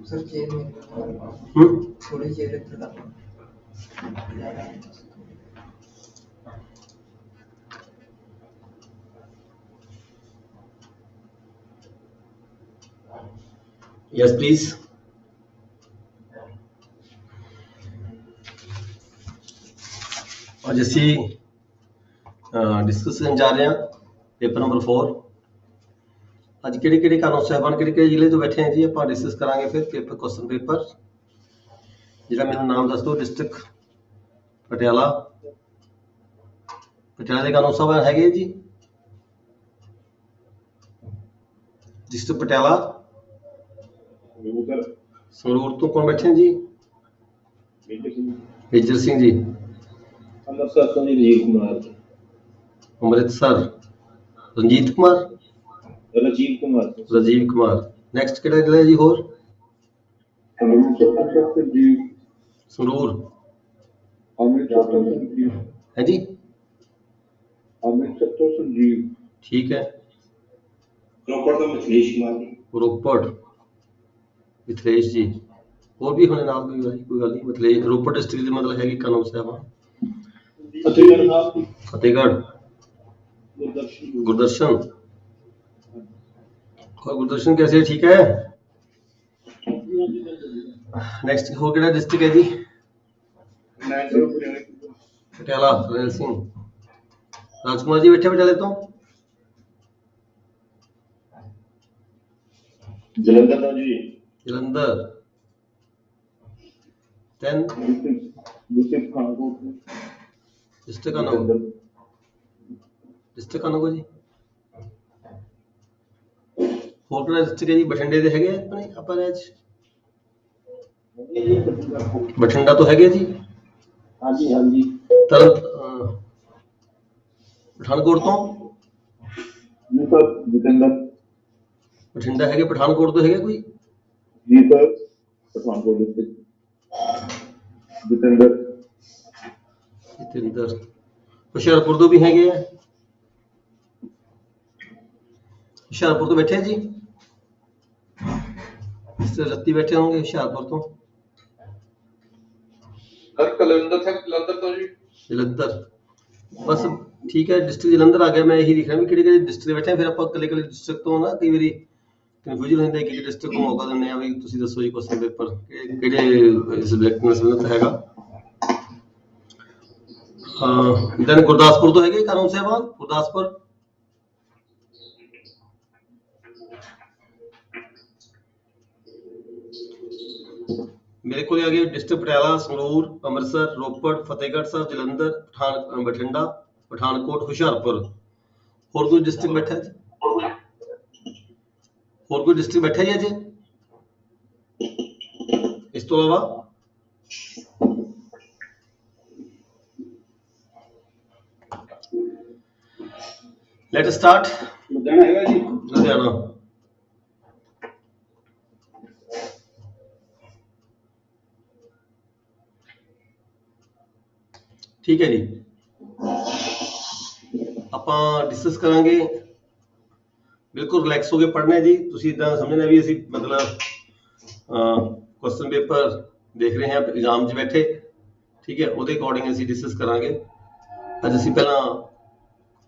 Sir chair में थोड़ी chair रखता था। Yes please. ਅੱਜ ਅਸੀਂ डिस्कस ਕਰਨ ਜਾ ਰਹੇ ਹਾਂ पेपर नंबर 4। ਅੱਜ ਕਿਹੜੇ ਕਾਨੂੰਨ ਸਾਹਿਬਾਨ ਕਿਹੜੇ ਜ਼ਿਲ੍ਹੇ ਤੋਂ ਬੈਠੇ हैं जी ਆਪਾਂ डिस्कस ਕਰਾਂਗੇ ਫਿਰ पेपर क्वेश्चन पेपर। ਜਿਹੜਾ ਮੈਨੂੰ ਨਾਮ ਦੱਸ ਦਿਓ। डिस्ट्रिक्ट ਪਟਿਆਲਾ ਦੇ ਕਾਨੂੰਨ ਸਾਹਿਬਾਨ ਹੈਗੇ जी। डिस्ट्रिक्ट ਪਟਿਆਲਾ ਸੰਗਰੂਰ ਤੋਂ ਕੌਣ ਬੈਠੇ हैं जी? ਮੇਜਰ ਸਿੰਘ जी। ਅੰਮ੍ਰਿਤਸਰ ਤੋਂ ਜੀ ਰਾਜੀਵ ਕੁਮਾਰ। ਅੰਮ੍ਰਿਤਸਰ ਰਣਜੀਤ ਕੁਮਾਰ। ਰਾਜੀਵ ਕੁਮਾਰ। ਨੈਕਸਟ ਕਿਹੜਾ ਜ਼ਿਲ੍ਹਾ ਜੀ ਹੋਰ? ਸੰਗਰੂਰ ਹੈ ਜੀ। ਅੰਮ੍ਰਿਤਸਰ ਤੋਂ ਸੰਜੀਵ। ਠੀਕ ਹੈ। ਰੋਪੜ ਤੋਂ ਮਿਥਲੇਸ਼ ਕੁਮਾਰ ਜੀ। ਰੋਪੜ ਮਿਥਲੇਸ਼ ਜੀ। ਹੋਰ ਵੀ ਹੋਣੇ ਨਾਲ ਕੋਈ ਗੱਲ ਨਹੀਂ। ਮਿਥਲੇਸ਼ ਰੋਪੜ ਡਿਸਟ੍ਰਿਕਟ ਦੇ ਮਤਲਬ ਹੈਗੀ ਕਾਨੂੰਨ ਸਾਹਿਬਾਨ। फतेहगढ़ गुरदर्शन। और गुरदर्शन कैसे? ठीक है। नेक्स्ट हो गया डिस्ट्रिक्ट है जी पटियाला रैल सिंह। राजकुमार जी बैठे पटियाले तो। जलंधर तो जी। जलंधर। देन डिस्ट्रिक्ट का नाम जी। ਹੋਰ ਕਿਹੜਾ ਡਿਸਟ੍ਰਿਕਟ ਹੈ ਜੀ? ਬਠਿੰਡੇ ਦੇ ਹੈਗੇ ਆਪਣੇ ਆਪਾਂ ਰਾਜ। ਬਠਿੰਡਾ ਤੋਂ ਹੈਗੇ ਜੀ। ਹਾਂਜੀ ਹਾਂਜੀ। ਪਠਾਨਕੋਟ ਤੋਂ ਜੀ ਸਰ। ਬਠਿੰਡਾ ਹੈਗੇ। ਪਠਾਨਕੋਟ ਤੋਂ ਹੈਗੇ ਕੋਈ ਜੀ ਸਰ? ਪਠਾਨਕੋਟ ਡਿਸਟ੍ਰਿਕਟ ਜਤਿੰਦਰ। ਹੁਸ਼ਿਆਰਪੁਰ ਤੋਂ ਵੀ ਹੈਗੇ ਆ। ਹੁਸ਼ਿਆਰਪੁਰ ਤੋਂ ਬੈਠੇ ਜੀ। ਰੱਤੀ ਬੈਠੇ ਹੋਣਗੇ ਹੁਸ਼ਿਆਰਪੁਰ ਤੋਂ। ਜਲੰਧਰ ਤੋਂ ਜੀ। ਜਲੰਧਰ ਬਸ ਠੀਕ ਹੈ। ਡਿਸਟ੍ਰਿਕਟ ਜਲੰਧਰ ਆ ਗਿਆ। ਮੈਂ ਇਹੀ ਲਿਖਣਾ ਵੀ ਕਿਹੜੇ ਡਿਸਟ੍ਰਿਕਟ ਬੈਠੇ। ਫਿਰ ਆਪਾਂ ਇਕੱਲੇ ਡਿਸਟ੍ਰਿਕਟ ਤੋਂ ਨਾ ਕਈ ਵਾਰੀ ਕਨਫਿਊਜ਼ਨ ਹੁੰਦਾ ਕਿ ਡਿਸਟ੍ਰਿਕਟ ਨੂੰ ਮੌਕਾ ਦਿੰਦੇ ਆ ਵੀ ਤੁਸੀਂ ਦੱਸੋ ਜੀ ਕੁਐਸਚਨ ਪੇਪਰ ਕਿਹੜੇ ਸਬਜੈਕਟ ਨਾਲ ਸੰਬੰਧਿਤ ਹੈਗਾ। ਦੈਨ ਗੁਰਦਾਸਪੁਰ ਤੋਂ ਹੈਗੇ ਕਾਨੂੰਨ ਸਾਹਿਬਾਨ। ਗੁਰਦਾਸਪੁਰ मेरे को आ गए डिस्ट्रिक्ट पटियाला, संगरूर, अमृतसर, रोपड़, फतेहगढ़ साहब, जलंधर, बठिंडा, पठानकोट, हुशियारपुर। और कोई डिस्ट्रिक्ट बैठा है? और कोई डिस्ट्रिक्ट बैठा है जी इस तो अलावा? Let start. लुधियाना है जी। लुधियाना ठीक है जी। ਆਪਾਂ ਡਿਸਕਸ ਕਰਾਂਗੇ। ਬਿਲਕੁਲ ਰਿਲੈਕਸ ਹੋ ਕੇ ਪੜ੍ਹਨਾ ਜੀ। ਤੁਸੀਂ ਇਦਾਂ ਸਮਝਣਾ ਵੀ ਅਸੀਂ ਮਤਲਬ ਕੁਐਸਚਨ ਪੇਪਰ ਦੇਖ ਰਹੇ ਹਾਂ ਐਗਜ਼ਾਮ 'ਚ ਬੈਠੇ। ਠੀਕ ਹੈ। ਉਹਦੇ ਅਕੋਰਡਿੰਗ ਅਸੀਂ ਡਿਸਕਸ ਕਰਾਂਗੇ। ਅੱਜ ਅਸੀਂ ਪਹਿਲਾਂ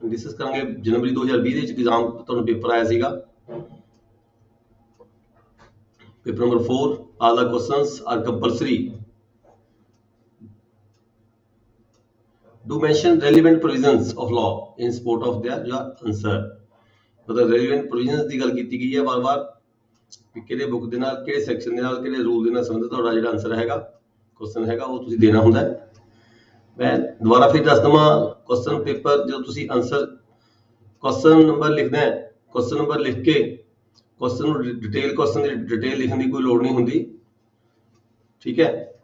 ਡਿਸਕਸ ਕਰਾਂਗੇ ਜਨਵਰੀ 2020 ਦੇ ਵਿੱਚ ਐਗਜ਼ਾਮ ਤੁਹਾਨੂੰ ਪੇਪਰ ਆਇਆ ਸੀਗਾ। Paper number 4 all the questions are compulsory. Do mention relevant provisions of law in support of their your answer। मतलब relevant provisions ਦੀ ਗੱਲ ਕੀਤੀ ਗਈ ਹੈ ਬਾਰ-ਬਾਰ ਕਿ ਕਿਹੜੇ ਬੁੱਕ ਦੇ ਨਾਲ ਕਿਹੜੇ ਸੈਕਸ਼ਨ ਦੇ ਨਾਲ ਕਿਹੜੇ ਰੂਲ ਦੇ ਨਾਲ ਸੰਬੰਧਿਤ ਤੁਹਾਡਾ ਜਿਹੜਾ ਆਨਸਰ ਹੈਗਾ ਕੁਐਸਚਨ ਹੈਗਾ ਉਹ ਤੁਸੀਂ ਦੇਣਾ ਹੁੰਦਾ ਹੈ। ਮੈਂ ਦੁਬਾਰਾ ਫਿਰ ਦੱਸ ਦਵਾਂ ਕੁਐਸਚਨ ਪੇਪਰ ਜਦੋਂ ਤੁਸੀਂ ਆਨਸਰ ਕੁਐਸਚਨ ਨੰਬਰ ਲਿਖਣਾ ਹੈ ਕੁਐਸਚਨ ਨੰਬਰ ਲਿਖ ਕੇ ਕੁਐਸਚਨ ਨੂੰ ਡਿਟੇਲ ਕੁਐਸਚਨ ਦੀ ਡਿਟੇਲ ਲਿਖਣ ਦੀ ਕੋਈ ਲੋੜ ਨਹੀਂ ਹੁੰਦੀ। ਠੀਕ ਹੈ।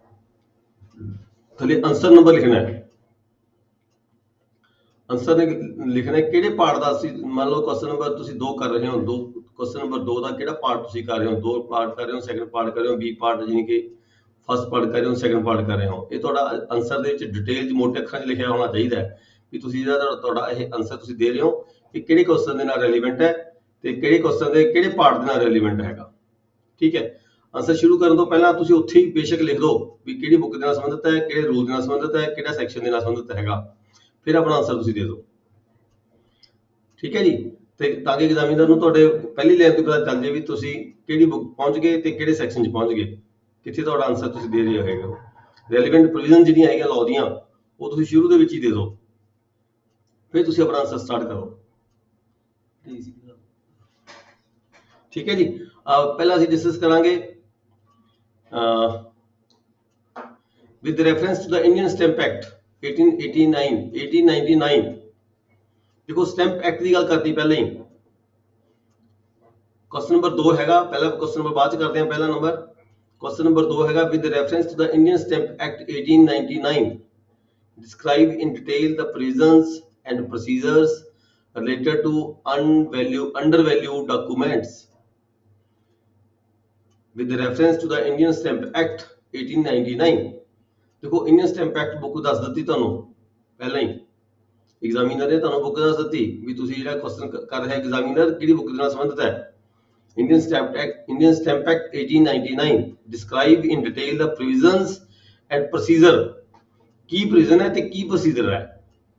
ਥੱਲੇ ਆਨਸਰ ਨੰਬਰ ਲਿਖਣਾ ਹੈ। आंसर ने लिखना है किहड़े पार्ट का मान लो क्वेश्चन नंबर तुसीं 2 कर रहे हो। क्वेश्चन नंबर 2 का किहड़ा पार्ट तुसीं कर रहे हो। 2 पार्ट कर रहे हो, सैकंड पार्ट कर रहे हो, बी पार्ट यानी कि फर्स्ट पार्ट कर रहे हो, सैकंड पार्ट कर रहे हो। ये तुहाडा आंसर दे विच डिटेल च मोटे अक्षरां 'च लिखिया होना चाहिए भी तुसीं जिहड़ा तुहाडा ये आंसर तुसीं दे रहे हो कि किहड़े क्वेश्चन दे नाल रेलीवेंट है ते किहड़े क्वेश्चन दे किहड़े पार्ट दे नाल रेलीवेंट हैगा। ठीक है। ਆਨਸਰ ਸ਼ੁਰੂ ਕਰਨ ਤੋਂ ਪਹਿਲਾਂ ਤੁਸੀਂ ਉੱਥੇ ਹੀ ਬੇਸ਼ੱਕ ਲਿਖ ਦਿਓ ਵੀ ਕਿਹੜੀ ਬੁੱਕ ਦੇ ਨਾਲ ਸੰਬੰਧਿਤ ਹੈ, ਕਿਹੜੇ ਰੂਲ ਦੇ ਨਾਲ ਸੰਬੰਧਿਤ ਹੈ, ਕਿਹੜਾ ਸੈਕਸ਼ਨ ਦੇ ਨਾਲ ਸੰਬੰਧਿਤ ਹੈਗਾ, ਫਿਰ ਆਪਣਾ ਆਨਸਰ ਤੁਸੀਂ ਦੇ ਦਿਓ। ਠੀਕ ਹੈ ਜੀ, ਤੇ ਤਾਂ ਕਿ ਐਗਜ਼ਾਮੀਨਰ ਨੂੰ ਤੁਹਾਡੇ ਪਹਿਲੀ ਲਾਈਨ ਤੋਂ ਪਤਾ ਚੱਲ ਜਾਏ ਵੀ ਤੁਸੀਂ ਕਿਹੜੀ ਬੁੱਕ ਪਹੁੰਚ ਗਏ ਤੇ ਕਿਹੜੇ ਸੈਕਸ਼ਨ 'ਚ ਪਹੁੰਚ ਗਏ, ਕਿੱਥੇ ਤੁਹਾਡਾ ਆਨਸਰ ਤੁਸੀਂ ਦੇ ਰਹੇ ਹੋਗੇ। ਰੈਲੀਵੈਂਟ ਪ੍ਰੋਵੀਜ਼ਨ ਜਿਹੜੀਆਂ ਹੈਗੀਆਂ ਲਾਅ ਦੀਆਂ ਉਹ ਤੁਸੀਂ ਸ਼ੁਰੂ ਦੇ ਵਿੱਚ ਹੀ ਦੇ ਦਿਓ, ਫਿਰ ਤੁਸੀਂ ਆਪਣਾ ਆਨਸਰ ਸਟਾਰਟ ਕਰੋ। ਠੀਕ ਹੈ ਜੀ, ਪਹਿਲਾਂ ਅਸੀਂ ਡਿਸਕਸ ਕਰਾਂਗੇ with reference to the Indian Stamp Act 1899 देखो स्टैंप एक्ट की गल करती पहले ही। क्वेश्चन नंबर 2 हैगा, पहला क्वेश्चन नंबर बाद करते हैं। पहला नंबर क्वेश्चन नंबर 2 हैगा with reference to the Indian Stamp Act 1899 describe in detail the provisions and procedures related to undervalued documents। with reference to the Indian Stamp Act 1899 देखो Indian stamp act book दस दी ਤੁਹਾਨੂੰ ਪਹਿਲਾਂ ਹੀ, examiner ने ਤੁਹਾਨੂੰ book दस दी ਵੀ ਤੁਸੀਂ ਜਿਹੜਾ question कर रहा है एग्जामिनर ਕਿਹੜੀ बुक ਦੇ ਨਾਲ ਸੰਬੰਧਿਤ ਹੈ। Indian Stamp Act 1899 describe in detail the provisions and procedure, Ki provision ਹੈ ਤੇ ਕੀ procedure ਹੈ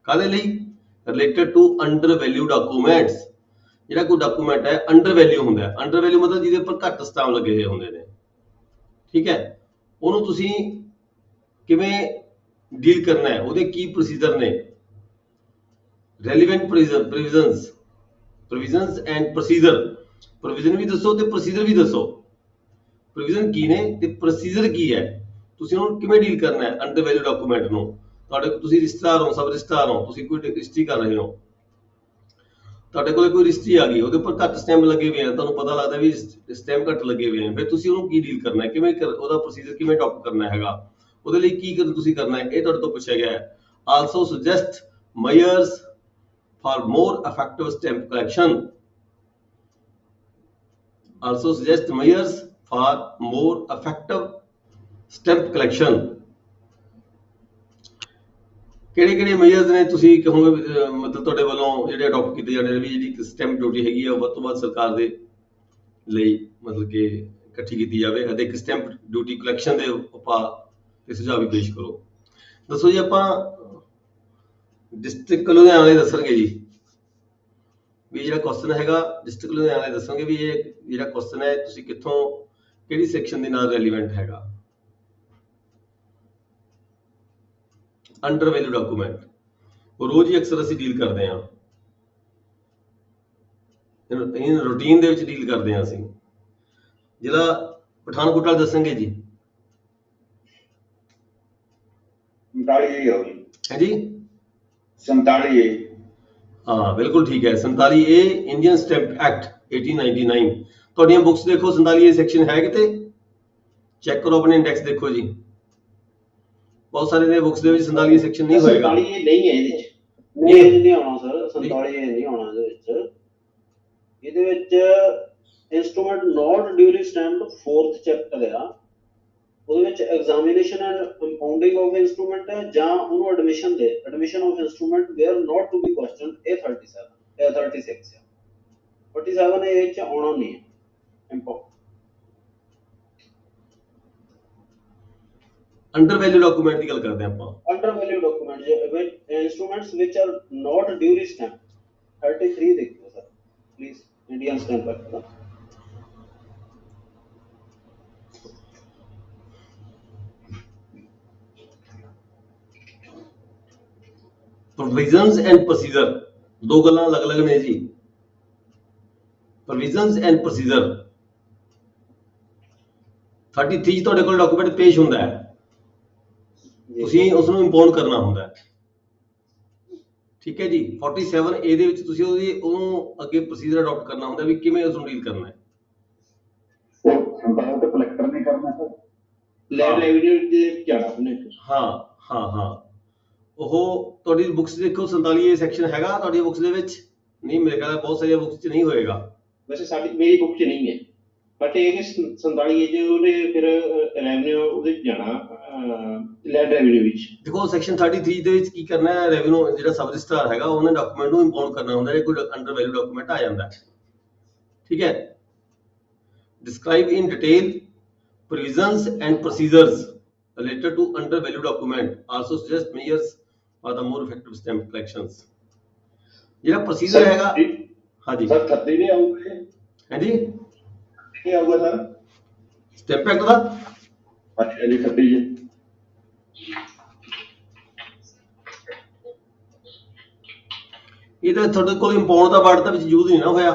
ਕਾਹਦੇ ਲਈ, related to undervalued documents। ਜਿਹੜਾ ਕੋਈ ਡਾਕੂਮੈਂਟ ਹੈ ਅੰਡਰ ਵੈਲਿਊ ਹੁੰਦਾ ਹੈ, ਅੰਡਰ ਵੈਲਿਊ ਮਤਲਬ ਜਿਹਦੇ ਉੱਪਰ ਘੱਟ ਸਟਾਂਪ ਲੱਗੇ ਹੋਏ ਹੁੰਦੇ ਨੇ। ਠੀਕ ਹੈ, ਉਹਨੂੰ ਤੁਸੀਂ ਕਿਵੇਂ ਡੀਲ ਕਰਨਾ ਹੈ, ਉਹਦੇ ਕੀ ਪ੍ਰੋਸੀਜਰ ਨੇ। Relevant provisions and procedure, provision ਵੀ ਦੱਸੋ ਤੇ ਪ੍ਰੋਸੀਜਰ ਵੀ ਦੱਸੋ। ਪ੍ਰੋਵੀਜ਼ਨ ਕੀ ਨੇ ਤੇ ਪ੍ਰੋਸੀਜਰ ਕੀ ਹੈ, ਤੁਸੀਂ ਉਹਨੂੰ ਕਿਵੇਂ ਡੀਲ ਕਰਨਾ ਹੈ ਅੰਡਰ ਵੈਲਿਊ ਡਾਕੂਮੈਂਟ ਨੂੰ। ਤੁਹਾਡੇ ਤੁਸੀਂ ਰਜਿਸਟਰਾਰ ਹੋ, ਸਬ ਰਜਿਸਟਰਾਰ ਹੋ, ਤੁਸੀਂ ਕੋਈ ਰਜਿਸਟਰੀ ਕਰ ਰਹੇ ਹੋ, ਤੁਹਾਡੇ ਕੋਲ ਕੋਈ ਰਜਿਸਟਰੀ ਆ ਗਈ, ਉਹਦੇ ਉੱਪਰ ਘੱਟ ਸਟੈਂਪ ਲੱਗੇ ਹੋਏ ਆ, ਤੁਹਾਨੂੰ ਪਤਾ ਲੱਗਦਾ ਵੀ ਸਟੈਂਪ ਘੱਟ ਲੱਗੇ ਹੋਏ ਆ, ਫਿਰ ਤੁਸੀਂ ਉਹਨੂੰ ਕੀ ਡੀਲ ਕਰਨਾ ਹੈ, ਕਿਵੇਂ ਉਹਦਾ ਪ੍ਰੋਸੀਜਰ ਕਿਵੇਂ ਅਡਾਪਟ ਕਰਨਾ ਹੈਗਾ, ਉਹਦੇ ਲਈ ਕੀ ਤੁਸੀਂ ਕਰਨਾ ਹੈ, ਇਹ ਤੁਹਾਡੇ ਤੋਂ ਪੁੱਛਿਆ ਗਿਆ ਹੈ। Also suggest measures for more effective stamp collection, also suggest measures for more effective stamp collection। ਕਿਹੜੇ ਕਿਹੜੇ ਮੇਜਰਸ ਨੇ ਤੁਸੀਂ ਕਹੋਗੇ ਮਤਲਬ ਤੁਹਾਡੇ ਵੱਲੋਂ ਜਿਹੜੇ ਅਡਾਪਟ ਕੀਤੇ ਜਾਣੇ ਨੇ ਵੀ ਜਿਹੜੀ ਸਟੈਂਪ ਡਿਊਟੀ ਹੈਗੀ ਆ ਵੱਧ ਤੋਂ ਵੱਧ ਸਰਕਾਰ ਦੇ ਲਈ ਮਤਲਬ ਕਿ ਇਕੱਠੀ ਕੀਤੀ ਜਾਵੇ ਅਤੇ ਇੱਕ ਸਟੈਂਪ ਡਿਊਟੀ ਕਲੈਕਸ਼ਨ ਦੇ ਉਪਾਅ ਤੇ ਸੁਝਾਅ ਵੀ ਪੇਸ਼ ਕਰੋ। ਦੱਸੋ ਜੀ, ਆਪਾਂ ਡਿਸਟ੍ਰਿਕਟ ਲੁਧਿਆਣਾ ਵਾਲੇ ਦੱਸਣਗੇ ਜੀ ਵੀ ਜਿਹੜਾ ਕੁਐਸਚਨ ਹੈਗਾ ਡਿਸਟ੍ਰਿਕਟ ਲੁਧਿਆਣਾ ਵਾਲੇ ਦੱਸਣਗੇ ਵੀ ਇਹ ਜਿਹੜਾ ਕੁਐਸਚਨ ਹੈ ਤੁਸੀਂ ਕਿੱਥੋਂ ਕਿਹੜੀ ਸੈਕਸ਼ਨ ਦੇ ਨਾਲ ਰੈਲੀਵੈਂਟ ਹੈਗਾ। ਅੰਡਰ ਵੈਲਿਊ ਡਾਕੂਮੈਂਟ ਉਹ ਰੋਜ਼ ਹੀ ਅਕਸਰ ਅਸੀਂ ਡੀਲ ਕਰਦੇ ਹਾਂ, ਇਹ ਰੂਟੀਨ ਦੇ ਵਿੱਚ ਡੀਲ ਕਰਦੇ ਹਾਂ ਅਸੀਂ। ਜਿਹੜਾ ਪਠਾਨਕੋਟ ਵਾਲੇ ਦੱਸਣਗੇ ਜੀ 47 ਹੋ ਗਈ ਹੈ ਜੀ 47 ਹਾਂ ਬਿਲਕੁਲ ਠੀਕ ਹੈ। 47A ਇੰਡੀਅਨ ਸਟੈਂਪ ਐਕਟ 1899 ਤੁਹਾਡੀਆਂ ਬੁੱਕਸ ਦੇਖੋ 47A ਸੈਕਸ਼ਨ ਹੈ ਕਿਤੇ, ਚੈੱਕ ਕਰੋ ਆਪਣੇ ਇੰਡੈਕਸ ਦੇਖੋ ਜੀ। ਬਹੁਤ ਸਾਰੇ ਨੇ ਬੁੱਕਸ ਦੇ ਵਿੱਚ 47A ਸੈਕਸ਼ਨ ਨਹੀਂ ਹੋਏਗਾ। 47A ਨਹੀਂ ਹੈ ਇਹਦੇ ਵਿੱਚ, ਨਹੀਂ ਆਉਣਾ ਸਰ, 47A ਨਹੀਂ ਆਉਣਾ ਇਹਦੇ ਵਿੱਚ। ਇਹਦੇ ਵਿੱਚ instrument not duly stamped 4th chapter ਆ, ਉਹਦੇ ਵਿੱਚ examination and impounding of instrument ਹੈ ਜਾਂ ਉਹਨੂੰ admission of instrument were not to be questioned, ਇਹ 36 ਆ 47 ਇਹ ਚ ਆਉਣਾ ਨਹੀਂ ਹੈ। ਅੰਡਰ ਵੈਲਿਊ ਡਾਕੂਮੈਂਟ ਦੀ ਗੱਲ ਕਰਦੇ ਆਪਾਂ। Under value document instruments which are not ਡਿਊਲੀ stamp 33 ਦੇਖੋ sir please, Indian stamp act the. Provisions and procedure ਦੋ ਗੱਲਾਂ ਅਲੱਗ-ਅਲੱਗ ਨੇ ਜੀ। ਪ੍ਰੋਵੀਜ਼ਨਸ ਐਂਡ ਪ੍ਰੋਸੀਜਰ 33 ਤੁਹਾਡੇ ਕੋਲ ਡਾਕੂਮੈਂਟ ਪੇਸ਼ ਹੁੰਦਾ ਹੈ, ਤੁਸੀਂ ਉਸ ਨੂੰ ਇੰਪਾਊਂਡ ਕਰਨਾ ਹੁੰਦਾ ਹੈ। ਠੀਕ ਹੈ ਜੀ, 47A ਦੇ ਵਿੱਚ ਤੁਸੀਂ ਉਹਨੂੰ ਅੱਗੇ ਪ੍ਰੋਸੀਜਰ ਅਡਾਪਟ ਕਰਨਾ ਹੁੰਦਾ ਵੀ ਕਿਵੇਂ ਉਸ ਨੂੰ ਡੀਲ ਕਰਨਾ ਹੈ। ਸੰਪਰਕ ਕਲੈਕਟਰ ਨੇ ਕਰਨਾ ਸਰ, ਲੈਂਡ ਰੈਵਨਿਊ ਦੇ ਜਾਣਾ ਉਹਨੇ। ਹਾਂ ਉਹ ਤੁਹਾਡੀ ਬੁੱਕਸ ਦੇਖੋ 47A ਸੈਕਸ਼ਨ ਹੈਗਾ ਤੁਹਾਡੀ ਬੁੱਕਸ ਦੇ ਵਿੱਚ, ਨਹੀਂ ਮੇਰੇ ਖਿਆਲ ਬਹੁਤ ਸਾਰੀਆਂ ਬੁੱਕਸ 'ਚ ਨਹੀਂ ਹੋਏਗਾ। ਵੈਸੇ ਮੇਰੀ ਬੁੱਕ 'ਚ ਨਹੀਂ ਹੈ, ਬਟ ਇਹ 47A 'ਚ ਉਹਨੇ ਫਿਰ ਰੈਵਨਿਊ ਉਹਦੇ 'ਚ ਜਾਣਾ, ਲੈਂਡ ਰੈਵਨਿਊ ਵਿੱਚ। ਦੇਖੋ ਸੈਕਸ਼ਨ 33 ਦੇ ਵਿੱਚ ਕੀ ਕਰਨਾ ਹੈ, ਰੈਵਨਿਊ ਜਿਹੜਾ ਸਬ ਰਜਿਸਟਰਾਰ ਹੈਗਾ ਉਹਨੇ ਡਾਕੂਮੈਂਟ ਨੂੰ ਇੰਪਾਊਂਡ ਕਰਨਾ ਹੁੰਦਾ ਜੇ ਕੋਈ ਅੰਡਰ ਵੈਲਿਊ ਡਾਕੂਮੈਂਟ ਆ ਜਾਂਦਾ। ਠੀਕ ਹੈ, describe in detail provisions and procedures related to undervalue document also suggest measures for the more effective stamp collections. ਜਿਹੜਾ procedure ਹੈਗਾ ਹਾਂਜੀ सर 30 नहीं आऊंगा, ਹਾਂਜੀ नहीं आऊंगा सर। ਸਟੈਂਪ ਐਕਟ ਦਾ हाँ जी 30 जी। ਇਹ ਤਾਂ ਤੁਹਾਡੇ ਕੋਲ ਇੰਪਾਊਂਡ ਦਾ ਵਰਡ ਤਾਂ ਵਿੱਚ ਯੂਜ਼ ਨਹੀਂ ਨਾ ਹੋਇਆ।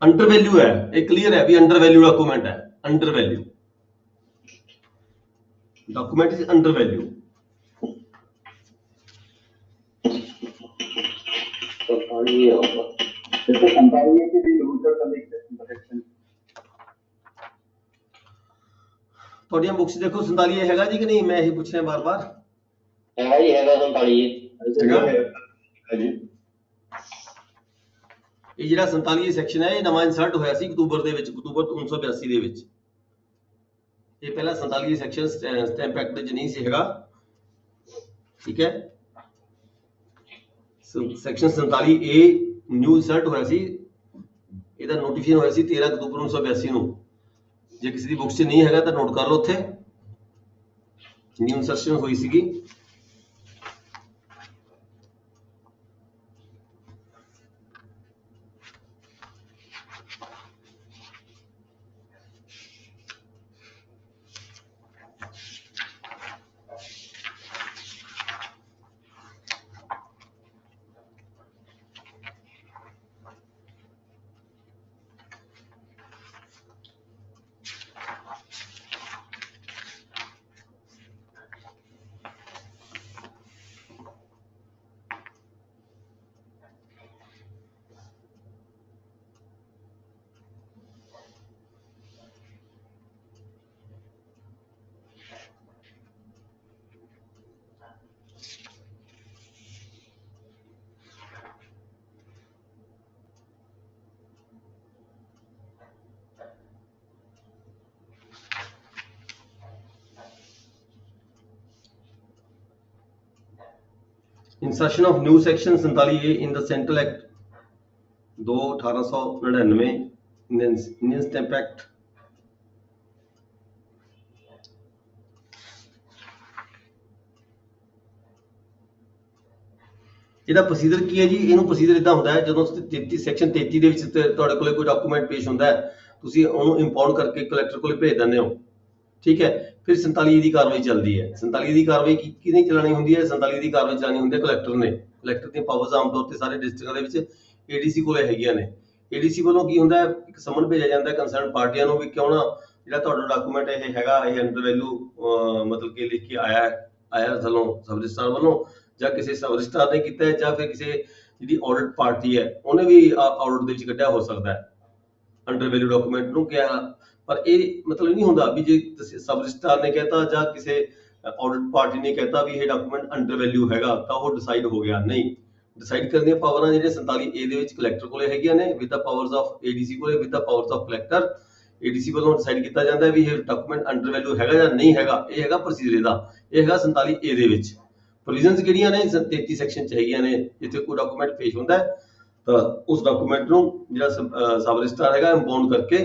ਅੰਡਰ ਵੈਲਿਊ ਹੈ, ਇਹ ਕਲੀਅਰ ਹੈ ਵੀ ਅੰਡਰ ਵੈਲਿਊ ਡਾਕੂਮੈਂਟ ਹੈ। Under value document is under value. Santali होगा। जैसे 47 की भी यूजर कलेक्शन प्रोटेक्शन ਤੁਹਾਡੀਆਂ ਬੁੱਕਸ ਦੇਖੋ 47 ਇਹ ਹੈਗਾ ਜੀ ਕਿ ਨਹੀਂ? ਮੈਂ ਇਹ ਪੁੱਛ ਰਿਹਾ ਬਾਰ-ਬਾਰ। हैगा जी हैगा 47 ਹੈਗਾ? है जी। ਇਹ ਜਿਹੜਾ 47 ਸੈਕਸ਼ਨ ਹੈ ਇਹ ਨਵਾਂ ਇਨਸਰਟ ਹੋਇਆ ਸੀ ਅਕਤੂਬਰ ਦੇ ਵਿੱਚ, ਅਕਤੂਬਰ 1982 ਦੇ ਵਿੱਚ। ਇਹ ਪਹਿਲਾਂ 47 ਸੈਕਸ਼ਨ ਸਟੈਂਪ ਐਕਟ ਵਿੱਚ ਨਹੀਂ ਸੀ ਹੈਗਾ, ਠੀਕ ਹੈ। ਸੈਕਸ਼ਨ 47A ਨਿਊ ਇਨਸਰਟ ਹੋਇਆ ਸੀ, ਇਹਦਾ ਨੋਟੀਫਿਕੇਸ਼ਨ ਹੋਇਆ ਸੀ 13 ਅਕਤੂਬਰ 1982 ਨੂੰ। ਜੇ ਕਿਸੇ ਦੀ ਬੁੱਕਸ 'ਚ ਨਹੀਂ ਹੈਗਾ ਤਾਂ ਨੋਟ ਕਰ ਲਓ, ਉੱਥੇ ਨਿਊ ਇਨਸਰਸ਼ਨ ਹੋਈ ਸੀਗੀ। Insertion of new section 47A in the Central Act 2/1899 Indian Stamp Act ਇਹਦਾ ਪ੍ਰੋਸੀਜਰ ਕੀ ਹੈ ਜੀ? ਇਹਨੂੰ ਪ੍ਰੋਸੀਜਰ ਇਦਾਂ ਹੁੰਦਾ ਹੈ, ਜਦੋਂ ਸੈਕਸ਼ਨ 33 ਦੇ ਵਿੱਚ ਤੁਹਾਡੇ ਕੋਲੇ ਕੋਈ ਡਾਕੂਮੈਂਟ ਪੇਸ਼ ਹੁੰਦਾ ਹੈ, ਤੁਸੀਂ ਉਹਨੂੰ ਇੰਪਾਊਂਡ ਕਰਕੇ ਕਲੈਕਟਰ ਕੋਲੇ ਭੇਜ ਦਿੰਦੇ ਹੋ, ਠੀਕ ਹੈ। ਫਿਰ 47 ਦੀ ਕਾਰਵਾਈ ਚੱਲਦੀ ਹੈ। 47 ਦੀ ਕਾਰਵਾਈ ਕਿਹਨੇ ਚਲਾਣੀ ਹੁੰਦੀ ਹੈ? 47 ਦੀ ਕਾਰਵਾਈ ਚਲਾਣੀ ਹੁੰਦੀ ਹੈ ਕਲੈਕਟਰ ਨੇ। ਕਲੈਕਟਰ ਦੀਆਂ ਪਾਵਰਸ ਆਮ ਤੌਰ ਤੇ ਸਾਰੇ ਡਿਸਟ੍ਰਿਕਟਾਂ ਦੇ ਵਿੱਚ ਏਡੀਸੀ ਕੋਲੇ ਹੈਗੀਆਂ ਨੇ। ਏਡੀਸੀ ਵੱਲੋਂ ਕੀ ਹੁੰਦਾ ਹੈ, ਇੱਕ ਸਮਨ ਭੇਜਿਆ ਜਾਂਦਾ ਹੈ ਕੰਸਰਨ ਪਾਰਟੀਆਂ ਨੂੰ ਵੀ ਕਿਉਂ ਨਾ ਜਿਹੜਾ ਤੁਹਾਡਾ ਡਾਕੂਮੈਂਟ ਇਹ ਹੈਗਾ, ਇਹ ਅੰਡਰ ਵੈਲਿਊ ਮਤਲਬ ਕਿ ਲਿਖ ਕੇ ਆਇਆ ਥੱਲੋਂ ਸਬ ਰਜਿਸਟਰਾਰ ਵੱਲੋਂ, ਜਾਂ ਕਿਸੇ ਸਬ ਰਜਿਸਟਰਾਰ ਨੇ ਕੀਤਾ ਹੈ, ਜਾਂ ਫਿਰ ਕਿਸੇ ਜਿਹੜੀ ਆਡਿਟ ਪਾਰਟੀ ਹੈ ਉਹਨੇ ਵੀ ਆਡਿਟ ਦੇ ਵਿੱਚ ਕੱਢਿਆ ਹੋ ਸਕਦਾ ਹੈ ਅੰਡਰ ਵੈਲਿਊ ਡਾਕੂਮੈਂਟ ਨੂੰ ਕਿਹਾ। ਪਰ ਇਹ ਮਤਲਬ ਨਹੀਂ ਹੁੰਦਾ ਵੀ ਜੇ ਸਬ ਰਜਿਸਟਰਾਰ ਨੇ ਕਹਿਤਾ ਜਾਂ ਕਿਸੇ ਆਡਿਟ ਪਾਰਟੀ ਨੇ ਕਹਿਤਾ ਵੀ ਇਹ ਡਾਕੂਮੈਂਟ ਅੰਡਰ ਵੈਲਿਊ ਹੈਗਾ ਤਾਂ ਉਹ ਡਿਸਾਈਡ ਹੋ ਗਿਆ। ਨਹੀਂ, ਡਿਸਾਈਡ ਕਰਨ ਦੀਆਂ ਪਾਵਰਾਂ ਜਿਹੜੀਆਂ 47A ਦੇ ਵਿੱਚ ਕਲੈਕਟਰ ਕੋਲੇ ਹੈਗੀਆਂ ਨੇ, with the powers of ADC ਕੋਲੇ, with the powers of collector. ADC ਵੱਲੋਂ ਡਿਸਾਈਡ ਕੀਤਾ ਜਾਂਦਾ ਵੀ ਇਹ ਡਾਕੂਮੈਂਟ ਅੰਡਰ ਵੈਲਿਊ ਹੈਗਾ ਜਾਂ ਨਹੀਂ ਹੈਗਾ। ਇਹ ਹੈਗਾ ਪ੍ਰੋਸੀਜਰ ਇਹਦਾ, ਇਹ ਹੈਗਾ 47A ਦੇ ਵਿੱਚ। ਪ੍ਰੋਵੀਜ਼ਨਸ ਕਿਹੜੀਆਂ ਨੇ? 33 ਸੈਕਸ਼ਨ 'ਚ ਹੈਗੀਆਂ ਨੇ। ਜਿੱਥੇ ਕੋਈ ਡਾਕੂਮੈਂਟ ਪੇਸ਼ ਹੁੰਦਾ ਹੈ ਤਾਂ ਉਸ ਡਾਕੂਮੈਂਟ ਨੂੰ ਜਿਹੜਾ ਸਬ ਰਜਿਸਟਰਾਰ ਹੈਗਾ ਇੰਪਾਊਂਡ ਕਰਕੇ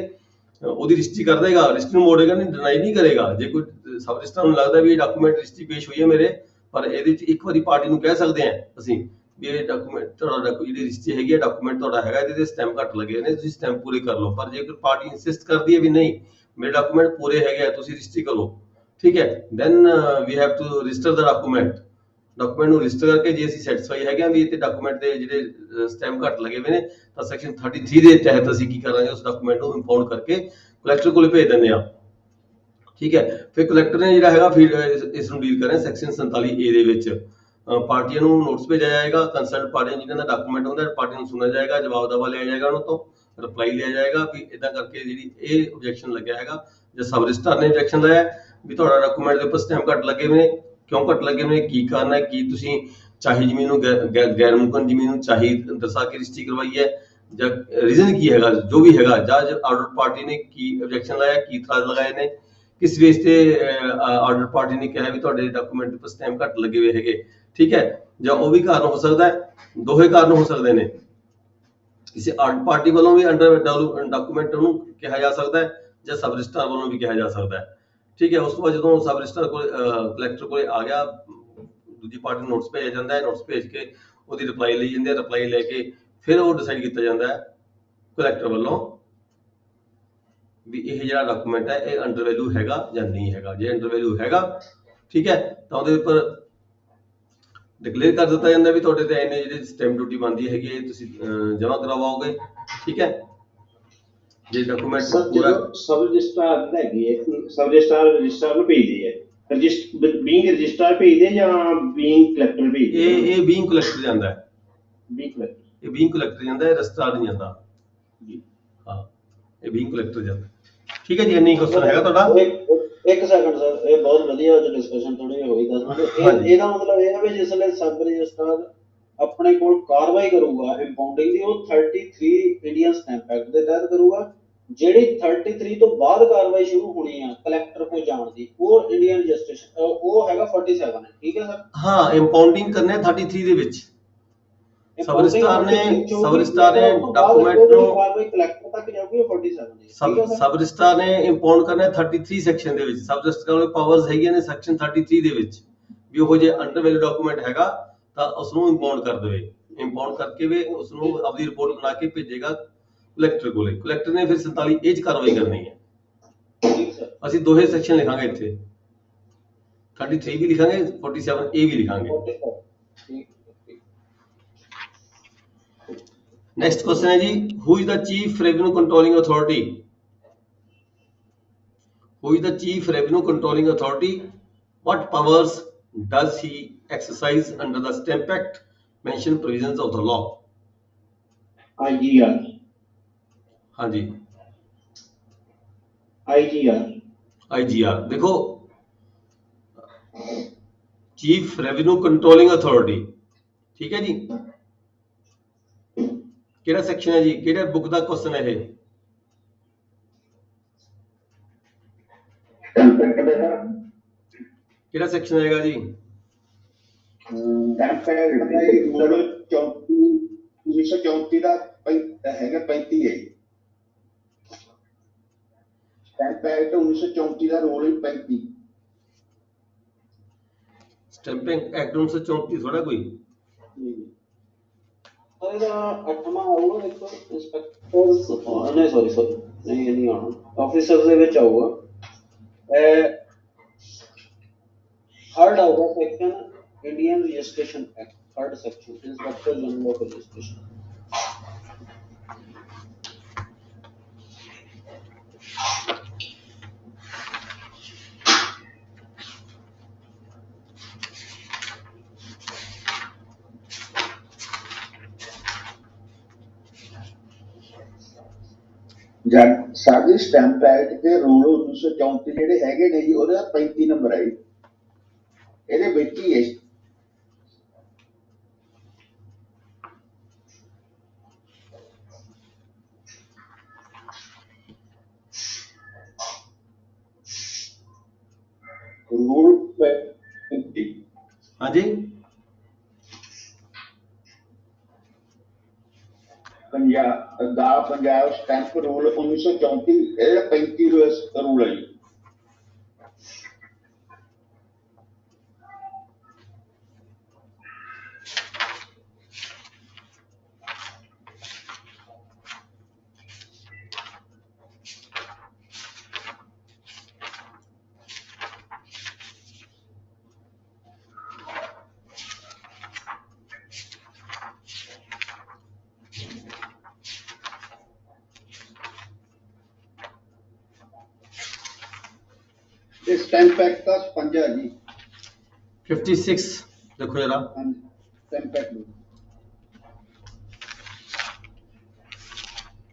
ਉਹਦੀ ਰਜਿਸਟਰੀ ਕਰ ਦੇਗਾ, ਰਜਿਸਟਰੀ ਨੂੰ ਮੋੜੇਗਾ, ਨਹੀਂ ਡਿਨਾਈ ਨਹੀਂ ਕਰੇਗਾ। ਜੇ ਕੋਈ ਸਬ ਰਜਿਸਟਰਾਰ ਨੂੰ ਲੱਗਦਾ ਵੀ ਇਹ ਡਾਕੂਮੈਂਟ ਰਜਿਸਟਰੀ ਪੇਸ਼ ਹੋਈ ਹੈ ਮੇਰੇ, ਪਰ ਇਹਦੇ ਵਿੱਚ ਇੱਕ ਵਾਰੀ ਪਾਰਟੀ ਨੂੰ ਕਹਿ ਸਕਦੇ ਹਾਂ ਅਸੀਂ ਵੀ ਇਹ ਡਾਕੂਮੈਂਟ ਤੁਹਾਡਾ ਜਿਹੜੀ ਰਜਿਸਟਰੀ ਹੈਗੀ ਹੈ, ਡਾਕੂਮੈਂਟ ਤੁਹਾਡਾ ਹੈਗਾ, ਇਹਦੇ ਤੇ ਸਟੈਂਪ ਘੱਟ ਲੱਗੇ ਨੇ, ਤੁਸੀਂ ਸਟੈਂਪ ਪੂਰੇ ਕਰ ਲਓ। ਪਰ ਜੇਕਰ ਪਾਰਟੀ ਇਨਸਿਸਟ ਕਰਦੀ ਹੈ ਵੀ ਨਹੀਂ ਮੇਰੇ ਡਾਕੂਮੈਂਟ ਪੂਰੇ ਹੈਗੇ ਆ, ਤੁਸੀਂ ਰਜਿਸਟਰੀ ਕਰੋ, ਠੀਕ ਹੈ, then we have to register the document. Document ਨੂੰ ਰਜਿਸਟਰ ਕਰਕੇ ਜੇ ਅਸੀਂ ਸੈਟੀਸਫਾਈ ਹੈਗੇ ਆ ਵੀ ਇਹ ਤੇ ਡਾਕੂਮੈਂਟ ਦੇ ਜਿਹੜੇ ਸਟੈਂਪ ਘੱਟ ਲੱਗੇ ਹੋਏ ਨੇ, ਤਾਂ ਸੈਕਸ਼ਨ 33 ਦੇ ਤਹਿਤ ਅਸੀਂ ਕੀ ਕਰਾਂਗੇ, ਉਸ ਡਾਕੂਮੈਂਟ ਨੂੰ ਇੰਪਾਊਂਡ ਕਰਕੇ ਕਲੈਕਟਰ ਕੋਲੇ ਭੇਜ ਦਿੰਦੇ ਆ, ਠੀਕ ਹੈ। ਫਿਰ ਕਲੈਕਟਰ ਨੇ ਜਿਹੜਾ ਹੈਗਾ ਫਿਰ ਇਸ ਨੂੰ ਡੀਲ ਕਰ ਰਿਹਾ ਸੈਕਸ਼ਨ 47A ਦੇ ਵਿੱਚ। ਪਾਰਟੀਆਂ ਨੂੰ ਨੋਟਿਸ ਭੇਜਿਆ ਜਾਏਗਾ, ਕੰਸਰਨ ਪਾਰਟੀਆਂ ਜਿਹਨਾਂ ਦਾ ਡਾਕੂਮੈਂਟ ਹੁੰਦਾ ਪਾਰਟੀ ਨੂੰ ਸੁਣਿਆ ਜਾਏਗਾ, ਜਵਾਬ ਦਵਾ ਲਿਆ ਜਾਏਗਾ, ਉਹਨਾਂ ਤੋਂ ਰਿਪਲਾਈ ਲਿਆ ਜਾਏਗਾ ਵੀ ਇਦਾਂ ਕਰਕੇ ਜਿਹੜੀ ਇਹ ਆਬਜੈਕਸ਼ਨ ਲੱਗਿਆ ਹੈਗਾ ਜਾਂ ਸਬ ਰਜਿਸਟਰਾਰ ਨੇ ਆਬਜੈਕਸ਼ਨ ਲਾਇਆ ਵੀ ਤੁਹਾਡਾ ਡਾਕੂਮੈਂਟ ਦੇ ਉੱਪਰ ਸਟੈਂਪ ਘੱਟ ਲੱਗੇ ਹੋਏ ਨੇ, ਕਿਉਂ ਘੱਟ ਲੱਗੇ ਹੋਏ ਨੇ, ਕੀ ਕਾਰਨ ਹੈ, ਕੀ ਤੁਸੀਂ ਚਾਹੀ ਜ਼ਮੀਨ ਨੂੰ ਗੈਰ ਮੁਮਕਨ ਜ਼ਮੀਨ ਨੂੰ ਚਾਹੀ ਦਰਸਾ ਕੇ ਰਜਿਸਟਰੀ ਕਰਵਾਈ ਹੈ, ਜਾਂ ਰੀਜ਼ਨ ਕੀ ਹੈਗਾ, ਜੋ ਵੀ ਹੈਗਾ, ਜਾਂ ਆਰਡਰ ਪਾਰਟੀ ਨੇ ਕੀ ਆਬਜੈਕਸ਼ਨ ਲਾਇਆ, ਕੀ ਇਤਰਾਜ਼ ਲਗਾਏ ਨੇ, ਕਿਸ ਬੇਸ ਤੇ ਆਰਡਰ ਪਾਰਟੀ ਨੇ ਕਿਹਾ ਵੀ ਤੁਹਾਡੇ ਡਾਕੂਮੈਂਟ ਉੱਪਰ ਸਟੈਂਪ ਘੱਟ ਲੱਗੇ ਹੋਏ ਹੈਗੇ, ਠੀਕ ਹੈ। ਜਾਂ ਉਹ ਵੀ ਕਾਰਨ ਹੋ ਸਕਦਾ ਹੈ, ਦੋਹੇ ਕਾਰਨ ਹੋ ਸਕਦੇ ਨੇ। ਕਿਸੇ ਆਰਟ ਪਾਰਟੀ ਵੱਲੋਂ ਵੀ ਅੰਡਰ ਡਾਕੂਮੈਂਟ ਉਹਨੂੰ ਕਿਹਾ ਜਾ ਸਕਦਾ ਹੈ ਜਾਂ ਸਬ ਰਜਿਸਟਰਾਰ ਵੱਲੋਂ ਵੀ ਕਿਹਾ ਜਾ ਸਕਦਾ ਹੈ। ਠੀਕ ਹੈ, ਉਸ ਤੋਂ ਬਾਅਦ ਜਦੋਂ ਸਬ ਰਜਿਸਟਰਾਰ ਕੋਲ ਕਲੈਕਟਰ ਕੋਲ ਆ ਗਿਆ, ਦੂਜੀ ਪਾਰਟੀ ਨੂੰ ਨੋਟਿਸ ਭੇਜਿਆ ਜਾਂਦਾ ਹੈ, ਨੋਟਿਸ ਭੇਜ ਕੇ ਉਹਦੀ ਰਿਪਲਾਈ ਲਈ ਜਾਂਦੀ ਹੈ, ਰਿਪਲਾਈ ਲੈ ਕੇ ਫਿਰ ਉਹ ਡਿਸਾਈਡ ਕੀਤਾ ਜਾਂਦਾ ਹੈ ਕਲੈਕਟਰ ਵੱਲੋਂ ਵੀ ਇਹ ਜਿਹੜਾ ਡਾਕੂਮੈਂਟ ਹੈ ਇਹ ਅੰਡਰ ਵੈਲਿਊ ਹੈਗਾ ਜਾਂ ਨਹੀਂ ਹੈਗਾ। ਜੇ ਅੰਡਰ ਵੈਲਿਊ ਹੈਗਾ, ਠੀਕ ਹੈ, ਤਾਂ ਉਹਦੇ ਉੱਪਰ ਡਿਕਲੇਅਰ ਕਰ ਦਿੱਤਾ ਜਾਂਦਾ ਵੀ ਤੁਹਾਡੇ ਤੇ ਇੰਨੇ ਜਿਹੜੇ ਸਟੈਂਪ ਡਿਊਟੀ ਬਣਦੀ ਹੈਗੀ ਇਹ ਤੁਸੀਂ ਜਮ੍ਹਾਂ ਕਰਵਾਓਗੇ। ਠੀਕ ਹੈ, ਜੇ ਡਾਕੂਮੈਂਟ ਪੂਰਾ ਸਬ ਰਜਿਸਟਰਾਰ ਹੈਗੀ ਹੈ, ਸਬ ਰਜਿਸਟਰਾਰ ਰਜਿਸਟਰਾਰ ਨੂੰ ਭੇਜਦੇ ਹੈ, ਬੀਇੰਗ ਰਜਿਸਟਰਾਰ ਭੇਜਦੇ ਜਾਂ ਬੀਇੰਗ ਕਲੈਕਟਰ ਭੇਜਦੇ? ਇਹ ਬੀਇੰਗ ਕਲੈਕਟਰ ਜਾਂਦਾ ਹੈ, ਬੀਇੰਗ ਕਲੈਕਟਰ, ਇਹ ਬੀਇੰਗ ਕਲੈਕਟਰ ਜਾਂਦਾ ਹੈ, ਰਜਿਸਟਰਾਰ ਨਹੀਂ ਜਾਂਦਾ। ਜੀ ਹਾਂ, ਇਹ ਬੀਇੰਗ ਕਲੈਕਟਰ ਜਾਂਦਾ। ਠੀਕ ਹੈ ਜੀ, ਇੰਨੀ ਕੁਐਸਚਨ ਹੈਗਾ ਤੁਹਾਡਾ। ਇੱਕ ਸੈਕਿੰਡ ਸਰ, ਇਹ ਬਹੁਤ ਵਧੀਆ ਅੱਜ ਡਿਸਕਸ਼ਨ ਥੋੜੀ ਹੋਈ 10 ਮਿੰਟ। ਇਹਦਾ ਮਤਲਬ ਇਹ ਹੈ ਵੀ ਜਿਸ ਵੇਲੇ ਸਬ ਰਜਿਸਟਰਾਰ ਆਪਣੇ ਕੋਲ ਕਾਰਵਾਈ ਕਰੂਗਾ ਇੰਪਾਊਂਡਿੰਗ ਦੀ, ਉਹ 33 ਇੰਡੀਅਨ ਸਟੈਂਪ ਐਕਟ ਦੇ ਤਹਿਤ ਕਰੂਗਾ। ਜਿਹੜੀ 33 ਤੋਂ ਬਾਅਦ ਕਾਰਵਾਈ ਸ਼ੁਰੂ ਹੋਣੀ ਆ ਕਲੈਕਟਰ ਕੋਲ ਜਾਣ ਦੀ, ਉਹ ਇੰਡੀਅਨ ਰਜਿਸਟ੍ਰੇਸ਼ਨ ਉਹ ਹੈਗਾ 47 ਹੈ। ਠੀਕ ਹੈ ਸਰ? ਹਾਂ, ਇੰਪਾਊਂਡਿੰਗ ਕਰਨੇ 33 ਦੇ ਵਿੱਚ। ਸਬ ਰਜਿਸਟਰਾਰ ਨੇ ਡਾਕੂਮੈਂਟ ਨੂੰ ਕਾਰਵਾਈ ਕਲੈਕਟਰ ਤੱਕ ਜਾਊਗੀ 47 ਹੈ। ਸਬ ਰਜਿਸਟਰਾਰ ਨੇ ਇੰਪਾਊਂਡ ਕਰਨਾ 33 ਸੈਕਸ਼ਨ ਦੇ ਵਿੱਚ। ਸਬ ਰਜਿਸਟਰਾਰ ਕੋਲ ਪਾਵਰਸ ਹੈਗੀਆਂ ਨੇ ਸੈਕਸ਼ਨ 33 ਦੇ ਵਿੱਚ ਵੀ ਉਹ ਜੇ ਅੰਡਰ ਵੈਲਿਊ ਡਾਕੂਮੈਂਟ ਹੈਗਾ ਤਾਂ ਉਸ ਨੂੰ ਇੰਪਾਊਂਡ ਕਰ ਦੇਵੇ। ਇੰਪਾਊਂਡ ਕਰਕੇ ਵੀ ਉਸ ਨੂੰ ਆਪਣੀ ਰਿਪੋਰਟ ਬਣਾ ਕੇ ਭੇਜੇਗਾ ਕਲੈਕਟਰ ਕੋਲੇ। ਕਲੈਕਟਰ ਨੇ ਫਿਰ 47A 'ਚ ਕਾਰਵਾਈ ਕਰਨੀ ਹੈ। ਠੀਕ ਸਰ, ਅਸੀਂ ਦੋਹੇ ਸੈਕਸ਼ਨ ਲਿਖਾਂਗੇ ਇੱਥੇ, 33 ਵੀ ਲਿਖਾਂਗੇ, 47A ਵੀ ਲਿਖਾਂਗੇ। नेक्स्ट क्वेश्चन है जी, who is the chief revenue controlling authority? Who is the chief revenue controlling authority? What powers does he exercise under the Stamp Act mention provisions of the law? IGR, हाँ जी, IGR, IGR। देखो, chief revenue controlling authority, ठीक है जी, ਕਿਹੜਾ section ਹੈ ਜੀ, ਕਿਹੜੇ book ਦਾ question ਹੈ ਇਹ? ਕਿਹੜਾ ਸੈਕਸ਼ਨ ਹੈਗਾ ਜੀ? ਸਟੈਂਪ ਐਕਟ ਦਾ 1934 ਦਾ ਹੈਗਾ 35 ਹੈ। ਸਟੈਂਪ ਐਕਟ 1934 ਦਾ ਰੂਲ ਹੈ 35। ਸਟੈਂਪਿੰਗ ਐਕਟ 1934 ਥੋੜਾ ਕੋਈ ਇਹਦਾ 8ਵਾਂ ਆਊਗਾ ਇੱਕ ਇੰਸਪੈਕਟਰ, ਨਹੀਂ ਸੌਰੀ ਨਹੀਂ, ਇਹ ਨਹੀਂ ਆਉਣਾ, ਆਫੀਸਰ ਦੇ ਵਿੱਚ ਆਊਗਾ। ਥਰਡ ਆਊਗਾ section Indian registration act, third section inspector general of registration. ਜਦ ਸਾਡੀ ਸਟੈਂਪ ਐਕਟ ਦੇ ਰੂਲ 1934 ਜਿਹੜੇ ਹੈਗੇ ਨੇ ਜੀ, ਉਹਦਾ 35 ਨੰਬਰ ਹੈ ਜੀ, ਇਹਦੇ ਵਿੱਚ ਹੀ ਹੈ। ਰੂਲ 35। हाँ जी, ਪੰਜਾਬ ਸਟੈਂਪ ਰੂਲ 1934, ਇਹਦਾ 35 ਰੂਲ ਹੈ ਜੀ। स्टैंप एक्ट का 56 जी, 56 देखो जरा, स्टैंप एक्ट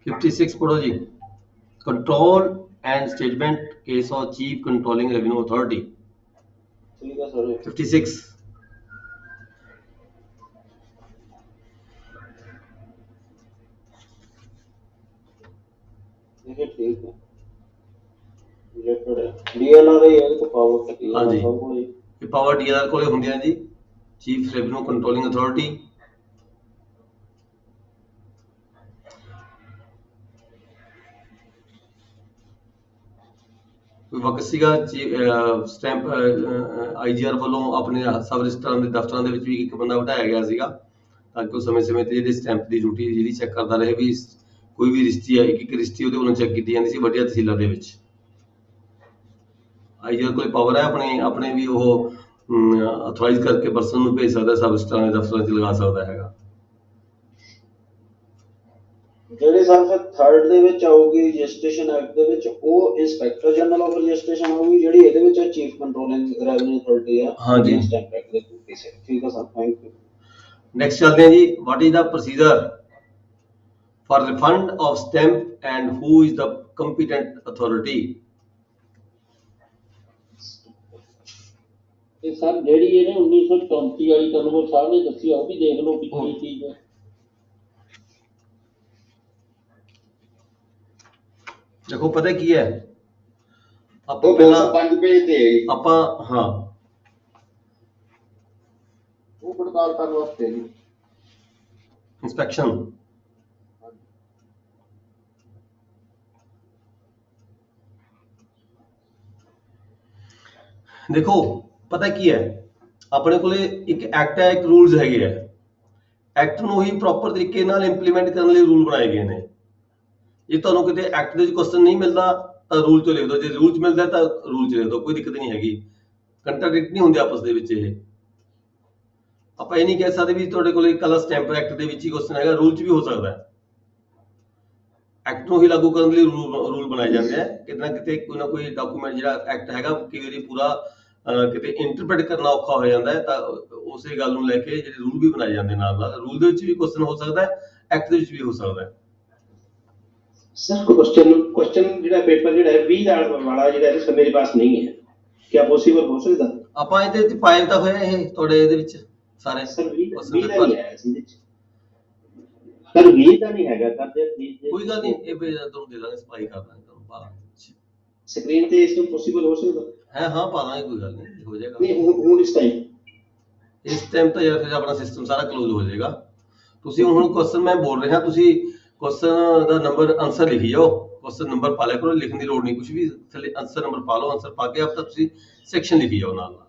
56 पढ़ो जी। Control and statement case of chief controlling revenue authority. ठीक है सर, 56 ठीक है, ਰਿਲੇਟਡ ਹੈ ਡੀਐਲਆਰ ਹੈ, ਇਹਦੇ ਤੋਂ ਪਾਵਰ ਕਿੰਨੀ ਹੈ? ਹਾਂਜੀ, ਸਭ ਕੋਲ ਇਹ ਪਾਵਰ ਡੀਐਲਆਰ ਕੋਲੇ ਹੁੰਦੀਆਂ ਜੀ, ਚੀਫ ਰੈਵਨਿਊ ਕੰਟਰੋਲਿੰਗ ਅਥਾਰਟੀ। ਕੋਈ ਵਕਤ ਸੀਗਾ ਸਟੈਂਪ ਆਈਜੀਆਰ ਵੱਲੋਂ ਆਪਣੇ ਸਬ ਰਜਿਸਟਰਾਂ ਦੇ ਦਫ਼ਤਰਾਂ ਦੇ ਵਿੱਚ ਵੀ ਇੱਕ ਬੰਦਾ ਬਿਠਾਇਆ ਗਿਆ ਸੀਗਾ ਤਾਂ ਕਿ ਉਹ ਸਮੇਂ-ਸਮੇਂ ਤੇ ਜਿਹੜੀ ਸਟੈਂਪ ਦੀ ਡਿਊਟੀ ਜਿਹੜੀ ਚੈੱਕ ਕਰਦਾ ਰਹੇ ਵੀ ਕੋਈ ਵੀ ਰਜਿਸਟਰੀ ਹੈ ਇੱਕ ਰਜਿਸਟਰੀ ਉਹਦੇ ਵੱਲੋਂ ਚੈੱਕ ਕੀਤੀ ਜਾਂਦੀ ਸੀ ਵੱਡੀਆਂ ਤਹਿਸੀਲਾਂ ਦੇ ਵਿੱਚ। ਆਈਜੀਆਰ ਕੋਲ ਪਾਵਰ ਹੈ ਆਪਣੇ ਵੀ ਉਹ ਅਥੋਰਾਈਜ਼ ਕਰਕੇ ਪਰਸਨ ਨੂੰ ਭੇਜ ਸਕਦਾ ਸਬ ਰਜਿਸਟਰਾਂ ਦੇ ਦਫ਼ਤਰਾਂ 'ਚ ਲਗਾ ਸਕਦਾ ਹੈਗਾ। ਜਿਹੜੇ ਸਰ ਫਿਰ ਥਰਡ ਦੇ ਵਿੱਚ ਆਊਗੀ ਰਜਿਸਟ੍ਰੇਸ਼ਨ ਐਕਟ ਦੇ ਵਿੱਚ ਉਹ ਇੰਸਪੈਕਟਰ ਜਨਰਲ ਆਫ ਰਜਿਸਟ੍ਰੇਸ਼ਨ ਹੋਊਗੀ ਜਿਹੜੀ ਇਹਦੇ ਵਿੱਚ ਚੀਫ ਕੰਟਰੋਲਿੰਗ ਰੈਵਨਿਊ ਅਥਾਰਟੀ ਆ। ਹਾਂਜੀ। ਸਟੈਂਪ ਐਕਟ ਦੇ ਕਿਸੇ ਠੀਕ ਹੈ ਸਰ, ਥੈਂਕ ਯੂ। नेक्स्ट चलते हैं जी, what is the procedure for refund of stamp and who is the competent authority. ਤੇ ਸਰ ਜਿਹੜੀ ਇਹਨੇ 1934 ਵਾਲੀ ਕਨਵਰ ਸਾਹਿਬ ਨੇ ਦੱਸੀ ਉਹ ਵੀ ਦੇਖ ਲਓ ਵੀ ਕੀ ਚੀਜ਼ ਹੈ। देखो पता की है ਉਹ ਆਪਾਂ ਪਹਿਲਾਂ 205 ਪੇਜ ਤੇ ਹੈ ਜੀ। ਆਪਾਂ ਹਾਂ ਉਹ ਪੜਤਾਲ ਕਰਨ ਵਾਸਤੇ ਜੀ। इंस्पेक्शन देखो पता की है ਆਪਣੇ ਕੋਲੇ ਇੱਕ ਐਕਟ ਹੈ ਇੱਕ ਰੂਲਸ ਹੈਗੇ ਆ ਐਕਟ ਨੂੰ ਹੀ ਪ੍ਰੋਪਰ ਤਰੀਕੇ ਨਾਲ ਇੰਪਲੀਮੈਂਟ ਕਰਨ ਲਈ ਰੂਲ ਬਣਾਏ ਗਏ ਨੇ। ਜੇ ਤੁਹਾਨੂੰ ਕਿਤੇ ਐਕਟ ਦੇ ਵਿੱਚ ਕੁਐਸਚਨ ਨਹੀਂ ਮਿਲਦਾ ਤਾਂ ਰੂਲ ਚ ਲਿਖ ਦਿਓ, ਜੇ ਰੂਲ ਚ ਮਿਲਦਾ ਤਾਂ ਰੂਲ ਚ ਲਿਖ ਦਿਓ, ਕੋਈ ਦਿੱਕਤ ਨਹੀਂ ਹੈਗੀ। ਕੰਟਰਡਿਕਟ ਨਹੀਂ ਹੁੰਦੇ ਆਪਸ ਦੇ ਵਿੱਚ। ਇਹ ਆਪਾਂ ਇਹ ਨਹੀਂ ਕਹਿ ਸਕਦੇ ਵੀ ਤੁਹਾਡੇ ਕੋਲ ਇਕੱਲਾ ਸਟੈਂਪ ਐਕਟ ਦੇ ਵਿੱਚ ਹੀ ਕੁਐਸਚਨ ਹੈਗਾ, ਰੂਲ ਚ ਵੀ ਹੋ ਸਕਦਾ ਹੈ। ਐਕਟ ਨੂੰ ਹੀ ਲਾਗੂ ਕਰਨ ਲਈ ਰੂਲ ਬਣਾਏ ਜਾਂਦੇ ਆ। ਕਿਤੇ ਨਾ ਕਿਤੇ ਕੋਈ ਨਾ ਕੋਈ ਡਾਕੂਮੈਂਟ ਜਿਹੜਾ ਐਕਟ ਹੈਗਾ ਕਈ ਵਾਰੀ ਪੂਰਾ ਕਿਤੇ ਇੰਟਰਪ੍ਰੀਟ ਕਰਨਾ ਔਖਾ ਹੋ ਜਾਂਦਾ ਹੈ ਤਾਂ ਉਸੇ ਗੱਲ ਨੂੰ ਲੈ ਕੇ ਜਿਹੜੇ ਰੂਲ ਵੀ ਬਣਾਏ ਜਾਂਦੇ ਨਾਲ ਨਾਲ। ਰੂਲ ਦੇ ਵਿੱਚ ਵੀ ਕੁਐਸਚਨ ਹੋ ਸਕਦਾ ਹੈ, ਐਕਟ ਦੇ ਵਿੱਚ ਵੀ ਹੋ ਸਕਦਾ ਹੈ। सर क्वेश्चन ਜਿਹੜਾ ਪੇਪਰ ਜਿਹੜਾ ਹੈ 20 ਦਾ ਵਾਲਾ ਜਿਹੜਾ ਹੈ ਮੇਰੇ ਪਾਸ ਨਹੀਂ ਹੈ, क्या पॉसिबल हो सकता? ਆਪਾਂ ਇਹਦੇ ਵਿੱਚ ਪਾਇਆ ਤਾਂ ਹੋਇਆ ਇਹ ਤੁਹਾਡੇ ਇਹਦੇ ਵਿੱਚ ਸਾਰੇ सर 20 question ਦਾ paper। ਨਹੀਂ ਹੈ ਇਹਦੇ ਵਿੱਚ। सर 20 ਦਾ ਨਹੀਂ ਹੈਗਾ ਸਰ, ਜੇ ਕੋਈ ਗੱਲ ਨਹੀਂ, ਇਹ ਵੀ ਤੁਹਾਨੂੰ ਦੇ ਦਾਂਗੇ, ਸਪਲਾਈ ਕਰ ਦਾਂਗੇ ਤੁਹਾਨੂੰ, ਪਾ ਦਾਂਗੇ। ਸਕਰੀਨ ਤੇ ਇਸ ਨੂੰ ਪੋਸੀਬਲ ਹੋ ਸਕਦਾ? ਹੈ ਹਾਂ ਪਾ ਦਾਂਗੇ, ਕੋਈ ਗੱਲ ਨਹੀਂ, ਹੋ ਜਾਏਗਾ। ਨਹੀਂ ਹੁਣ ਇਸ ਟਾਈਮ ਇਸ ਟਾਈਮ ਤਾਂ ਯਾਰ ਫਿਰ ਆਪਣਾ ਸਿਸਟਮ ਸਾਰਾ ਕਲੋਜ਼ ਹੋ ਜਾਏਗਾ। ਤੁਸੀਂ ਹੁਣ ਕੁਐਸਚਨ ਮੈਂ ਬੋਲ ਰਿਹਾ, ਤੁਸੀਂ ਕੁਐਸਚਨ ਦਾ ਨੰਬਰ ਆਨਸਰ ਲਿਖੀ ਜਾਓ, ਕੁਐਸਚਨ ਨੰਬਰ ਪਾ ਲਿਆ ਕਰੋ, ਲਿਖਣ ਦੀ ਲੋੜ ਨਹੀਂ ਕੁਝ ਵੀ, ਥੱਲੇ ਆਨਸਰ ਨੰਬਰ ਪਾ ਲਓ, ਆਨਸਰ ਪਾ ਕੇ ਆਪ ਤਾਂ ਤੁਸੀਂ ਸੈਕਸ਼ਨ ਲਿਖੀ ਜਾਓ ਨਾਲ ਨਾਲ।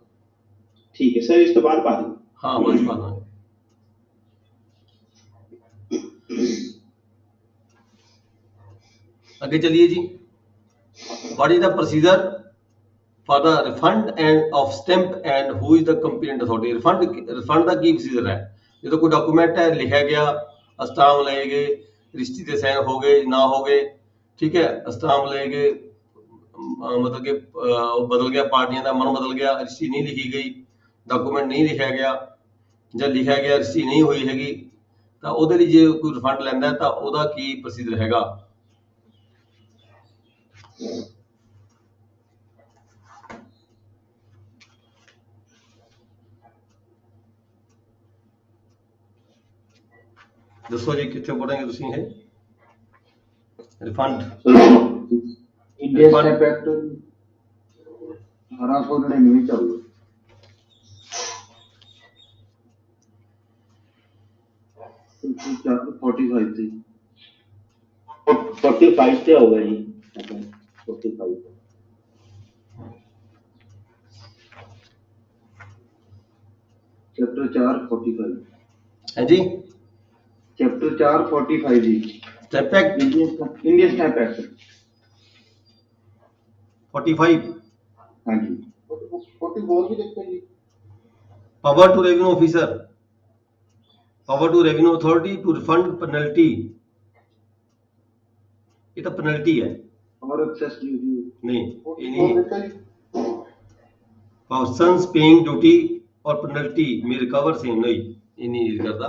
ਠੀਕ ਹੈ ਸਰ, ਇਸ ਤੋਂ ਬਾਅਦ ਪਾ ਦਿਓ। हाँ बस पा ਦਾਂਗੇ। आगे चलिए जी, what is the procedure for the refund and of stamp and who is the complaint authority. Refund ਦਾ ਕੀ ਪ੍ਰੋਸੀਜਰ ਹੈ? ਜਦੋਂ ਕੋਈ ਡਾਕੂਮੈਂਟ ਹੈ ਲਿਖਿਆ ਗਿਆ, ਅਸਟਾਮ ਲਏ ਗਏ, ਰਜਿਸਟਰੀ ਤੇ ਸਾਈਨ ਹੋ ਗਏ ਨਾ ਹੋ ਗਏ, ਠੀਕ ਹੈ, ਅਸਟਾਮ ਲਏ ਗਏ, मतलब कि बदल गया, पार्टियां का मन बदल गया, रजिस्ट्री नहीं लिखी गई, डॉकूमेंट नहीं लिखा गया ਜਾਂ ਲਿਖਿਆ ਗਿਆ ਰਜਿਸਟਰੀ ਨਹੀਂ ਹੋਈ ਹੈਗੀ, ਤਾਂ ਉਹਦੇ ਲਈ ਜੇ ਕੋਈ ਰਿਫੰਡ ਲੈਂਦਾ ਤਾਂ ਉਹਦਾ ਕੀ ਪ੍ਰੋਸੀਜਰ ਹੈਗਾ? ਦੱਸੋ ਜੀ, ਕਿੱਥੇ ਪੜਾਂਗੇ ਤੁਸੀਂ ਇਹ ਰਿਫੰਡ? ਇੰਡੀਅਨ ਸਟੈਂਪ ਐਕਟ 1899 ਚੱਲਦਾ। 45 ਸੀ 45 ਤੇ ਹੋਊਗਾ ਜੀ 45। ਚੈਪਟਰ 4 45 ਹੈ ਜੀ, ਚੈਪਟਰ 4 45 ਜੀ stamp act Indian stamp act 45। ਹਾਂਜੀ 44 ਵੀ ਦੇਖੋ ਜੀ। Power to revenue officer, power to revenue authority to refund penalty. ਇਹ ਤਾਂ ਪੈਨਲਟੀ ਹੈ, और एक्सेस ड्यूटी नहीं ये नहीं। पर्सन्स पेइंग ड्यूटी और पेनल्टी में रिकवर सेम नहीं, ये नहीं रीड करता।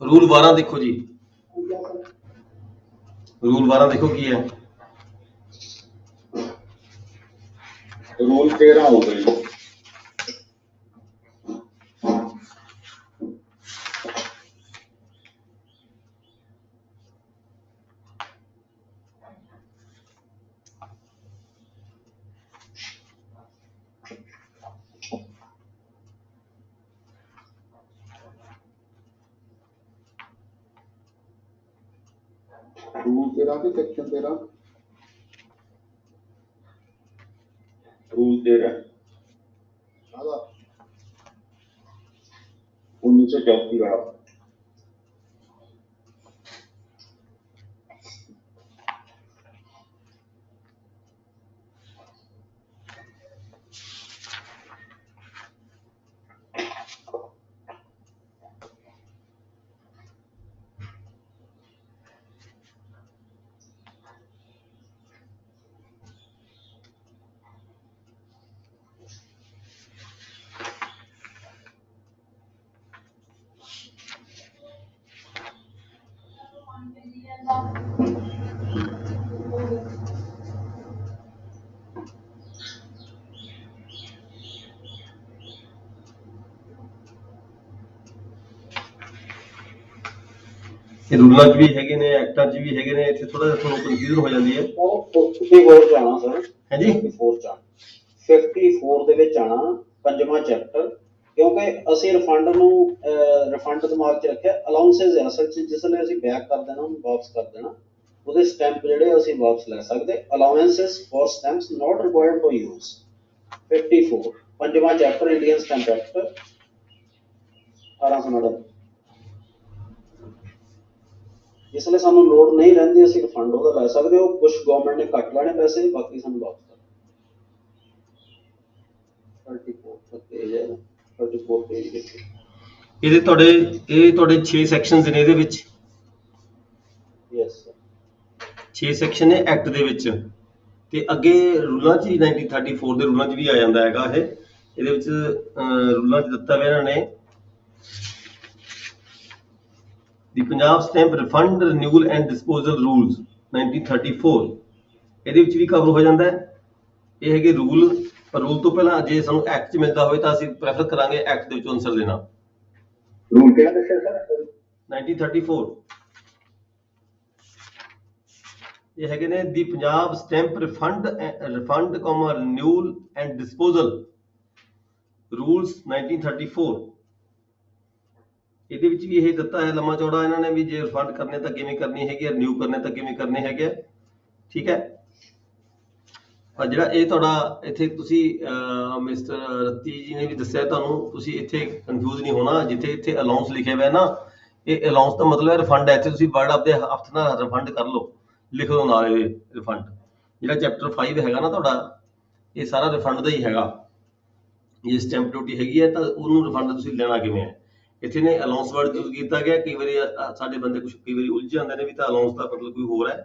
रूल 12 देखो जी, रूल 12 देखो की है। रूल 13 हो गई। रूल 13 के सेक्शन 13 13 1934 ਵਾਲਾ। ਇਹ ਰੂਲਾਂ 'ਚ ਵੀ ਹੈਗੇ ਨੇ, ਐਕਟਾਂ 'ਚ ਵੀ ਹੈਗੇ ਨੇ, ਇੱਥੇ ਥੋੜਾ ਜਿਹਾ ਤੁਹਾਨੂੰ ਕਨਫਿਊਜ਼ਨ ਹੋ ਜਾਂਦੀ ਹੈ। ਉਹ 54 ਚ ਆਉਣਾ ਸਰ, ਹਾਂਜੀ 54 ਚ ਆਉਣਾ। 54 ਦੇ ਵਿੱਚ ਆਉਣਾ 5ਵਾਂ ਚੈਪਟਰ, ਕਿਉਂਕਿ ਅਸੀਂ ਰਿਫੰਡ ਨੂੰ ਰਿਫੰਡ ਦਿਮਾਗ 'ਚ ਰੱਖਿਆ। ਅਲਾਉਂਸੇਸ ਹੈ ਅਸਲ 'ਚ, ਜਿਸ ਵੇਲੇ ਅਸੀਂ ਬੈਕ ਕਰ ਦੇਣਾ ਉਹਨੂੰ ਵਾਪਸ ਕਰ ਦੇਣਾ, ਉਹਦੇ ਸਟੈਂਪ ਜਿਹੜੇ ਅਸੀਂ ਵਾਪਸ ਲੈ ਸਕਦੇ। Allowances for stamps not required for use. 54 5ਵਾਂ ਚੈਪਟਰ ਇੰਡੀਅਨ ਸਟੈਂਪ ਐਕਟ 1899। ਜਿਸ ਵੇਲੇ ਸਾਨੂੰ ਲੋੜ ਨਹੀਂ ਰਹਿੰਦੀ ਅਸੀਂ ਰਿਫੰਡ ਉਹਦਾ ਲੈ ਸਕਦੇ ਹੋ। ਕੁਛ ਗਵਰਨਮੈਂਟ ਨੇ ਕੱਟ ਲੈਣੇ ਪੈਸੇ, ਬਾਕੀ ਸਾਨੂੰ ਵਾਪਸ ਕਰ। 34 ਤੱਕ ਪੇਜ ਹੈ, 34 ਪੇਜ ਦੇਖੋ। ਇਹ ਤੁਹਾਡੇ 6 ਸੈਕਸ਼ਨਸ ਨੇ ਇਹਦੇ ਵਿੱਚ। ਯੈਸ ਸਰ, 6 ਸੈਕਸ਼ਨ ਨੇ ਐਕਟ ਦੇ ਵਿੱਚ, ਤੇ ਅੱਗੇ ਰੂਲਾਂ 'ਚ ਹੀ 1934 ਦੇ ਰੂਲਾਂ 'ਚ ਵੀ ਆ ਜਾਂਦਾ ਹੈਗਾ ਇਹ। ਇਹਦੇ ਵਿੱਚ ਰੂਲਾਂ 'ਚ ਦਿੱਤਾ ਹੋਇਆ ਇਹਨਾਂ ਨੇ ਦੀ Punjab stamp refund renewal and disposal rules 1934। ਇਹਦੇ ਵਿੱਚ ਵੀ ਕਵਰ ਹੋ ਜਾਂਦਾ ਹੈ। ਇਹ ਹੈਗੇ ਰੂਲ, ਪਰ ਰੂਲ ਤੋਂ ਪਹਿਲਾਂ ਜੇ ਸਾਨੂੰ ਐਕਟ 'ਚ ਮਿਲਦਾ ਹੋਵੇ ਤਾਂ ਅਸੀਂ ਪ੍ਰੈਫਰ ਕਰਾਂਗੇ ਐਕਟ ਦੇ ਵਿੱਚੋਂ ਆਨਸਰ ਲੈਣਾ। ਰੂਲ ਕਿਹੜਾ ਦੱਸਿਆ ਸਰ? 1934 ਇਹ ਹੈਗੇ ਨੇ ਦੀ Punjab stamp refund renewal and disposal rules 1934। ਇਹਦੇ ਵਿੱਚ ਵੀ ਇਹ ਦਿੱਤਾ ਹੈ ਲੰਮਾ ਚੌੜਾ ਇਹਨਾਂ ਨੇ ਵੀ ਜੇ ਰਿਫੰਡ ਕਰਨੇ ਤਾਂ ਕਿਵੇਂ ਕਰਨੀ ਹੈਗੀ, ਰਿਨਿਊ ਕਰਨੇ ਤਾਂ ਕਿਵੇਂ ਕਰਨੇ ਹੈਗੇ। ਠੀਕ ਹੈ। ਔਰ ਜਿਹੜਾ ਇਹ ਤੁਹਾਡਾ ਇੱਥੇ ਤੁਸੀਂ ਮਿਸਟਰ ਰੱਤੀ ਜੀ ਨੇ ਵੀ ਦੱਸਿਆ ਤੁਹਾਨੂੰ, ਤੁਸੀਂ ਇੱਥੇ ਕਨਫਿਊਜ਼ ਨਹੀਂ ਹੋਣਾ। ਜਿੱਥੇ ਇੱਥੇ ਅਲਾਉਂਸ ਲਿਖਿਆ ਹੋਇਆ ਨਾ, ਇਹ ਅਲਾਉਂਸ ਦਾ ਮਤਲਬ ਹੈ ਰਿਫੰਡ ਹੈ। ਇੱਥੇ ਤੁਸੀਂ ਵਰਡ ਆਪਦੇ ਹੱਥ ਨਾਲ ਰਿਫੰਡ ਕਰ ਲਓ, ਲਿਖ ਲਓ ਨਾਲ ਇਹ ਰਿਫੰਡ। ਜਿਹੜਾ ਚੈਪਟਰ 5 ਹੈਗਾ ਨਾ ਤੁਹਾਡਾ, ਇਹ ਸਾਰਾ ਰਿਫੰਡ ਦਾ ਹੀ ਹੈਗਾ। ਜੇ ਸਟੈਂਪ ਡਿਊਟੀ ਹੈਗੀ ਹੈ ਤਾਂ ਉਹਨੂੰ ਰਿਫੰਡ ਤੁਸੀਂ ਲੈਣਾ ਕਿਵੇਂ ਹੈ। ਇੱਥੇ ਨੇ ਅਲਾਉਂਸ ਵਰਡ ਯੂਜ਼ ਕੀਤਾ ਗਿਆ। ਕਈ ਵਾਰੀ ਸਾਡੇ ਬੰਦੇ ਕਈ ਵਾਰੀ ਉਲਝ ਜਾਂਦੇ ਨੇ ਵੀ ਤਾਂ ਅਲਾਉਂਸ ਦਾ ਮਤਲਬ ਕੋਈ ਹੋਰ ਹੈ।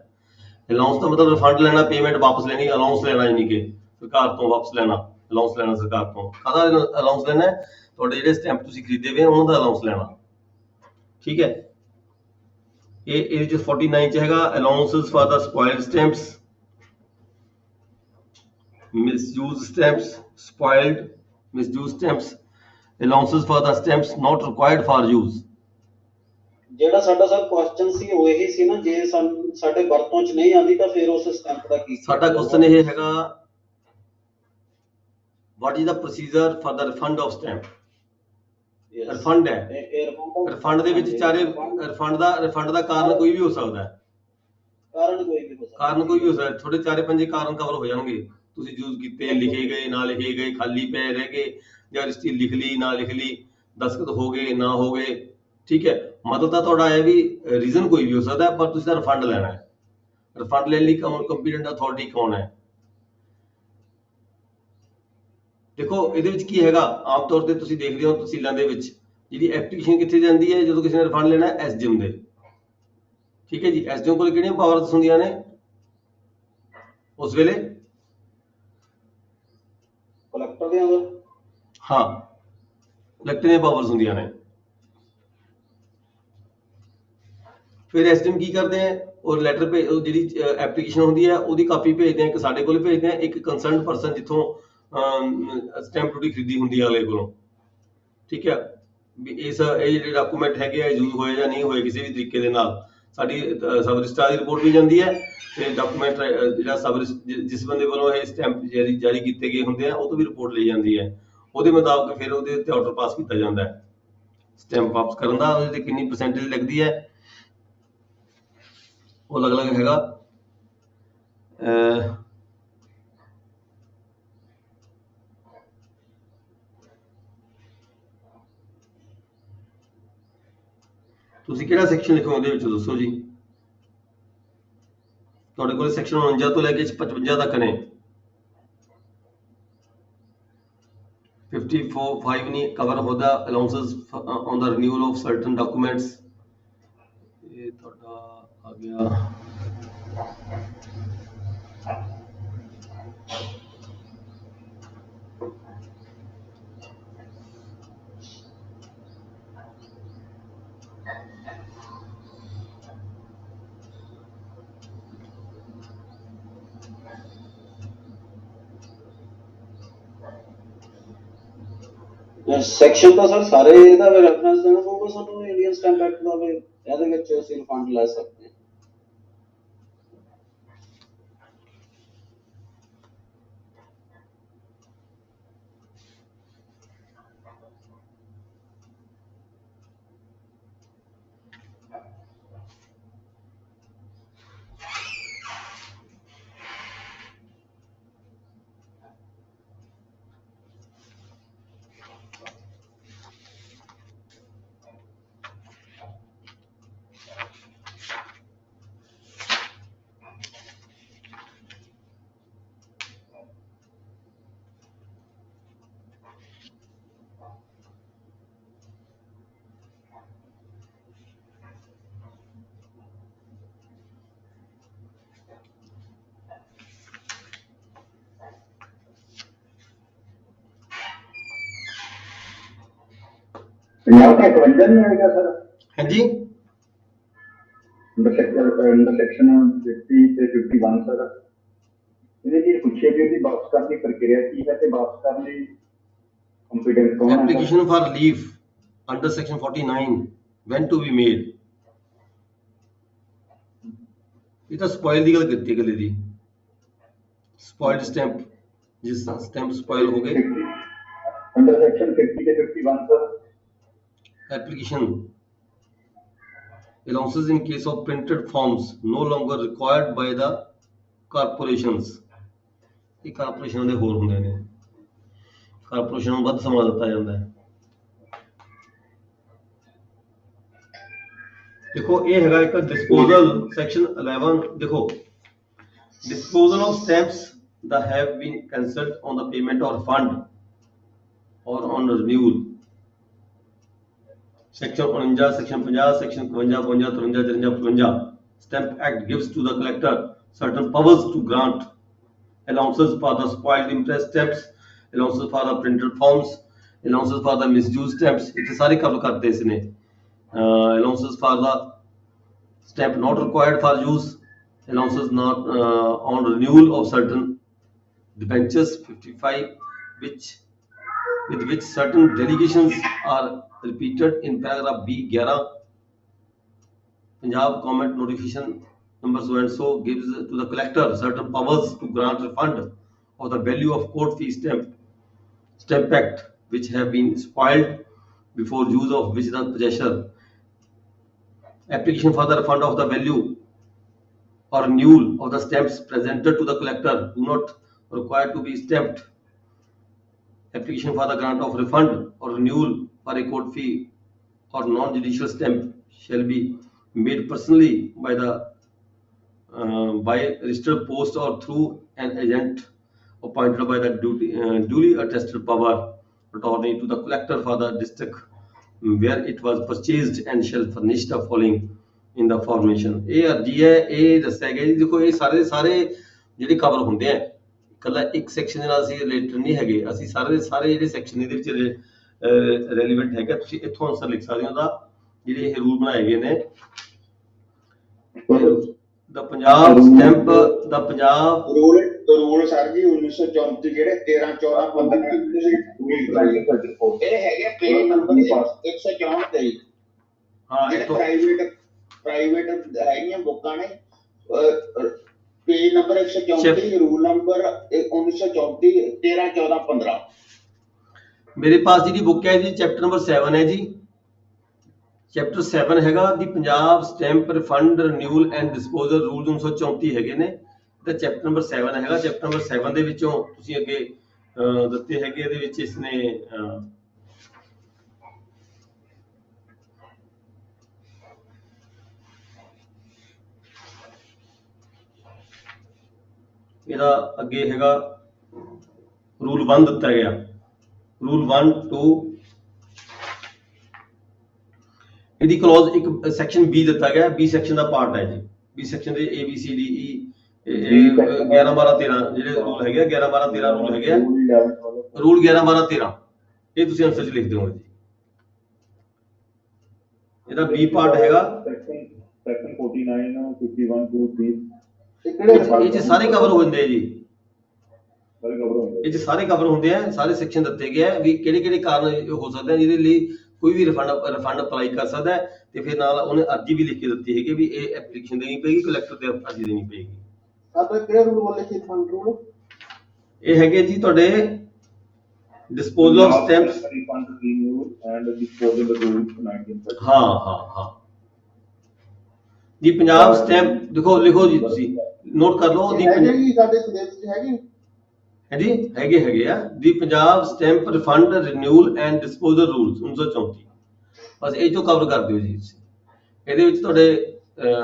ਅਲਾਉਂਸ ਦਾ ਮਤਲਬ ਰਿਫੰਡ ਲੈਣਾ, ਪੇਮੈਂਟ ਵਾਪਸ ਲੈਣੀ। ਅਲਾਉਂਸ ਲੈਣਾ ਯਾਨੀ ਕਿ ਸਰਕਾਰ ਤੋਂ ਵਾਪਸ ਲੈਣਾ। ਅਲਾਉਂਸ ਲੈਣਾ ਸਰਕਾਰ ਤੋਂ। ਕਾਹਦਾ ਅਲਾਉਂਸ ਲੈਣਾ? ਤੁਹਾਡੇ ਜਿਹੜੇ ਸਟੈਂਪ ਤੁਸੀਂ ਖਰੀਦੇ ਹੋਏ ਉਹਨਾਂ ਦਾ ਅਲਾਉਂਸ ਲੈਣਾ। ਠੀਕ ਹੈ। ਇਹਦੇ ਚ 49 ਚ ਹੈਗਾ allowances for the spoiled stamps, misuse stamps, spoiled misuse stamps, allowances for the stamps not required for use. ਜਿਹੜਾ ਸਾਡਾ ਸਰ ਕੁਐਸਚਨ ਸੀ ਉਹ ਇਹੀ ਸੀ ਨਾ, ਜੇ ਸਾਡੇ ਵਰਤੋਂ ਚ ਨਹੀਂ ਆਉਂਦੀ ਤਾਂ ਫਿਰ ਉਸ ਸਟੈਂਪ ਦਾ ਕੀ? ਸਾਡਾ ਕੁਐਸਚਨ ਇਹ ਹੈਗਾ what is the procedure for the refund of stamp. Refund ਹੈ। ਰਿਫੰਡ ਦੇ ਵਿੱਚ ਚਾਰੇ ਰਿਫੰਡ ਦਾ ਕਾਰਨ ਕੋਈ ਵੀ ਹੋ ਸਕਦਾ ਹੈ। ਕਾਰਨ ਕੋਈ ਵੀ ਹੋ ਸਕਦਾ। ਕਾਰਨ ਕੋਈ ਵੀ ਹੋ ਸਕਦਾ। ਤੁਹਾਡੇ ਚਾਰੇ ਪੰਜੇ ਕਾਰਨ ਕਵਰ ਹੋ ਜਾਣਗੇ। ਤੁਸੀਂ ਯੂਜ਼ ਕੀਤੇ, ਲਿਖੇ ਗਏ, ਨਾ ਲਿਖੇ ਗਏ, ਖਾਲੀ ਪਏ ਰਹਿ ਗਏ, ਜਾਂ ਰਜਿਸਟਰੀ ਲਿਖ ਲਈ, ਨਾ ਲਿਖ ਲਈ, ਦਸਤਖਤ ਹੋ ਗਏ, ਨਾ ਹੋ ਗਏ। ਠੀਕ ਹੈ। ਮਤਲਬ ਤਾਂ ਤੁਹਾਡਾ ਇਹ ਵੀ ਰੀਜ਼ਨ ਕੋਈ ਵੀ ਹੋ ਸਕਦਾ, ਪਰ ਤੁਸੀਂ ਤਾਂ ਰਿਫੰਡ ਲੈਣਾ ਹੈ। ਰਿਫੰਡ ਲੈਣ ਲਈ ਕੰਪੀਟੈਂਟ ਅਥਾਰਟੀ ਕੌਣ ਹੈ? ਦੇਖੋ ਇਹਦੇ ਵਿੱਚ ਕੀ ਹੈਗਾ, ਆਮ ਤੌਰ ਤੇ ਤੁਸੀਂ ਦੇਖਦੇ ਹੋ ਤਹਿਸੀਲਾਂ ਦੇ ਵਿੱਚ ਜਿਹੜੀ ਐਪਲੀਕੇਸ਼ਨ ਕਿੱਥੇ ਜਾਂਦੀ ਹੈ ਜਦੋਂ ਕਿਸੇ ਨੇ ਰਿਫੰਡ ਲੈਣਾ? ਐਸਡੀਐਮ ਦੇ। ਠੀਕ ਹੈ ਜੀ। ਐਸਡੀਐਮ ਕੋਲ ਕਿਹੜੀਆਂ ਪਾਵਰਸ ਹੁੰਦੀਆਂ ਨੇ ਉਸ ਵੇਲੇ? ਕਲੈਕਟਰ ਦੇ ਅੰਦਰ। ਹਾਂ, ਕਲੈਕਟਰ ਦੀਆਂ ਪਾਵਰਸ ਹੁੰਦੀਆਂ ਨੇ। ਫਿਰ ਐਸਡੀਐਮ ਕੀ ਕਰਦੇ ਆ? ਉਹ ਲੈਟਰ ਭੇਜ, ਉਹ ਜਿਹੜੀ ਐਪਲੀਕੇਸ਼ਨ ਹੁੰਦੀ ਹੈ ਉਹਦੀ ਕਾਪੀ ਭੇਜਦੇ ਆ। ਇੱਕ ਸਾਡੇ ਕੋਲ ਭੇਜਦੇ ਆ, ਇੱਕ ਕੰਸਰਨਡ ਪਰਸਨ ਜਿੱਥੋਂ ਸਟੈਂਪ ਡਿਊਟੀ ਖਰੀਦੀ ਹੁੰਦੀ ਹੈ ਅਗਲੇ ਕੋਲੋਂ। ਠੀਕ ਹੈ। ਵੀ ਇਹ ਜਿਹੜੇ ਡਾਕੂਮੈਂਟ ਹੈਗੇ ਆ ਯੂਜ਼ ਹੋਏ ਜਾਂ ਨਹੀਂ ਹੋਏ ਕਿਸੇ ਵੀ ਤਰੀਕੇ ਦੇ ਨਾਲ, ਸਾਡੀ ਸਬ ਰਜਿਸਟਰਾਰ ਦੀ ਰਿਪੋਰਟ ਵੀ ਜਾਂਦੀ ਹੈ, ਤੇ ਡਾਕੂਮੈਂਟ ਜਿਹੜਾ ਜਿਸ ਬੰਦੇ ਵੱਲੋਂ ਇਹ ਸਟੈਂਪ ਜਾਰੀ ਕੀਤੇ ਗਏ ਹੁੰਦੇ ਆ ਉਹ ਤੋਂ ਵੀ ਰਿਪੋਰਟ ਲਈ ਜਾਂਦੀ ਹੈ। ਉਹਦੇ ਮੁਤਾਬਕ ਫਿਰ ਉਹਦੇ ਉੱਤੇ ਆਰਡਰ ਪਾਸ ਕੀਤਾ ਜਾਂਦਾ ਹੈ ਸਟੈਂਪ ਵਾਪਸ ਕਰਨ ਦਾ। ਉਹਦੇ ਤੇ ਕਿੰਨੀ ਪਰਸੈਂਟੇਜ ਲੱਗਦੀ ਹੈ ਉਹ ਅਲੱਗ-ਅਲੱਗ ਹੈਗਾ। ਤੁਸੀਂ ਕਿਹੜਾ ਸੈਕਸ਼ਨ ਲਿਖੋਗੇ ਉਹਦੇ ਵਿੱਚ ਦੱਸੋ ਜੀ। ਤੁਹਾਡੇ ਕੋਲ ਸੈਕਸ਼ਨ 49 ਤੋਂ ਲੈ ਕੇ 55 ਤੱਕ ਨੇ। 54(5) ਨਹੀਂ ਕਵਰ ਹੁੰਦਾ allowances on the renewal of certain documents. ਇਹ ਤੁਹਾਡਾ ਆ ਗਿਆ ਸੈਕਸ਼ਨ ਤਾਂ ਸਰ ਸਾਰੇ ਇਹਦਾ ਰੈਫਰੈਂਸ ਦੇਣਾ ਪਊਗਾ ਸਾਨੂੰ ਇੰਡੀਅਨ ਸਟੈਂਪ ਐਕਟ ਦਾ ਵੀ ਇਹਦੇ ਵਿੱਚ ਅਸੀਂ ਰਿਫੰਡ ਲੈ ਸਕਦੇ ਹਾਂ। ਪੰਜਾਬ ਦਾ 51 ਨਹੀਂ ਆਏਗਾ ਸਰ ਹਾਂਜੀ ਅੰਡਰ ਸੈਕਸ਼ਨ 50 ਤੇ 51 ਸਰ। ਇਹਦੇ ਜੀ ਪੁੱਛਿਆ ਵੀ ਇਹਦੀ ਵਾਪਸ ਕਰਨ ਦੀ ਪ੍ਰਕਿਰਿਆ ਕੀ ਹੈ ਤੇ ਵਾਪਸ ਕਰਨ ਲਈ ਕੰਪੀਟੈਂਟ ਕੌਣ ਹੈ? application for leave under section 49 when to be made। ਇਹ ਤਾਂ ਸਪੋਇਲ ਦੀ ਗੱਲ ਕੀਤੀ ਗੱਲੇ ਦੀ। ਸਪੋਇਲਡ ਸਟੈਂਪ ਜਿਸ ਸਟੈਂਪ ਸਪੋਇਲ ਹੋ ਗਏ। ਅੰਡਰ ਸੈਕਸ਼ਨ 50 ਤੇ 51 sir. application allowances in case of printed forms no longer required by the corporations। ਇਹ ਕਾਰਪੋਰੇਸ਼ਨ ਦੇ ਹੋਰ ਹੁੰਦੇ ਨੇ। ਕਾਰਪੋਰੇਸ਼ਨ ਨੂੰ ਵੱਧ ਸਮਾਂ ਦਿੱਤਾ ਜਾਂਦਾ ਹੈ। ਦੇਖੋ ਇਹ ਹੈਗਾ ਇੱਕ ਡਿਸਪੋਜ਼ਲ ਸੈਕਸ਼ਨ 11 ਦੇਖੋ disposal of stamps that have been cancelled on the payment or refund or on renewal। Section 49, Section 50, Section 55, 52, 53, 54 Stamp Act gives to the collector certain powers to grant allowances for the spoiled impress stamps, allowances for the printed forms, allowances for the misused stamps। इतने सारे cover करते हैं इसने। Allowances for the stamp not required for use, allowances not on renewal of certain debentures 55 with which certain delegations are repeated in paragraph B11 Punjab government notification number so and so gives to the collector certain powers to grant refund of the value of court fee stamp act which have been spoiled before use of which the possessor application for the refund of the value or renewal of the stamps presented to the collector do not require to be stamped। Application for the grant of refund or renewal for a court fee or non-judicial stamp shall be made personally by registered post or through an agent appointed by the duly attested power attorney to the collector for the district where it was purchased and shall furnish the following in the formation। ਇਹ ਅਰਜੀ ਹੈ। ਇਹ ਦੱਸਿਆ ਗਿਆ ਜੀ। ਦੇਖੋ ਇਹ ਸਾਰੇ ਜਿਹੜੇ ਕਵਰ ਹੁੰਦੇ ਆ ਇਕੱਲਾ ਇੱਕ ਸੈਕਸ਼ਨ ਦੇ ਨਾਲ ਅਸੀਂ ਰਿਲੇਟਡ ਨਹੀਂ ਹੈਗੇ। ਅਸੀਂ ਸਾਰੇ ਜਿਹੜੇ ਸੈਕਸ਼ਨ ਇਹਦੇ ਵਿੱਚ ਰੈਲੀਵੈਂਟ ਹੈਗਾ। ਤੁਸੀਂ ਇੱਥੋਂ ਆਨਸਰ ਲਿਖ ਸਕਦੇ ਹੋ ਦਾ ਜਿਹੜੇ ਇਹ ਰੂਲ ਬਣਾਏ ਗਏ ਨੇ। ਦਾ ਪੰਜਾਬ ਸਟੈਂਪ ਦਾ ਪੰਜਾਬ ਰੂਲ ਸਰ ਜੀ 1934 ਜਿਹੜੇ 13 14 15 ਇਹ ਹੈਗੇ ਪੇਜ ਨੰਬਰ 164 ਤੇ। ਹਾਂ ਜਿਹੜੇ ਪ੍ਰਾਈਵੇਟ ਹੈਗੀਆਂ ਬੁੱਕਾਂ ਨੇ पेज नंबर 134 रूल नंबर 1934 13 14 15। मेरे पास जी बुक है जी चैप्टर नंबर 7 है जी। चैप्टर 7 हैगा the Punjab stamp refund renewal and disposal rule 1934 हैगे ने ਤੇ ਚੈਪਟਰ ਨੰਬਰ 7 ਹੈਗਾ। ਚੈਪਟਰ ਨੰਬਰ 7 ਦੇ ਵਿੱਚੋਂ ਤੁਸੀਂ ਅੱਗੇ ਦਿੱਤੇ ਹੈਗੇ ਇਹਦੇ ਵਿੱਚ ਇਸਨੇ ਇਹਦਾ ਅੱਗੇ ਹੈਗਾ ਰੂਲ 1 ਦਿੱਤਾ ਗਿਆ, ਰੂਲ 1 2 ਇਹਦੀ ਕਲੌਜ਼ ਇੱਕ ਸੈਕਸ਼ਨ B ਦਿੱਤਾ ਗਿਆ, B ਸੈਕਸ਼ਨ ਦਾ ਪਾਰਟ ਹੈ ਜੀ। B ਸੈਕਸ਼ਨ ਦੇ A B C D E 11 12 13 ਜਿਹੜੇ ਰੂਲ ਹੈਗੇ ਆ, 11 12 13 ਰੂਲ ਹੈਗੇ ਆ, ਰੂਲ 11 12 13 ਇਹ ਤੁਸੀਂ ਆਨਸਰ 'ਚ ਲਿਖ ਦਿਓਗੇ ਜੀ। ਇਹਦਾ B ਪਾਰਟ ਹੈਗਾ, ਸੈਕਸ਼ਨ 49 51 2 3 ਇਹ 'ਚ ਸਾਰੇ ਕਵਰ ਹੋ ਜਾਂਦੇ ਆ ਜੀ, ਸਾਰੇ ਕਵਰ ਹੁੰਦੇ ਇਹ 'ਚ ਸਾਰੇ ਕਵਰ ਹੁੰਦੇ ਆ, ਸਾਰੇ ਸੈਕਸ਼ਨ ਦਿੱਤੇ ਗਏ ਆ ਵੀ ਕਿਹੜੇ ਕਿਹੜੇ ਕਾਰਨ ਹੋ ਸਕਦੇ ਆ ਜਿਹਦੇ ਲਈ ਕੋਈ ਵੀ ਰਿਫੰਡ ਅਪਲਾਈ ਕਰ ਸਕਦਾ ਹੈ। ਤੇ ਫਿਰ ਨਾਲ ਉਹਨੇ ਅਰਜੀ ਵੀ ਲਿਖ ਕੇ ਦਿੱਤੀ ਹੈਗੀ ਵੀ ਇਹ ਐਪਲੀਕੇਸ਼ਨ ਦੇਣੀ ਪਏਗੀ, ਕਲੈਕਟਰ ਤੇ ਅਰਜੀ ਦੇਣੀ ਪਏਗੀ। ਆਪਾਂ ਕਿਹੜਾ ਰੂਲ ਬੋਲੇ ਸੀ ਫੰਡ ਰੂਲ? ਇਹ ਹੈਗੇ ਜੀ ਤੁਹਾਡੇ disposal of stamps. Refund renew and disposal rule 1930। ਹਾਂ ਜੀ। ਪੰਜਾਬ ਸਟੈਂਪ ਦੇਖੋ, ਲਿਖੋ ਜੀ, ਤੁਸੀਂ ਨੋਟ ਕਰ ਲਓ। ਹੈਗੇ ਜੀ ਸਾਡੇ ਸਿਲੇਬਸ 'ਚ ਹੈਗੇ। ਹਾਂਜੀ ਹੈਗੇ ਆ ਦੀ Punjab stamp refund renewal and disposal rules 1934। ਬਸ ਇਹ ਚੋਂ ਕਵਰ ਕਰ ਦਿਓ ਜੀ ਤੁਸੀਂ। ਇਹਦੇ ਵਿੱਚ ਤੁਹਾਡੇ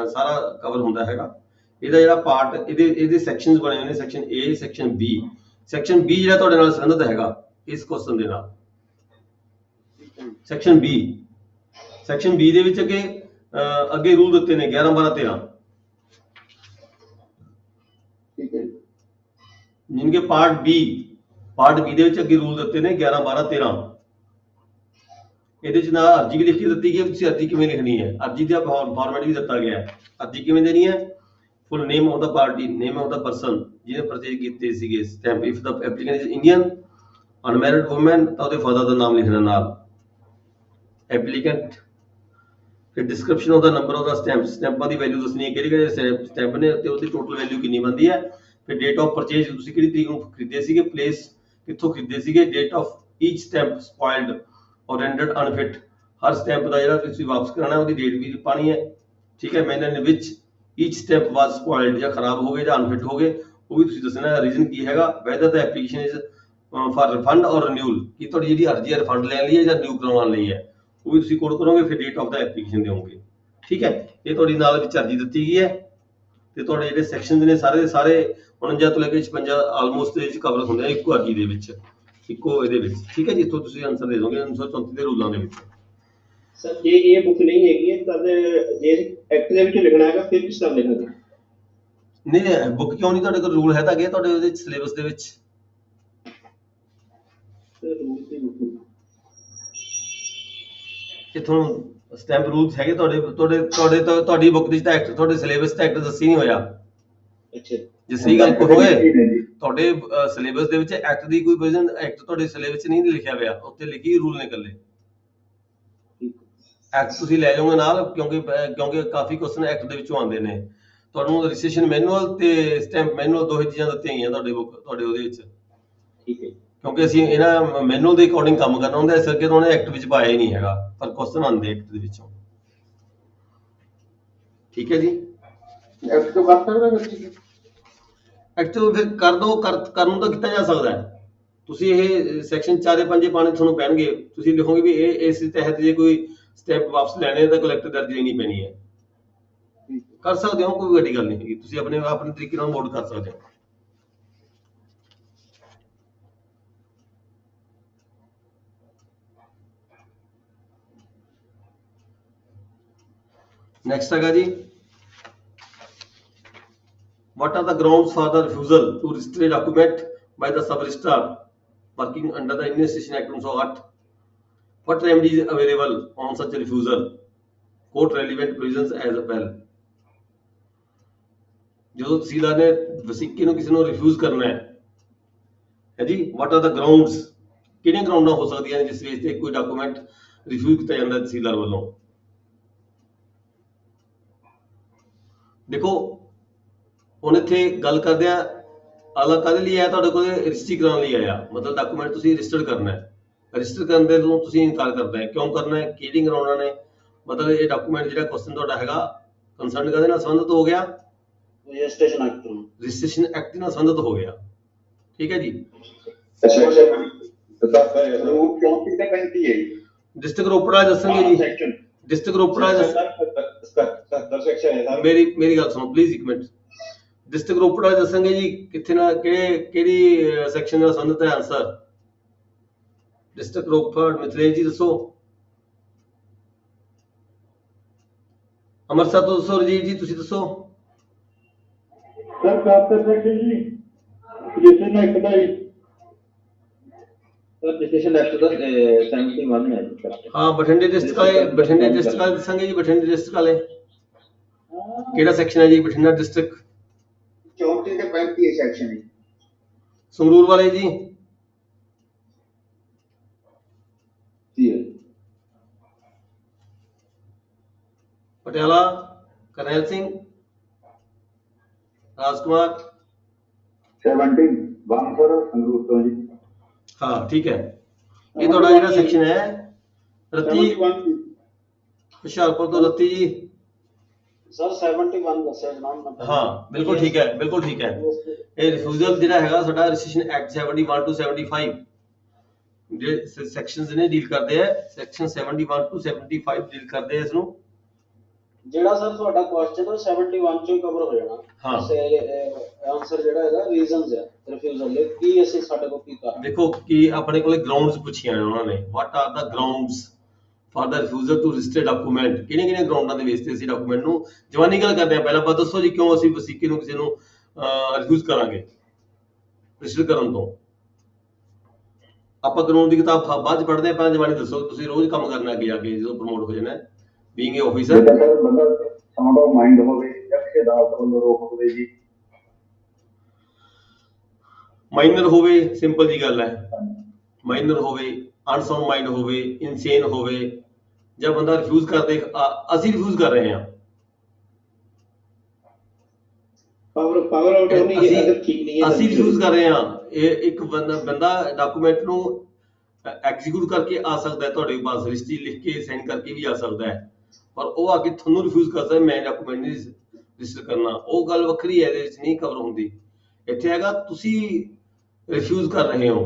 ਸਾਰਾ ਕਵਰ ਹੁੰਦਾ ਹੈਗਾ। ਇਹਦਾ ਜਿਹੜਾ ਪਾਰਟ ਇਹਦੇ ਸੈਕਸ਼ਨਸ ਬਣੇ ਹੋਏ ਨੇ, section A section B। Section B ਜਿਹੜਾ ਤੁਹਾਡੇ ਨਾਲ ਸੰਬੰਧਿਤ ਹੈਗਾ ਇਸ ਕੁਐਸਚਨ ਦੇ ਨਾਲ। ਸੈਕਸ਼ਨ B ਦੇ ਵਿੱਚ ਅੱਗੇ ਰੂਲ ਦਿੱਤੇ ਨੇ 11 12 13। ਠੀਕ ਹੈ। ਜਿਨਕੇ ਪਾर्ट बी ਦੇ ਵਿੱਚ ਅੱਗੇ ਰੂਲ ਦਿੱਤੇ ਨੇ 11 12 13। ਇਹਦੇ ਚ ਨਾ ਅਰਜੀ ਵੀ ਲਿਖ ਕੇ ਦਿੱਤੀ ਗਈ ਹੈ, ਤੁਸੀਂ ਅਰਜੀ ਕਿਵੇਂ ਲਿਖਣੀ ਹੈ, ਅਰਜੀ ਦਾ ਫਾਰਮੈਟ ਵੀ ਦਿੱਤਾ ਗਿਆ ਹੈ। ਅਰਜੀ ਕਿਵੇਂ ਦੇਣੀ ਹੈ? Full name of the party, name of the person ਜਿਹਨੇ ਪਰਚੇਜ ਕੀਤੇ ਸੀਗੇ stamp. If the applicant is Indian unmarried woman ਤਾਂ ਉਹਦੇ ਫਾਦਰ ਦਾ ਨਾਮ ਲਿਖਣਾ ਨਾਲ। ਐਪਲੀਕੈਂਟ ਫਿਰ description of the number of the ਸਟੈਂਪਾਂ ਦੀ ਵੈਲਿਊ ਦੱਸਣੀ ਹੈ, ਕਿਹੜੇ ਕਿਹੜੇ ਸਟੈਂਪ ਨੇ ਤੇ ਉਹਦੀ ਟੋਟਲ ਵੈਲਿਊ ਕਿੰਨੀ ਬਣਦੀ ਹੈ। ਫਿਰ ਡੇਟ ਆਫ ਪਰਚੇਜ, ਤੁਸੀਂ ਕਿਹੜੀ ਤਰੀਕ ਨੂੰ ਖਰੀਦੇ ਸੀਗੇ, ਪਲੇਸ ਕਿੱਥੋਂ ਖਰੀਦੇ ਸੀਗੇ, ਡੇਟ ਆਫ ਈਚ ਸਟੈਂਪ ਸਪਾਇਲਡ ਔਰ ਰੈਂਡਰਡ ਅਨਫਿਟ। ਹਰ ਸਟੈਂਪ ਦਾ ਜਿਹੜਾ ਤੁਸੀਂ ਵਾਪਸ ਕਰਾਣਾ ਉਹਦੀ ਡੇਟ ਵੀ ਪਾਣੀ ਹੈ। ਠੀਕ ਹੈ। ਮੈਨ ਵਿੱਚ ਈਚ ਸਟੈਂਪ ਵਾਸ ਸਪਾਇਲਡ, ਜਾਂ ਖਰਾਬ ਹੋ ਗਏ ਜਾਂ ਅਨਫਿਟ ਹੋ ਗਏ, ਉਹ ਵੀ ਤੁਸੀਂ ਦੱਸਣਾ। ਰੀਜ਼ਨ ਕੀ ਹੈਗਾ, weather the application is for refund ਔਰ ਰਿਨਿਊਅਲ, ਕਿ ਤੁਹਾਡੀ ਜਿਹੜੀ ਅਰਜ਼ੀ ਹੈ ਰਿਫੰਡ ਲੈਣ ਲਈ ਹੈ ਜਾਂ ਰਿਨਿਊ ਕਰਵਾਉਣ ਲਈ ਹੈ, ਉਹ ਵੀ ਤੁਸੀਂ ਕੋਡ ਕਰੋਗੇ। ਫਿਰ ਡੇਟ ਆਫ ਦਾ ਐਪਲੀਕੇਸ਼ਨ ਦਿਓਗੇ। ਠੀਕ ਹੈ। ਇਹ ਤੁਹਾਡੀ ਨਾਲ ਵਿੱਚ ਅਰਜ਼ੀ ਦਿੱਤੀ ਗਈ ਹੈ ਤੇ ਤੁਹਾਡੇ ਜਿਹੜੇ ਸੈਕਸ਼ਨ ਨੇ ਸਾਰੇ ਦੇ ਸਾਰੇ 49 ਤੋਂ ਲੈ ਕੇ 56 ਆਲਮੋਸਟ ਇਹ ਕਵਰ ਹੁੰਦੇ ਆ ਇੱਕੋ ਅਰਜੀ ਦੇ ਵਿੱਚ, ਇੱਕੋ ਇਹਦੇ ਵਿੱਚ। ਠੀਕ ਹੈ ਜੀ। ਇੱਥੋਂ ਤੁਸੀਂ ਆਨਸਰ ਦੇ ਦੋਗੇ 1934 ਦੇ ਰੂਲਾਂ ਦੇ ਵਿੱਚ। ਸਰ ਜੇ ਇਹ ਬੁੱਕ ਨਹੀਂ ਹੈਗੀ ਹੈ ਤਾਂ ਜੇ ਐਕਟ ਦੇ ਵਿੱਚ ਲਿਖਣਾ ਹੈਗਾ ਫਿਰ ਕਿਸ ਤਰ੍ਹਾਂ ਲਿਖਾਂਗੇ? ਨਹੀਂ ਬੁੱਕ ਕਿਉਂ ਨਹੀਂ, ਤੁਹਾਡੇ ਕੋਲ ਰੂਲ ਹੈ ਤਾਂ ਹੈਗੇ ਤੁਹਾਡੇ ਉਹਦੇ ਸਿਲੇਬਸ ਦੇ ਵਿੱਚ। ਇੱਥੋਂ ਸਟੈਂਪ ਰੂਲਸ ਹੈਗੇ ਤੁਹਾਡੀ ਬੁੱਕ ਦੀ ਤਾਂ ਐਕਟ, ਤੁਹਾਡੇ ਸਿਲੇਬਸ ਤਾਂ ਐਕਟ ਦੱਸੀ ਨਹੀਂ ਹੋਇਆ। ਅੱਛਾ। ਜੇ ਸਹੀ ਗੱਲ ਹੋਵੇ ਤੁਹਾਡੇ ਸਿਲੇਬਸ ਦੇ ਵਿੱਚ ਐਕਟ ਦੀ ਕੋਈ ਪ੍ਰੋਵੀਜ਼ਨ, ਐਕਟ ਤੁਹਾਡੇ ਸਿਲੇਬਸ 'ਚ ਨਹੀਂ ਲਿਖਿਆ ਹੋਇਆ, ਉੱਤੇ ਲਿਖੀ ਰੂਲ ਨੇ ਇਕੱਲੇ। ਐਕਟ ਤੁਸੀਂ ਲੈ ਜਾਓਗੇ ਨਾਲ, ਕਿਉਂਕਿ ਕਾਫੀ ਕੁਐਸਚਨ ਐਕਟ ਦੇ ਵਿੱਚੋਂ ਆਉਂਦੇ ਨੇ। ਤੁਹਾਨੂੰ ਰਜਿਸਟ੍ਰੇਸ਼ਨ ਮੈਨੂਅਲ ਤੇ ਸਟੈਂਪ ਮੈਨੂਅਲ ਦੋਹੇ ਚੀਜ਼ਾਂ ਦਿੱਤੀਆਂ ਗਈਆਂ ਤੁਹਾਡੇ ਉਹਦੇ ਵਿੱਚ। ਠੀਕ ਹੈ। ਕਿਉਂਕਿ ਅਸੀਂ ਇਹਨਾਂ ਮੈਨੂਅਲ ਦੇ ਅਕੋਰਡਿੰਗ ਕੰਮ ਕਰਨਾ ਹੁੰਦਾ, ਇਸ ਕਰਕੇ ਉਹਨੇ ਐਕਟ ਵਿੱਚ ਪਾਇਆ ਹੀ ਨਹੀਂ ਹੈਗਾ, ਪਰ ਕੁਐਸਚਨ ਆਉਂਦੇ ਐਕਟ ਦੇ ਵਿੱਚੋਂ। ਠੀਕ ਹੈ ਜੀ। ਐਕਟ ਤੋਂ ਕਰ ਸਕਦੇ ਫਿਰ? ਐਕਟ ਫਿਰ ਕਰ ਦੋ, ਕਰਨ ਨੂੰ ਤਾਂ ਕੀਤਾ ਜਾ ਸਕਦਾ ਹੈ। ਤੁਸੀਂ ਇਹ ਸੈਕਸ਼ਨ 4 5 ਪਾਣੇ ਤੁਹਾਨੂੰ ਪੈਣਗੇ, ਤੁਸੀਂ ਲਿਖੋਗੇ ਵੀ ਇਹ ਇਸ ਤਹਿਤ ਜੇ ਕੋਈ ਸਟੈਂਪ ਵਾਪਸ ਲੈਣੇ ਤਾਂ ਕਲੈਕਟਰ ਦੀ ਅਰਜ਼ੀ ਲੈਣੀ ਪੈਣੀ ਹੈ। ਕਰ ਸਕਦੇ ਹੋ, ਕੋਈ ਵੱਡੀ ਗੱਲ ਨਹੀਂ ਹੈਗੀ, ਤੁਸੀਂ ਆਪਣੇ ਤਰੀਕੇ ਨਾਲ ਮੋਡ ਕਰ ਸਕਦੇ ਹੋ। ਨੈਕਸਟ ਹੈਗਾ ਜੀ, what are the grounds for the refusal to register a document by the sub-registrar working under the Indian Station Act 1908? What remedy is available on such a refusal? Quote relevant provisions as well. ਜਦੋਂ ਤਹਿਸੀਲਦਾਰ ਨੇ ਵਸੀਕੇ ਨੂੰ ਕਿਸੇ ਨੂੰ refuse ਕਰਨਾ ਹੈ ਜੀ, what are the grounds, ਕਿਹੜੀਆਂ ਗਰਾਊਂਡਾਂ ਹੋ ਸਕਦੀਆਂ ਨੇ ਜਿਸ ਵਿੱਚ ਤੇ ਕੋਈ ਡਾਕੂਮੈਂਟ ਰਿਫਿਊਜ਼ ਕੀਤਾ ਜਾਂਦਾ ਤਹਿਸੀਲਦਾਰ ਵੱਲੋਂ? ਦੇਖੋ ਹੁਣ ਇੱਥੇ ਗੱਲ ਕਰਦੇ ਆ, ਆਲਾ ਕਾਹਦੇ ਲਈ ਆਇਆ ਤੁਹਾਡੇ ਕੋਲ? ਰਜਿਸਟਰੀ ਕਰਾਉਣ ਲਈ ਆਇਆ, ਮਤਲਬ ਡਾਕੂਮੈਂਟ ਤੁਸੀਂ ਰਜਿਸਟਰ ਕਰਨਾ ਹੈ। ਰਜਿਸਟਰ ਕਰਨ ਦੇ ਨੂੰ ਤੁਸੀਂ ਇਨਕਾਰ ਕਰਦਾ ਹੈ, ਕਿਉਂ ਕਰਨਾ ਹੈ, ਕਿਹੜੀ ਗਰਾਊਂਡਾਂ ਨੇ? ਮਤਲਬ ਇਹ ਡਾਕੂਮੈਂਟ ਜਿਹੜਾ ਕੁਐਸਚਨ ਤੁਹਾਡਾ ਹੈਗਾ ਕੰਸਰਨ ਕਾਹਦੇ ਨਾਲ ਸੰਬੰਧਿਤ ਹੋ ਗਿਆ? ਰਜਿਸਟ੍ਰੇਸ਼ਨ ਐਕਟ ਨੂੰ, ਰਜਿਸਟ੍ਰੇਸ਼ਨ ਐਕਟ ਨਾਲ ਸੰਬੰਧਿਤ ਹੋ ਗਿਆ। ਠੀਕ ਹੈ ਜੀ। ਰੂਲ 34 ਤੇ 35 ਹੈ ਜੀ। ਡਿਸਟ੍ਰਿਕਟ ਰੋਪੜ ਵਾਲੇ ਦੱਸਣਗੇ ਜੀ, ਸੈਕਸ਼ਨ ਡਿਸਟ੍ਰਿਕਟ ਰੋਪੜ ਵਾਲੇ 70 ਸੈਕਸ਼ਨ ਹੈ ਸਰ। ਮੇਰੀ ਗੱਲ ਸੁਣੋ ਪਲੀਜ਼ ਇੱਕ ਮਿੰਟ। ਡਿਸਟ੍ਰਿਕਟ ਰੋਪੜ ਵਾਲੇ ਦੱਸਣਗੇ ਜੀ ਕਿੱਥੇ ਨਾਲ ਕਿਹੜੀ ਸੈਕਸ਼ਨ ਨਾਲ ਸੰਬੰਧਿਤ ਹੈ ਆਨਸਰ। ਡਿਸਟ੍ਰਿਕਟ ਰੋਪੜ ਮਿਥਿਲੇਸ਼ ਜੀ ਦੱਸੋ। ਅੰਮ੍ਰਿਤਸਰ ਤੋਂ ਦੱਸੋ ਰਜੀਤ ਜੀ, ਤੁਸੀਂ ਦੱਸੋ। ਸਰ ਕਾਪਟਰ ਸੈਕਟਰ ਜੀ ਪੋਜੀਸ਼ਨ ਐਕਟ ਦਾ ਜੀ ਸਰ ਡਿਸੀਜਨ ਐਕਟ ਦਾ 71 ਹੈ ਜੀ ਸਰ। ਹਾਂ ਬਠਿੰਡੇ ਡਿਸਟ੍ਰਿਕਟ ਵਾਲੇ ਦੱਸਾਂਗੇ ਜੀ। ਬਠਿੰਡੇ ਡਿਸਟ੍ਰਿਕਟ ਵਾਲੇ ਕਿਹੜਾ ਸੈਕਸ਼ਨ ਹੈ ਜੀ? ਬਠਿੰਡਾ ਡਿਸਟ੍ਰਿਕਟ 34 ਤੇ 35 ਸੈਕਸ਼ਨ ਹੈ। ਸੰਗਰੂਰ ਵਾਲੇ ਜੀ ਜੀ ਪਟਿਆਲਾ ਕਰਨੈਲ ਸਿੰਘ ਰਾਜਕੁਮਾਰ। 71 ਸਰ ਸੰਗਰੂਰ ਤੋਂ ਜੀ। ਹਾਂ ਠੀਕ ਹੈ। ਇਹ ਤੁਹਾਡਾ ਜਿਹੜਾ ਸੈਕਸ਼ਨ ਹੈ ਰੱਤੀ 71 ਹੁਸ਼ਿਆਰਪੁਰ ਤੋਂ ਰੱਤੀ ਜੀ। ਸਰ 71 ਦੱਸਿਆ ਜਨਾਬ ਨੰਬਰ। ਹਾਂ ਬਿਲਕੁਲ ਠੀਕ ਹੈ, ਬਿਲਕੁਲ ਠੀਕ ਹੈ। ਇਹ ਰਿਫਿਊਜ਼ਲ ਜਿਹੜਾ ਹੈਗਾ ਸਾਡਾ ਰਜਿਸਟ੍ਰੇਸ਼ਨ ਐਕਟ 71 to 75 ਜਿਹੜੇ ਸੈਕਸ਼ਨਸ ਨੇ ਡੀਲ ਕਰਦੇ ਆ। ਸੈਕਸ਼ਨ 71 to 75 ਡੀਲ ਕਰਦੇ ਆ ਇਸ ਨੂੰ। ਜਿਹੜਾ ਸਰ ਤੁਹਾਡਾ ਕੁਐਸਚਨ ਹੈ 71 ਚੋਂ ਕਵਰ ਹੋ ਜਾਣਾ। ਹਾਂ। ਆਨਸਰ ਜਿਹੜਾ ਇਹਦਾ ਰੀਜ਼ਨਸ ਹੈ ਰਿਫਿਊਜ਼ਲ ਦੇ, ਕੀ ਅਸੀਂ ਸਾਡੇ ਕੋਲ ਕੀ ਕਰ। ਦੇਖੋ ਕਿ ਆਪਣੇ ਕੋਲੇ ਗਰਾਊਂਡਸ ਪੁੱਛੀਆਂ ਨੇ ਉਹਨਾਂ ਨੇ। What are the grounds for the refusal to register document. ਕਿਹੜੇ ਗਰਾਊਂਡਾਂ ਦੇ ਬੇਸ ਤੇ ਅਸੀਂ ਡਾਕੂਮੈਂਟ ਨੂੰ ਜਵਾਨੀ ਗੱਲ ਕਰਦੇ ਆ। ਪਹਿਲਾਂ ਆਪਾਂ ਦੱਸੋ ਜੀ ਕਿਉਂ ਅਸੀਂ ਵਸੀਕੇ ਨੂੰ ਕਿਸੇ ਨੂੰ ਰਿਫਿਊਜ਼ ਕਰਾਂਗੇ ਰਜਿਸਟਰ ਕਰਨ ਤੋਂ। ਆਪਾਂ ਕਾਨੂੰਨ ਦੀ ਕਿਤਾਬ ਬਾਅਦ ਚ ਪੜ੍ਹਦੇ ਆ, ਪਹਿਲਾਂ ਜਵਾਨੀ ਦੱਸੋ। ਤੁਸੀਂ ਰੋਜ਼ ਕੰਮ ਕਰਨਾ ਅੱਗੇ ਜਾ ਕੇ ਜਦੋਂ ਪ੍ਰਮੋਟ ਹੋ ਜਾਣਾ ਬੀਇੰਗ ਏ ਆਫੀਸਰ। ਸਰ ਬੰਦਾ ਸਾਊਂਡ ਆਫ ਮਾਈਂਡ ਹੋਵੇ ਜਾਂ ਕਿਸੇ ਅਦਾਲਤ ਵੱਲੋਂ ਰੋਕ ਹੋਵੇ ਜੀ। ਮਾਈਨਰ ਹੋਵੇ, ਸਿੰਪਲ ਜੀ ਗੱਲ ਹੈ। ਮਾਈਨਰ ਹੋਵੇ, ਅਨਸਾਊਂਡ ਮਾਈਂਡ ਹੋਵੇ, ਇਨਸੇਨ ਹੋਵੇ, ਜਾਂ ਬੰਦਾ ਰਿਫਿਊਜ਼ ਕਰਦੇ ਅਸੀਂ ਰਿਫਿਊਜ਼ ਕਰ ਰਹੇ ਹਾਂ। ਪਾਵਰ ਆਊਟ ਹੋਣੀ ਅਸੀਂ- ਅਗਰ ਠੀਕ ਨਹੀਂ ਹੈ ਅਸੀਂ ਰਿਫਿਊਜ਼ ਕਰ ਰਹੇ ਹਾਂ। ਇਹ ਇੱਕ ਬੰਦਾ ਡਾਕੂਮੈਂਟ ਨੂੰ ਐਗਜ਼ੀਕਿਊਟ ਕਰਕੇ ਆ ਸਕਦਾ ਹੈ, ਤੁਹਾਡੇ ਪਾਸ ਰਜਿਸਟਰੀ ਲਿਖ ਕੇ ਸਾਈਨ ਕਰਕੇ ਵੀ ਆ ਸਕਦਾ ਹੈ, ਪਰ ਉਹ ਆ ਕੇ ਤੁਹਾਨੂੰ ਰਿਫਿਊਜ਼ ਕਰ ਸਕਦਾ ਮੈਂ ਡਾਕੂਮੈਂਟ ਨਹੀਂ ਰਜਿਸਟਰ ਕਰਨਾ। ਉਹ ਗੱਲ ਵੱਖਰੀ ਹੈ, ਇਹਦੇ ਵਿੱਚ ਨਹੀਂ ਕਵਰ ਹੁੰਦੀ। ਇੱਥੇ ਹੈਗਾ ਤੁਸੀਂ ਰਿਫਿਊਜ਼ ਕਰ ਰਹੇ ਹੋ।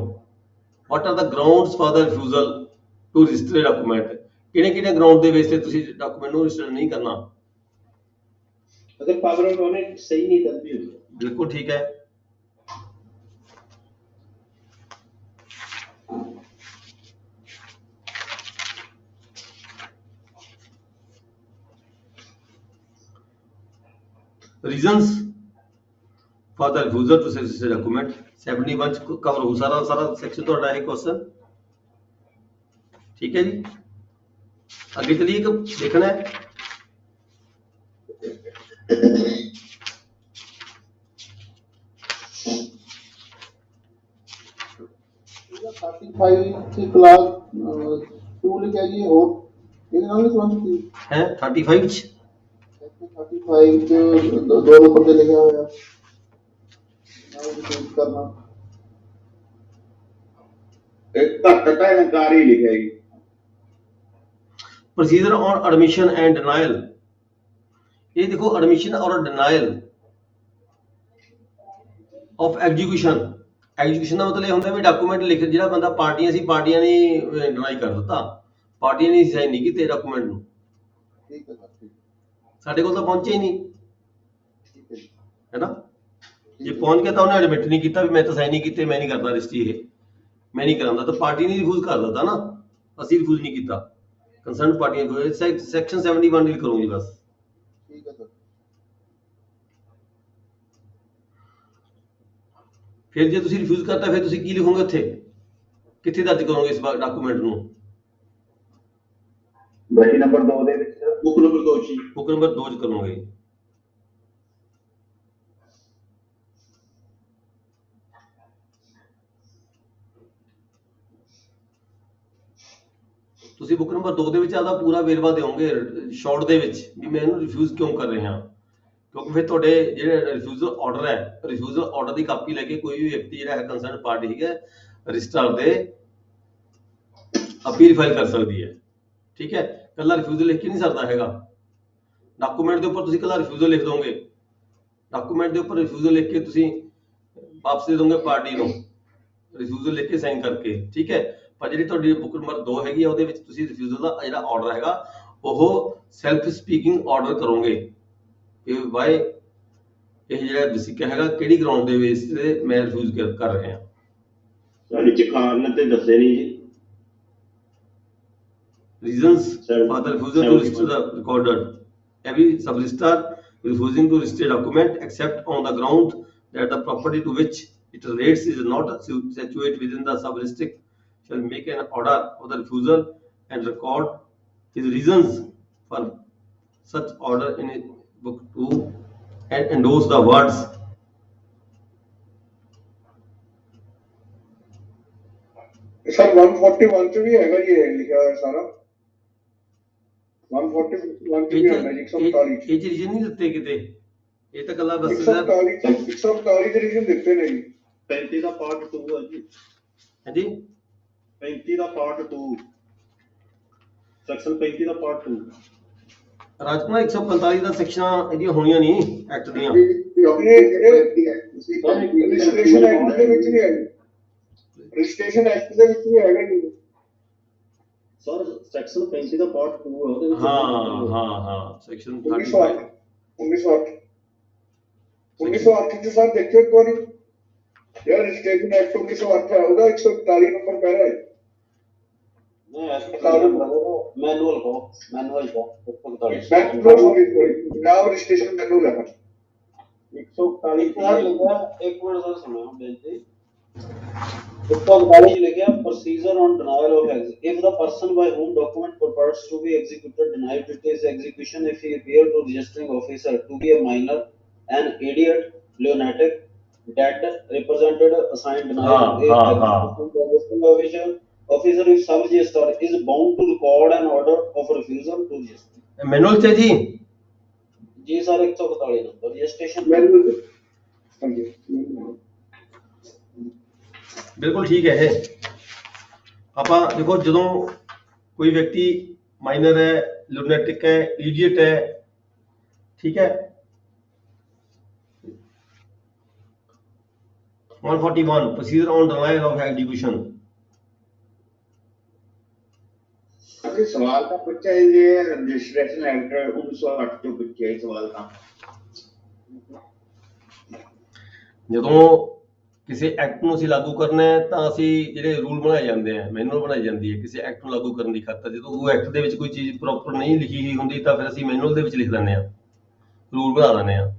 What are the grounds for the refusal to register document. ਕਿਹੜੇ ਗਰਾਊਂਡ ਦੇ ਬੇਸ ਤੇ ਤੁਸੀਂ ਡਾਕੂਮੈਂਟ ਨੂੰ ਰਜਿਸਟਰ ਨਹੀਂ ਕਰਨਾ। ਅਗਰ ਪਾਵਰ ਆਊਟ ਹੋਣੇ ਸਹੀ ਨਹੀਂ ਤਾਂ ਵੀ ਹੋ ਜਾਏ। ਬਿਲਕੁਲ ਠੀਕ ਹੈ। Reasons for the refusal to register document 71 cover हो सारा सेक्शन तो है क्वेश्चन। ठीक है जी, आगे चलिए देखना है। क्लास 2 लिखा जी और ये नाम नहीं समझ सकती है 35 35 दो नंबर पे लिखा हुआ है नाम चेंज करना ਇੱਕ ਘੱਟ ਤਾਂ ਇਨਕਾਰ ਹੀ ਲਿਖਿਆ ਜੀ। Procedure on admission and denial. ये देखो एडमिशन और डिनायल ऑफ एग्जीक्यूशन। एग्जीक्यूशन का मतलब ये होता है भी डॉक्यूमेंट लिख ਜਿਹੜਾ ਬੰਦਾ ਪਾਰਟੀਆਂ ਸੀ ਪਾਰਟੀਆਂ ਨੇ ਡਿਨਾਈ ਕਰ ਦਿੱਤਾ, ਪਾਰਟੀਆਂ ਨੇ ਸਾਈਨ ਨਹੀਂ ਕੀਤੇ ਡਾਕੂਮੈਂਟ ਨੂੰ। ठीक है सर ठीक ਸਾਡੇ ਕੋਲ ਤਾਂ ਪਹੁੰਚੇ ਹੀ ਨਹੀਂ ठीक है ਹੈ ਨਾ। ਜੇ ਪਹੁੰਚ ਗਿਆ ਤਾਂ ਉਹਨੇ ਐਡਮਿਟ ਨਹੀਂ ਕੀਤਾ ਵੀ ਮੈਂ ਤਾਂ ਸਾਈਨ ਨਹੀਂ ਕੀਤੇ, ਮੈਂ ਨਹੀਂ ਕਰਦਾ ਰਜਿਸਟਰੀ, ਇਹ ਮੈਂ ਨਹੀਂ ਕਰਾਂਦਾ, ਤਾਂ ਪਾਰਟੀ ਨੇ ਰਿਫਿਊਜ਼ ਕਰ ਦਿੱਤਾ ਨਾ, ਅਸੀਂ ਰਿਫਿਊਜ਼ ਨਹੀਂ ਕੀਤਾ। ਕੰਸਰਨ ਪਾਰਟੀਆਂ को सेक्शन 71 ਡੀਲ ਕਰੂੰਗੀ बस। ठीक है सर ਫਿਰ ਜੇ ਤੁਸੀਂ ਰਿਫਿਊਜ਼ ਕਰਤਾ ਫਿਰ ਤੁਸੀਂ ਕੀ ਲਿਖੋਗੇ ਉੱਥੇ, ਕਿੱਥੇ ਦਰਜ ਕਰੋਗੇ ਇਸ ਡਾਕੂਮੈਂਟ ਨੂੰ? ਬਹੀ ਨੰਬਰ 2 ਦੇ ਵਿੱਚ ਬੁੱਕ ਨੰਬਰ 2 ਜੀ। ਬੁੱਕ ਨੰਬਰ 2 ਚ ਕਰੋਗੇ। ਤੁਸੀਂ ਬੁੱਕ ਨੰਬਰ 2 ਦੇ ਵਿੱਚ ਆਦਾ ਪੂਰਾ ਵੇਰਵਾ ਦਿਓਗੇ ਸ਼ਾਰਟ ਦੇ ਵਿੱਚ ਵੀ ਮੈਂ ਇਹਨੂੰ ਰਿਫਿਊਜ਼ ਕਿਉਂ ਕਰ ਰਿਹਾ, ਕਿਉਂਕਿ ਫਿਰ ਤੁਹਾਡੇ ਜਿਹੜੇ ਰਿਫਿਊਜ਼ਲ ਆਰਡਰ ਹੈ, ਰਿਫਿਊਜ਼ਲ ਆਰਡਰ ਦੀ ਕਾਪੀ ਲੈ ਕੇ ਕੋਈ ਵੀ ਵਿਅਕਤੀ ਜਿਹੜਾ ਹੈ ਕੰਸਰਨ ਪਾਰਟੀ ਹੈ ਰਜਿਸਟਰ ਦੇ ਅਪੀਲ ਫਾਈਲ ਕਰ ਸਕਦੀ ਹੈ। ਠੀਕ ਹੈ, ਕੱਲਾ ਰਿਫਿਊਜ਼ਲ ਲਿਖ ਕੇ ਨਹੀਂ ਸਰਦਾ ਹੈਗਾ। ਡਾਕੂਮੈਂਟ ਦੇ ਉੱਪਰ ਤੁਸੀਂ ਕੱਲਾ ਰਿਫਿਊਜ਼ਲ ਲਿਖ ਦੋਗੇ, ਡਾਕੂਮੈਂਟ ਦੇ ਉੱਪਰ ਰਿਫਿਊਜ਼ਲ ਲਿਖ ਕੇ ਤੁਸੀਂ ਵਾਪਸ ਦੇ ਦੋਗੇ ਪਾਰਟੀ ਨੂੰ, ਰਿਫਿਊਜ਼ਲ ਲਿਖ ਕੇ ਸਾਈਨ ਕਰਕੇ। ਠੀਕ ਹੈ, ਪਰ ਜਿਹੜੀ ਤੁਹਾਡੀ ਬੁੱਕ ਨੰਬਰ 2 ਹੈਗੀ ਆ ਉਹਦੇ ਵਿੱਚ ਤੁਸੀਂ ਰਿਫਿਊਜ਼ਲ ਦਾ ਜਿਹੜਾ ਆਰਡਰ ਹੈਗਾ ਉਹ ਸੈਲਫ ਸਪੀਕਿੰਗ ਆਰਡਰ ਕਰੋਗੇ। ਵਾਈ ਇਹ ਜਿਹੜਾ ਬੇਸਿਕ ਹੈਗਾ ਕਿਹੜੀ ਗਰਾਊਂਡ ਦੇ ਬੇਸ ਤੇ ਮੈਂ ਰਿਫਿਊਜ਼ ਕਰ ਰਹੇ ਹਾਂ। ਸਾਡੇ ਚ ਕਾਰਨ ਤੇ ਦੱਸੇ ਨਹੀਂ ਜੀ। Reasons Seven- for the refusal to register the recorder. Every sub-registrar refusing to register a document except on the ground that the property to which it relates is not situated within the sub-district shall make an order of the refusal and record his reasons for such order in book 2 and endorse the words. Sir 141 ਚ ਵੀ ਹੈਗਾ ਜੀ ਇਹ ਲਿਖਿਆ ਹੋਇਆ ਸਾਰਾ 141 ਚ ਵੀ ਹੁੰਦਾ ਜੀ 147 ਚ ਇਹ ਰੀਜ਼ਨ ਨਹੀਂ ਦਿੱਤੇ ਕਿਤੇ, ਇਹ ਤਾਂ ਗੱਲਾਂ ਦੱਸ ਸਰ। 147 ਦੇ ਰੀਜ਼ਨ ਦਿੱਤੇ ਨੇ ਜੀ। 35 ਦਾ ਪਾਰਟ 2 ਹੈ ਜੀ। ਹਾਂਜੀ 35 ਦਾ ਪਾਰਟ 2 ਸੈਕਸ਼ਨ 35 ਦਾ ਪਾਰਟ 2 ਰਾਜਕੁਮਾਰ 145 ਦਾ ਸੈਕਸ਼ਨਾਂ ਇਹਦੀਆਂ ਹੋਣੀਆਂ ਨਹੀਂ ਐਕਟ ਦੀਆਂ। ਰਜਿਸਟ੍ਰੇਸ਼ਨ ਐਕਟ ਦੇ ਵਿੱਚ ਵੀ ਹੈ ਰਜਿਸਟ੍ਰੇਸ਼ਨ ਐਕਟ ਦੇ ਵਿੱਚ ਵੀ ਹੈਗਾ ਜੀ ਸਰ ਸੈਕਸ਼ਨ 35 ਦਾ ਪਾਰਟ 2 ਹੈ ਉਹਦੇ ਵਿੱਚ ਹਾਂ ਸੈਕਸ਼ਨ 1908 1908 ਚ ਸਰ ਦੇਖਿਓ ਇੱਕ ਵਾਰੀ ਯਾਰ ਰਜਿਸਟ੍ਰੇਸ਼ਨ ਐਕਟ 1908 ਹੈ ਉਹਦਾ 141 ਨੰਬਰ ਪੈਰਾ ਹੈ। ਮੈਨੂਅਲ ਕੋ 45 ਨਾਮ ਰਜਿਸਟ੍ਰੇਸ਼ਨ ਮੈਨੂੰ ਲੱਗਾ 141 ਸਰ ਲਿਖਿਆ ਇੱਕ ਮਿੰਟ ਸਰ ਸੁਣਿਓ ਬੇਨਤੀ 141 ਲਿਖਿਆ procedure on denial of if the person by whom document purports to be executed denied it is execution if he appear to registering officer to be a minor, an idiot, lunatic, dead, represented, assigned denial officer if sub registrar is bound to record an order of refusal to register। Manual ਚ ਜੀ sir 141 number registration ਮੈਨੂੰ ਹਾਂਜੀ ਬਿਲਕੁਲ ਠੀਕ ਹੈ ਇਹ। ਆਪਾਂ ਦੇਖੋ ਜਦੋਂ ਕੋਈ ਵਿਅਕਤੀ ਮਾਈਨਰ ਹੈ, ਲੂਨੈਟਿਕ ਹੈ, ਇਡੀਅਟ ਹੈ, ਠੀਕ ਹੈ 141 procedure on denial of execution। ਅਸੀਂ ਸਵਾਲ ਤਾਂ ਪੁੱਛਿਆ ਹੀ ਜੇ ਰਜਿਸਟ੍ਰੇਸ਼ਨ ਐਕਟ 1908 ਚੋਂ ਪੁੱਛਿਆ ਇਹ ਸਵਾਲ ਤਾਂ। ਜਦੋਂ ਕਿਸੇ ਐਕਟ ਨੂੰ ਅਸੀਂ ਲਾਗੂ ਕਰਨਾ ਹੈ ਤਾਂ ਅਸੀਂ ਜਿਹੜੇ ਰੂਲ ਬਣਾਏ ਜਾਂਦੇ ਆ, ਮੈਨੂਅਲ ਬਣਾਈ ਜਾਂਦੀ ਹੈ ਕਿਸੇ ਐਕਟ ਨੂੰ ਲਾਗੂ ਕਰਨ ਦੀ ਖਾਤਰ। ਜਦੋਂ ਉਹ ਐਕਟ ਦੇ ਵਿੱਚ ਕੋਈ ਚੀਜ਼ ਪ੍ਰੋਪਰ ਨਹੀਂ ਲਿਖੀ ਹੋਈ ਹੁੰਦੀ ਤਾਂ ਫਿਰ ਅਸੀਂ ਮੈਨੂਅਲ ਦੇ ਵਿੱਚ ਲਿਖ ਦਿੰਦੇ ਆ, ਰੂਲ ਬਣਾ ਦਿੰਦੇ ਆ,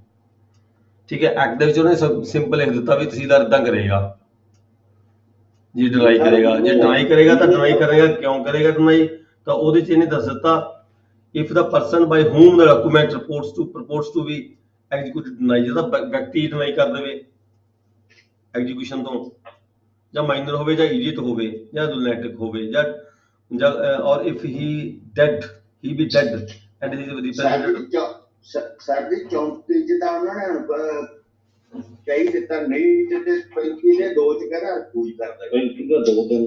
ਠੀਕ ਹੈ। ਐਕਟ ਦੇ ਵਿੱਚ ਉਹਨੇ ਸਿੰਪਲ ਲਿਖ ਦਿੱਤਾ ਵੀ ਤਹਿਸੀਲਦਾਰ ਇਦਾਂ ਕਰੇਗਾ, ਜੇ ਡਿਨਾਈ ਕਰੇਗਾ, ਜੇ ਡਿਨਾਈ ਕਰੇਗਾ ਤਾਂ ਡਿਨਾਈ ਕਰੇਗਾ ਕਿਉਂ ਕਰੇਗਾ ਡਿਨਾਈ, ਤਾਂ ਉਹਦੇ 'ਚ ਇਹਨੇ ਦੱਸ ਦਿੱਤਾ if the person by whom the document purports to be executed deny, ਜਿਹਦਾ ਵਿਅਕਤੀ ਡਿਨਾਈ ਕਰ ਦੇਵੇ ਐਗਜ਼ੀਕਿਊਸ਼ਨ ਤੋਂ, ਜਾਂ ਮਾਈਨਰ ਹੋਵੇ ਜਾਂ ਇਡੀਅਟ ਹੋਵੇ ਜਾਂ ਲੂਨੈਟਿਕ ਹੋਵੇ ਜਾਂ or if he dead he be dead and he is represented. ਸਾਡੀ 34 ਚ ਤਾਂ ਉਹਨਾਂ ਨੇ ਕਹੀ ਦਿੱਤਾ ਨਹੀਂ ਤੇ 35 ਦੇ 2 ਚ ਕਹਿੰਦਾ ਰਿਫਿਊਜ਼ ਕਰਦਾ। 35 ਦਾ 2 3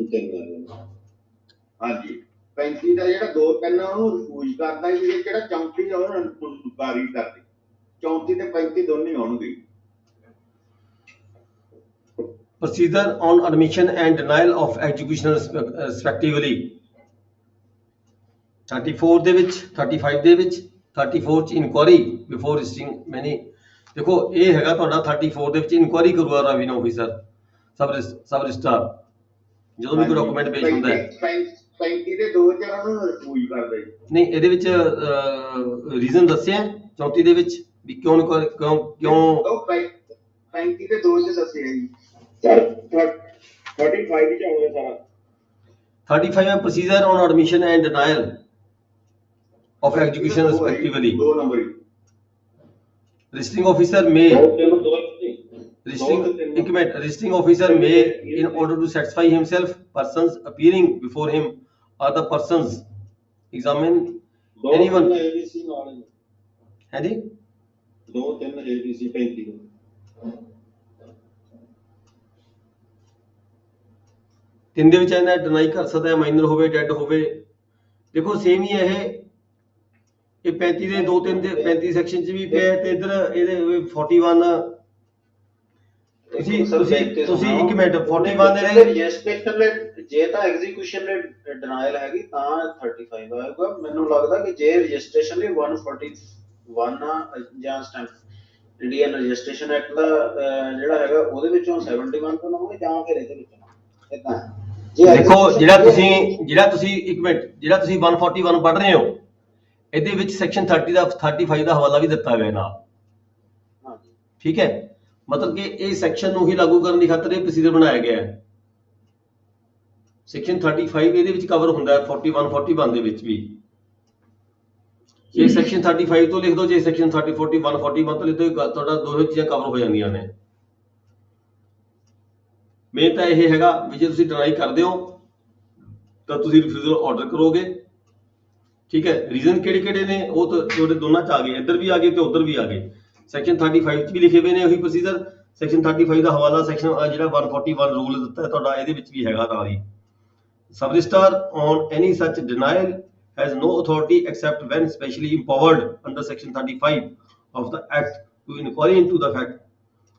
ਹਾਂਜੀ 35 ਦਾ ਜਿਹੜਾ 2 3 ਉਹਨੂੰ ਰਿਫਿਊਜ਼ ਕਰਦਾ ਜੀ, ਜਿਹੜਾ 34 ਆ ਉਹਨੂੰ ਰਿਫਿਊਜ਼ ਕਰਦੇ। 34 ਤੇ 35 ਦੋਨੇ ਹੋਣਗੇ। Procedure on admission and denial of execution respectively 34 ਦੇ ਵਿੱਚ 35 ਦੇ ਵਿੱਚ 34 ਚ ਇਨਕੁਆਰੀ ਬਿਫੋਰ ਰਜਿਸਟਰਿੰਗ ਮੈਨੀ। ਦੇਖੋ ਇਹ ਹੈਗਾ ਤੁਹਾਡਾ 34 ਦੇ ਵਿੱਚ ਇਨਕੁਆਰੀ ਕਰੂਗਾ ਰੈਵਨਿਊ ਆਫੀਸਰ ਸਬ ਰਜਿਸਟਰਾਰ ਜਦੋਂ ਵੀ ਕੋਈ ਡਾਕੂਮੈਂਟ ਪੇਸ਼ ਹੁੰਦਾ ਹੈ। 35 ਦੇ 2 ਚ ਉਹਨੂੰ ਰਿਫਿਊਜ਼ ਕਰਦੇ। ਨਹੀਂ ਇਹਦੇ ਵਿੱਚ ਰੀਜ਼ਨ ਦੱਸਿਆ 34 ਦੇ ਵਿੱਚ ਵੀ ਕਿਉਂ 35 ਦੇ 2 ਚ ਦੱਸਿਆ ਜੀ ਸਰ 35 ਚ ਆਉਂਦਾ ਸਾਰਾ 35 ਹੈ procedure on admission and denial of execution respectively। 2 number he Registering officer may registering officer may in order to satisfy himself persons appearing before him or the persons examine anyone ABC ਨਾਲ ਹਾਂਜੀ 2 3 ABC 35 ਤਿੰਨ ਦੇ ਵਿੱਚ ਇਹਨਾਂ deny ਕਰ ਸਕਦਾ ਹੈ, minor ਹੋਵੇ ਡੈਡ ਹੋਵੇ। ਦੇਖੋ ਸੇਮ ਹੀ ਹੈ ਇਹ 35 ਦੇ 2 3 ਦੇ 35 ਸੈਕਸ਼ਨ ਚ ਵੀ ਪਿਆ ਤੇ ਇਧਰ ਇਹਦੇ 41 ਤੁਸੀਂ ਇੱਕ ਮਿੰਟ 41 ਦੇ ਰਜਿਸਟ੍ਰੇਸ਼ਨ ਜੇ ਤਾਂ ਐਗਜ਼ੀਕਿਊਸ਼ਨ ਲਈ ਡਿਨਾਇਲ ਹੈਗੀ ਤਾਂ 35 ਆਏਗਾ। ਮੈਨੂੰ ਲੱਗਦਾ ਕਿ ਜੇ ਰਜਿਸਟ੍ਰੇਸ਼ਨ ਲਈ 141 ਜਾਂ ਇੰਡੀਅਨ ਰਜਿਸਟ੍ਰੇਸ਼ਨ ਐਕਟ ਦਾ ਜਿਹੜਾ ਹੈਗਾ ਉਹਦੇ ਵਿੱਚੋਂ 71 ਤੋਂ ਲਓਗੇ ਜਾਂ ਫਿਰ ਇਹਦੇ ਵਿੱਚੋਂ ਇਦਾਂ ਦੇਖੋ ਜਿਹੜਾ ਤੁਸੀਂ ਇੱਕ ਮਿੰਟ, ਜਿਹੜਾ ਤੁਸੀਂ 141 ਪੜ੍ਹ ਰਹੇ ਹੋ ਇਹਦੇ ਵਿੱਚ ਸੈਕਸ਼ਨ 30 ਦਾ 35 ਦਾ ਹਵਾਲਾ ਵੀ ਦਿੱਤਾ ਹੋਇਆ ਨਾਲ। ਹਾਂਜੀ ਠੀਕ ਹੈ, ਮਤਲਬ ਕਿ ਇਹ ਸੈਕਸ਼ਨ ਨੂੰ ਹੀ ਲਾਗੂ ਕਰਨ ਦੀ ਖਾਤਰ ਇਹ ਪ੍ਰੋਸੀਜਰ ਬਣਾਇਆ ਗਿਆ ਹੈ। ਸੈਕਸ਼ਨ 35 ਇਹਦੇ ਵਿੱਚ ਕਵਰ ਹੁੰਦਾ ਹੈ 41 ਦੇ ਵਿੱਚ ਵੀ। ਜੇ ਸੈਕਸ਼ਨ 35 ਤੋਂ ਲਿਖ ਦੋ, ਜੇ ਸੈਕਸ਼ਨ 41 ਤੋਂ ਲਿਖ ਦੋ, ਤੁਹਾਡਾ ਦੋਵੇਂ ਚੀਜ਼ਾਂ ਕਵਰ ਹੋ ਜਾਂਦੀਆਂ ਨੇ। ਮੇਨ ਤਾਂ ਇਹ ਹੈਗਾ ਵੀ ਜੇ ਤੁਸੀਂ ਡਿਨਾਈ ਕਰਦੇ ਹੋ ਤਾਂ ਤੁਸੀਂ ਰਿਫਿਊਜ਼ਲ ਆਰਡਰ ਕਰੋਗੇ। ਠੀਕ ਹੈ, ਰੀਜ਼ਨ ਕਿਹੜੇ ਕਿਹੜੇ ਨੇ ਉਹ ਤਾਂ ਤੁਹਾਡੇ ਦੋਨਾਂ ਚ ਆ ਗਏ, ਇੱਧਰ ਵੀ ਆ ਗਏ ਤੇ ਉੱਧਰ ਵੀ ਆ ਗਏ। ਸੈਕਸ਼ਨ 35 ਚ ਵੀ ਲਿਖੇ ਹੋਏ ਨੇ ਉਹੀ ਪ੍ਰੋਸੀਜਰ। ਸੈਕਸ਼ਨ 35 ਦਾ ਹਵਾਲਾ ਸੈਕਸ਼ਨ ਜਿਹੜਾ 141 ਰੂਲ ਦਿੱਤਾ ਤੁਹਾਡਾ ਇਹਦੇ ਵਿੱਚ ਵੀ ਹੈਗਾ ਨਾਲ ਹੀ। ਸਬ register on any such denial has no authority except when specially empowered under section 35 of the act to inquire into the fact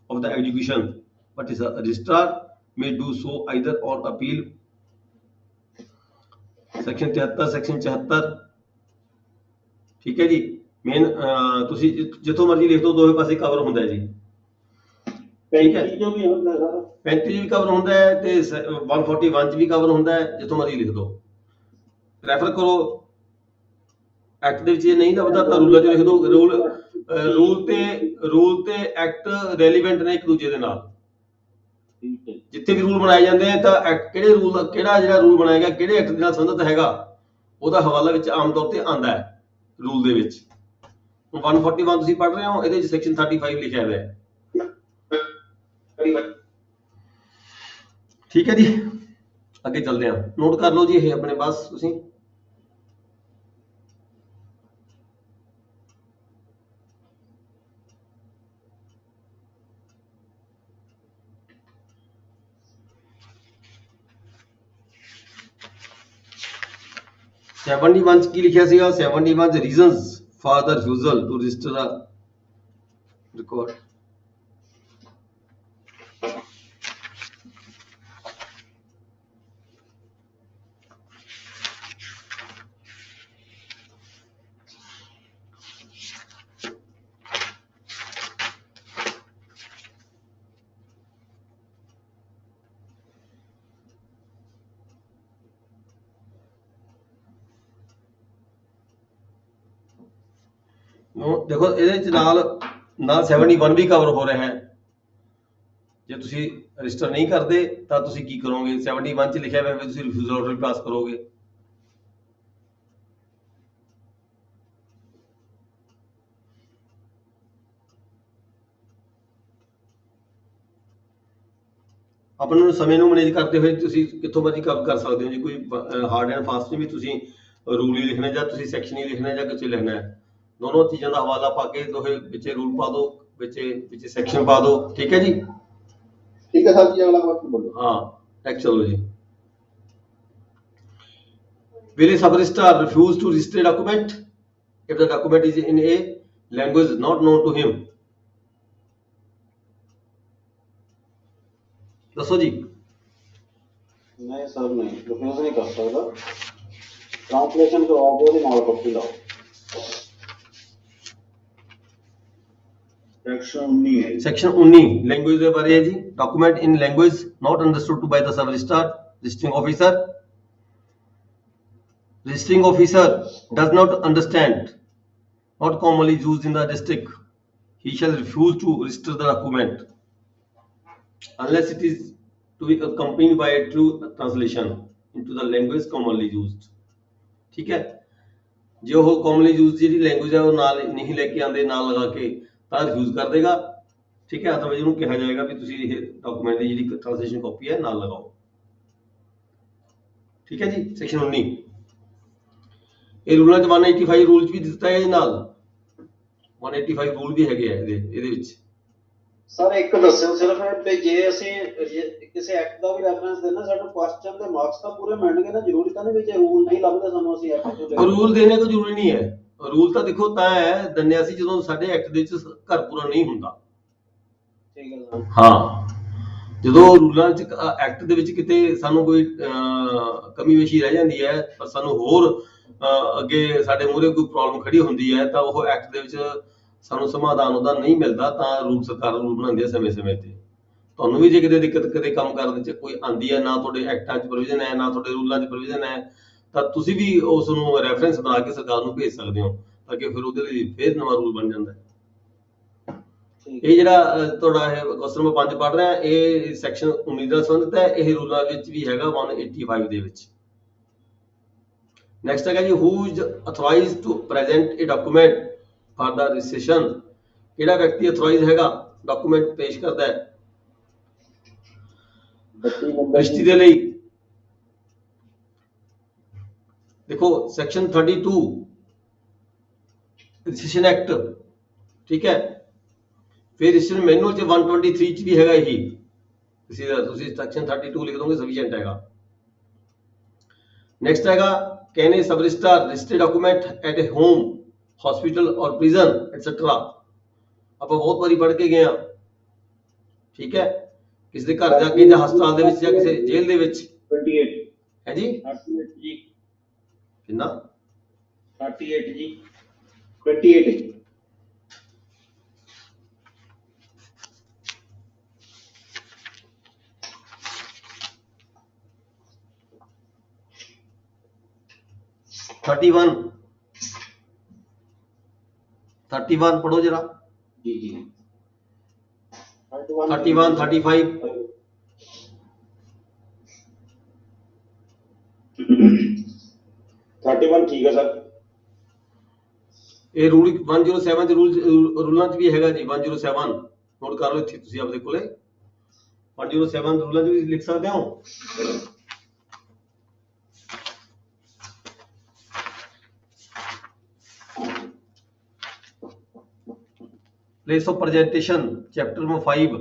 of the execution, but is a registrar may do so either on appeal section 73 section 74। ठीक है जी, main ਤੁਸੀਂ ਜਿੱਥੋਂ ਮਰਜ਼ੀ ਲਿਖ ਦੋ, ਦੋਵੇਂ ਪਾਸੇ cover ਹੁੰਦਾ ਹੈ ਜੀ। ਠੀਕ ਹੈ, 35 ਜੋ ਵੀ ਹੁੰਦਾ ਸਾਰਾ 35 ਵੀ ਕਵਰ ਹੁੰਦਾ ਹੈ ਤੇ 141 ਚ ਵੀ ਕਵਰ ਹੁੰਦਾ ਹੈ, ਜਿੱਥੋਂ ਮਰਜ਼ੀ ਲਿਖ ਦੋ। ਰੈਫਰ ਕਰੋ ਐਕਟ ਦੇ ਵਿੱਚ, ਇਹ ਨਹੀਂ ਲੱਭਦਾ ਤਾਂ ਰੂਲਾਂ ਚ ਲਿਖ ਦੋ। ਰੂਲ ਤੇ ਐਕਟ ਰੈਲੀਵੈਂਟ ਨੇ ਇੱਕ ਦੂਜੇ ਦੇ ਨਾਲ। ਠੀਕ ਹੈ ਜਿੱਥੇ ਵੀ ਰੂਲ ਬਣਾਏ ਜਾਂਦੇ ਆ ਤਾਂ ਐਕਟ ਕਿਹੜਾ ਜਿਹੜਾ ਰੂਲ ਬਣਾਇਆ ਗਿਆ ਕਿਹੜੇ ਐਕਟ ਦੇ ਨਾਲ ਸੰਬੰਧਿਤ ਹੈਗਾ ਉਹਦਾ ਹਵਾਲਾ ਵਿੱਚ ਆਮ ਤੌਰ ਤੇ ਆਂਦਾ ਹੈ ਰੂਲ ਦੇ ਵਿੱਚ। ਹੁਣ 141 ਤੁਸੀਂ ਪੜ੍ਹ ਰਹੇ ਹੋ, ਇਹਦੇ ਵਿੱਚ ਸੈਕਸ਼ਨ 35 ਲਿਖਿਆ ਹੋਇਆ ਹੈ। ਠੀਕ ਹੈ ਜੀ, ਅੱਗੇ ਚੱਲਦੇ ਹਾਂ। ਨੋਟ ਕਰ ਲਓ ਜੀ ਇਹ ਆਪਣੇ ਪਾਸ ਤੁਸੀਂ। सेवेंटी वन की लिखा सीगा 71 reasons for the refusal to register a record. देखो ਇਹਦੇ ਨਾਲ 71 ਵੀ ਕਵਰ ਹੋ ਰਿਹਾ ਹੈ। ਜੇ ਤੁਸੀਂ ਰਜਿਸਟਰ ਨਹੀਂ ਕਰਦੇ ਤਾਂ ਤੁਸੀਂ ਕੀ ਕਰੋਗੇ? 71 ਚ ਲਿਖਿਆ ਹੋਇਆ ਹੈ ਤੁਸੀਂ ਰਿਫਿਊਜ਼ਲ ਆਰਡਰ ਪਾਸ ਕਰੋਗੇ। ਆਪਣੇ ਨੂੰ ਸਮੇਂ ਨੂੰ ਮੈਨੇਜ ਕਰਦੇ ਹੋਏ ਤੁਸੀਂ ਕਿੱਥੋਂ ਮਰਜ਼ੀ ਕੰਮ ਕਰ ਸਕਦੇ ਹੋ ਜੀ। ਕੋਈ ਹਾਰਡ ਐਂਡ ਫਾਸਟ ਨਹੀਂ ਵੀ ਤੁਸੀਂ ਰੂਲ ਹੀ ਲਿਖਣਾ ਜਾਂ ਤੁਸੀਂ ਸੈਕਸ਼ਨ ਹੀ ਲਿਖਣਾ ਜਾਂ ਕੁਝ ਲਿਖਣਾ ਹੈ। दोनों चीजों का हवाला पा के दोहे विच रूल पा दो, विच सेक्शन पा दो। ठीक है जी, ठीक है सर जी, अगला क्वेश्चन बोलो। हाँ नेक्स्ट चलो जी। Will a sub registrar refuse to register a document if the document is in a language not known to him? दसो जी। नहीं सर, नहीं रिफ्यूज नहीं कर सकता। ट्रांसलेशन करवाओ, ਉਹਦੇ ਨਾਲ ਕਾਪੀ ਲਾਓ। सेक्शन 19 लैंग्वेज के बारे है जी। Document in language not understood by the sub registrar registering officer. Registering officer does not understand not commonly used in the district, he shall refuse to register the document unless it is to be accompanied by a true translation into the language commonly used। ठीक है, जो वो commonly used जी language है वो नाल नहीं लेके आंदे, नाल लगा के ਤਾਂ ਰਿਫਿਊਜ਼ ਕਰ ਦੇਗਾ। ਠੀਕ ਹੈ, ਅਥਰਵਾਈਜ਼ ਉਹਨੂੰ ਕਿਹਾ ਜਾਏਗਾ ਵੀ ਤੁਸੀਂ ਇਹ ਡਾਕੂਮੈਂਟ ਦੀ ਜਿਹੜੀ ਟ੍ਰਾਂਸਲੇਸ਼ਨ ਕਾਪੀ ਹੈ ਨਾਲ ਲਗਾਓ। ਠੀਕ ਹੈ ਜੀ, ਸੈਕਸ਼ਨ 19 ਇਹ ਰੂਲਾਂ ਚ 185 ਰੂਲ ਚ ਵੀ ਦਿੱਤਾ ਹੈ ਨਾਲ 185 ਰੂਲ ਵੀ ਹੈਗੇ ਆ ਇਹਦੇ ਵਿੱਚ। ਸਰ ਇੱਕ ਦੱਸਿਓ ਸਿਰਫ ਤੇ ਜੇ ਅਸੀਂ ਕਿਸੇ ਐਕਟ ਦਾ ਵੀ ਰੈਫਰੈਂਸ ਦੇਣਾ ਸਾਨੂੰ ਕੁਐਸਚਨ ਦੇ ਮਾਰਕਸ ਤਾਂ ਪੂਰੇ ਮਿਲਣਗੇ ਨਾ। ਜ਼ਰੂਰੀ ਤਾਂ ਨਹੀਂ ਵੀ ਜੇ ਰੂਲ ਨਹੀਂ ਲੱਭਦਾ ਸਾਨੂੰ ਅਸੀਂ ਐਕਟ ਤੋਂ ਰੂਲ ਦੇਣੇ ਕੋਈ ਜ਼ਰੂਰੀ ਨਹੀਂ ਹੈ। ਰੂਲ ਤਾਂ ਦੇਖੋ ਤਾਂ ਹੈ ਦੰਨਿਆ ਸੀ ਜਦੋਂ ਸਾਡੇ ਐਕਟ ਦੇ ਵਿੱਚ ਘਰ ਪੂਰਾ ਨਹੀਂ ਹੁੰਦਾ। ਠੀਕ ਹੈ ਸਰ। ਹਾਂ, ਜਦੋਂ ਰੂਲਾਂ ਚ ਐਕਟ ਦੇ ਵਿੱਚ ਕਿਤੇ ਸਾਨੂੰ ਕੋਈ ਕਮੀ ਪੇਸ਼ੀ ਰਹਿ ਜਾਂਦੀ ਹੈ ਪਰ ਸਾਨੂੰ ਹੋਰ ਅੱਗੇ ਸਾਡੇ ਮੂਹਰੇ ਕੋਈ ਪ੍ਰੋਬਲਮ ਖੜੀ ਹੁੰਦੀ ਹੈ ਤਾਂ ਉਹ ਐਕਟ ਦੇ ਵਿੱਚ ਸਾਨੂੰ ਸਮਾਧਾਨ ਉਹਦਾ ਨਹੀਂ ਮਿਲਦਾ ਤਾਂ ਰੂਲ ਸਰਕਾਰ ਰੂਲ ਬਣਾਉਂਦੀ ਹੈ ਸਮੇਂ-ਸਮੇਂ ਤੇ। ਤੁਹਾਨੂੰ ਵੀ ਜੇ ਕਿਤੇ ਦਿੱਕਤ ਕਦੇ ਕੰਮ ਕਰਨ 'ਚ ਕੋਈ ਆਉਂਦੀ ਹੈ, ਨਾ ਤੁਹਾਡੇ ਐਕਟਾਂ 'ਚ ਪ੍ਰੋਵੀਜ਼ਨ ਹੈ, ਨਾ ਤੁਹਾਡੇ ਰੂਲਾਂ 'ਚ ਪ੍ਰੋਵੀਜ਼ਨ ਹੈ, ਤਾਂ ਤੁਸੀਂ ਵੀ ਉਸ ਨੂੰ ਰੈਫਰੈਂਸ ਬਣਾ ਕੇ ਸਰਕਾਰ ਨੂੰ ਭੇਜ ਸਕਦੇ ਹੋ ਤਾਂ ਕਿ ਫਿਰ ਉਹਦੇ ਲਈ ਫਿਰ ਨਵਾਂ ਰੂਲ ਬਣ ਜਾਂਦਾ ਹੈ। ਇਹ ਜਿਹੜਾ ਤੁਹਾਡਾ ਇਹ ਕੁਐਸਚਨ ਨੰਬਰ 5 ਪੜ੍ਹ ਰਿਹਾ, ਇਹ ਸੈਕਸ਼ਨ 19 ਨਾਲ ਸੰਬੰਧਿਤ ਹੈ, ਇਹ ਰੂਲਾਂ ਵਿੱਚ ਵੀ ਹੈਗਾ 185 ਦੇ ਵਿੱਚ। ਨੈਕਸਟ ਹੈਗਾ ਜੀ, who is authorized to present a document for the registration. ਕਿਹੜਾ ਵਿਅਕਤੀ ਅਥੋਰਾਈਜ਼ ਹੈਗਾ ਡਾਕੂਮੈਂਟ ਪੇਸ਼ ਕਰਦਾ ਹੈ 32 ਨੰਬਰ ਰਜਿਸਟਰੀ ਦੇ ਲਈ? ਦੇਖੋ ਸੈਕਸ਼ਨ 32 ਰਜਿਸਟ੍ਰੇਸ਼ਨ ਐਕਟ, ਠੀਕ ਹੈ। ਫਿਰ ਰਜਿਸਟ੍ਰੇਸ਼ਨ ਮੈਨੂਅਲ ਚ 123 ਚ ਵੀ ਹੈਗਾ ਇਹੀ, ਤੁਸੀਂ ਸੈਕਸ਼ਨ 32 ਲਿਖ ਦੋਗੇ ਸਫੀਸ਼ੀਐਂਟ ਹੈਗਾ। ਨੈਕਸਟ ਹੈਗਾ, can A sub register registered document at a home, hospital ਔਰ ਪ੍ਰਿਜ਼ਨ ਐਟਸੈਟਰਾ। ਆਪਾਂ ਬਹੁਤ ਵਾਰੀ ਪੜ੍ਹ ਕੇ ਗਏ ਆ, ਠੀਕ ਹੈ। ਕਿਸੇ ਦੇ ਘਰ ਜਾ ਕੇ ਜਾਂ ਹਸਪਤਾਲ ਦੇ ਵਿੱਚ ਜਾਂ ਕਿਸੇ ਜੇਲ੍ਹ ਦੇ ਵਿੱਚ 28 ਹੈ ਜੀ। 38 ਜੀ, ਕਿੰਨਾ? 38 ਜੀ, 28 31 ਪੜੋ ਜਰਾ। ਜੀ ਜੀ 31 35 31 ਠੀਕ ਹੈ ਸਰ। ਇਹ ਰੂਲ 107 ਦੇ ਰੂਲਾਂ 'ਚ ਵੀ ਹੈਗਾ ਜੀ। 107 ਨੋਟ ਕਰ ਲਓ ਇੱਥੇ ਤੁਸੀਂ ਆਪਣੇ ਕੋਲੇ। 107 ਰੂਲਾਂ 'ਚ ਵੀ ਲਿਖ ਸਕਦੇ ਹੋ। Place of presentation, chapter number 5.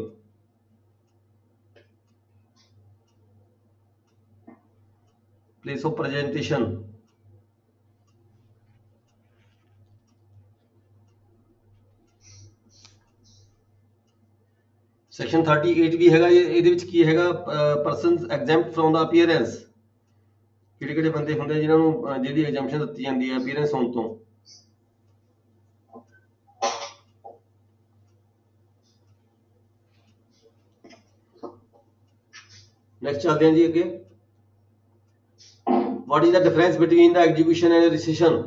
Place of presentation. Section 38 ਵੀ ਹੈਗਾ। ਇਹਦੇ ਵਿੱਚ ਕੀ ਹੈਗਾ? Persons exempt from the appearance. ਕਿਹੜੇ ਬੰਦੇ ਹੁੰਦੇ ਜਿਨ੍ਹਾਂ ਨੂੰ ਜਿਹਦੀ ਐਗਜ਼ੈਂਪਸ਼ਨ ਦਿੱਤੀ ਜਾਂਦੀ ਹੈ ਅਪੀਅਰੈਂਸ ਹੋਣ ਤੋਂ। नेक्स्ट चलते हैं जी अगे। What is the difference between the execution and recession?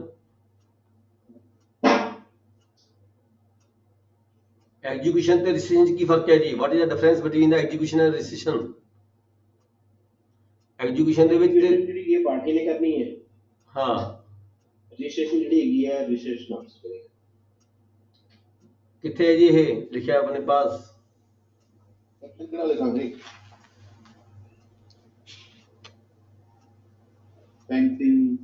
Execution ते रिसेशन की फर्क है जी? What is the difference between the execution and recession? Execution दे विच ਜਿਹੜੀ ਇਹ ਪਾਰਟੀ ਨੇ ਕਰਨੀ ਹੈ। हाँ ਰਜਿਸਟ੍ਰੇਸ਼ਨ ਜਿਹੜੀ ਹੈਗੀ ਹੈ ਰਜਿਸਟ੍ਰੇਸ਼ਨ ਆਫਿਸ ਕੋਲ। किथे है जी? ये लिखा अपने पास ਕਿਹੜਾ ਲਿਖਾਂਗੇ? 35